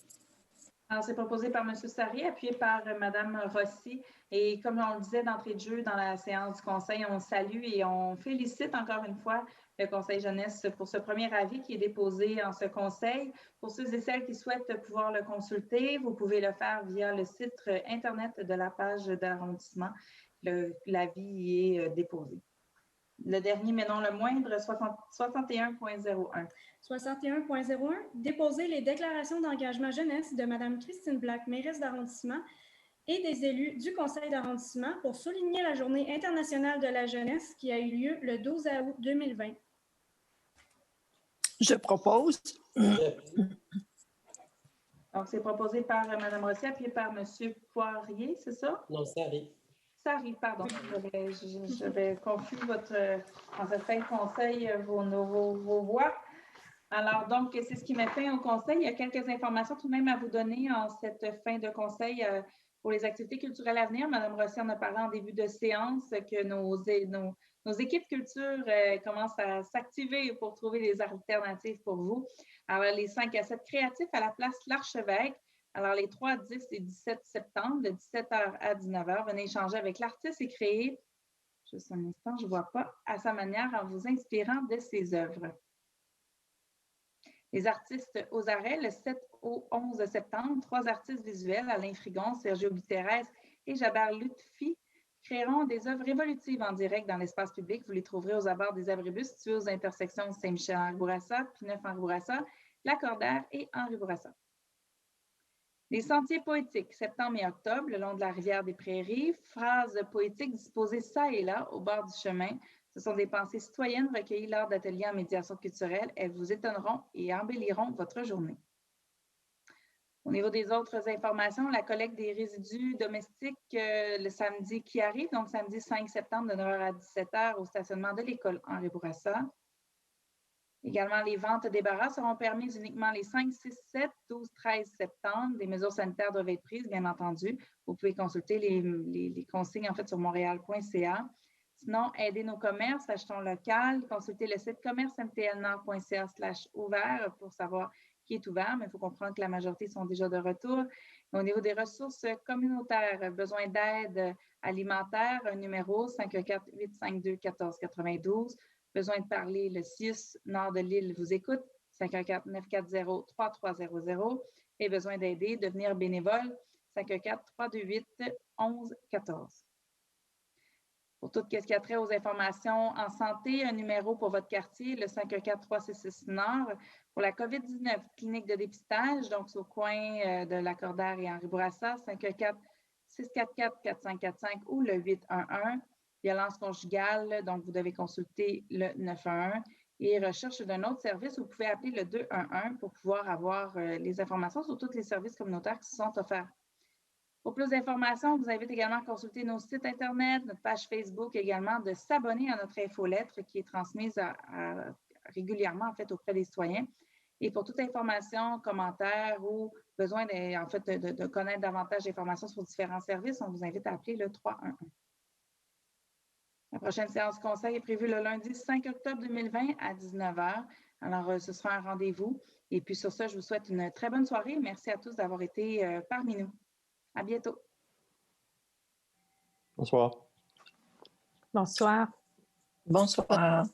Alors, c'est proposé par M. Sarry, appuyé par Mme Rossi. Et comme on le disait d'entrée de jeu dans la séance du Conseil, on salue et on félicite encore une fois le Conseil jeunesse pour ce premier avis qui est déposé en ce Conseil. Pour ceux et celles qui souhaitent pouvoir le consulter, vous pouvez le faire via le site Internet de la page de l'arrondissement. L'avis est déposé. Le dernier, mais non le moindre, 61.01. 61.01, déposer les déclarations d'engagement jeunesse de Mme Christine Black, mairesse d'arrondissement, et des élus du conseil d'arrondissement pour souligner la Journée internationale de la jeunesse qui a eu lieu le 12 août 2020. Je propose. Donc, c'est proposé par Mme Rossi, puis par M. Poirier, c'est ça? Non, Sarry. Sarry, pardon. J'avais confus en cette fin de conseil vos voix. Alors, donc, c'est ce qui met fin au conseil. Il y a quelques informations tout de même à vous donner en cette fin de conseil Pour les activités culturelles à venir, Mme Rossi en a parlé en début de séance que nos équipes culture commencent à s'activer pour trouver des alternatives pour vous. Alors, les 5 à 7 créatifs à la place L'Archevêque. Alors, les 3, 10 et 17 septembre, de 17h à 19h, venez échanger avec l'artiste et créer, juste un instant, je ne vois pas, à sa manière en vous inspirant de ses œuvres. Les artistes aux arrêts, le 7 au 11 septembre, 3 artistes visuels, Alain Frigon, Sergio Guterres et Jaber Lutfi, créeront des œuvres évolutives en direct dans l'espace public. Vous les trouverez aux abords des abribus situés aux intersections Saint-Michel-Henri Bourassa, Pineuf-Henri Bourassa, Lacordaire et Henri Bourassa. Les sentiers poétiques, septembre et octobre, le long de la rivière des Prairies, phrases poétiques disposées çà et là au bord du chemin. Ce sont des pensées citoyennes recueillies lors d'ateliers en médiation culturelle. Elles vous étonneront et embelliront votre journée. Au niveau des autres informations, la collecte des résidus domestiques le samedi qui arrive, donc samedi 5 septembre de 9h à 17h au stationnement de l'école Henri Bourassa. Également, les ventes de débarras seront permises uniquement les 5, 6, 7, 12, 13 septembre. Des mesures sanitaires doivent être prises, bien entendu. Vous pouvez consulter les consignes en fait sur montréal.ca. Sinon, aidez nos commerces, achetons local. Consultez le site commercemtlnord.ca/ouvert pour savoir qui est ouvert, mais il faut comprendre que la majorité sont déjà de retour. Au niveau des ressources communautaires, besoin d'aide alimentaire, un numéro 514-852-1492. Besoin de parler, le CIUS Nord de l'île vous écoute, 514-940-3300. Et besoin d'aider, devenir bénévole, 514-328-1114. Pour tout ce qui a trait aux informations en santé, un numéro pour votre quartier, le 514-366 Nord. Pour la COVID-19, clinique de dépistage, donc c'est au coin de Lacordaire et Henri Bourassa, 514-644-4545 ou le 811. Violence conjugale, donc vous devez consulter le 911. Et recherche d'un autre service, vous pouvez appeler le 211 pour pouvoir avoir les informations sur tous les services communautaires qui sont offerts. Pour plus d'informations, on vous invite également à consulter nos sites Internet, notre page Facebook également, de s'abonner à notre infolettre qui est transmise régulièrement en fait, auprès des citoyens. Et pour toute information, commentaire ou besoin de connaître davantage d'informations sur différents services, on vous invite à appeler le 311. La prochaine séance conseil est prévue le lundi 5 octobre 2020 à 19h. Alors, ce sera un rendez-vous. Et puis sur ça, je vous souhaite une très bonne soirée. Merci à tous d'avoir été parmi nous. À bientôt. Bonsoir. Bonsoir. Bonsoir.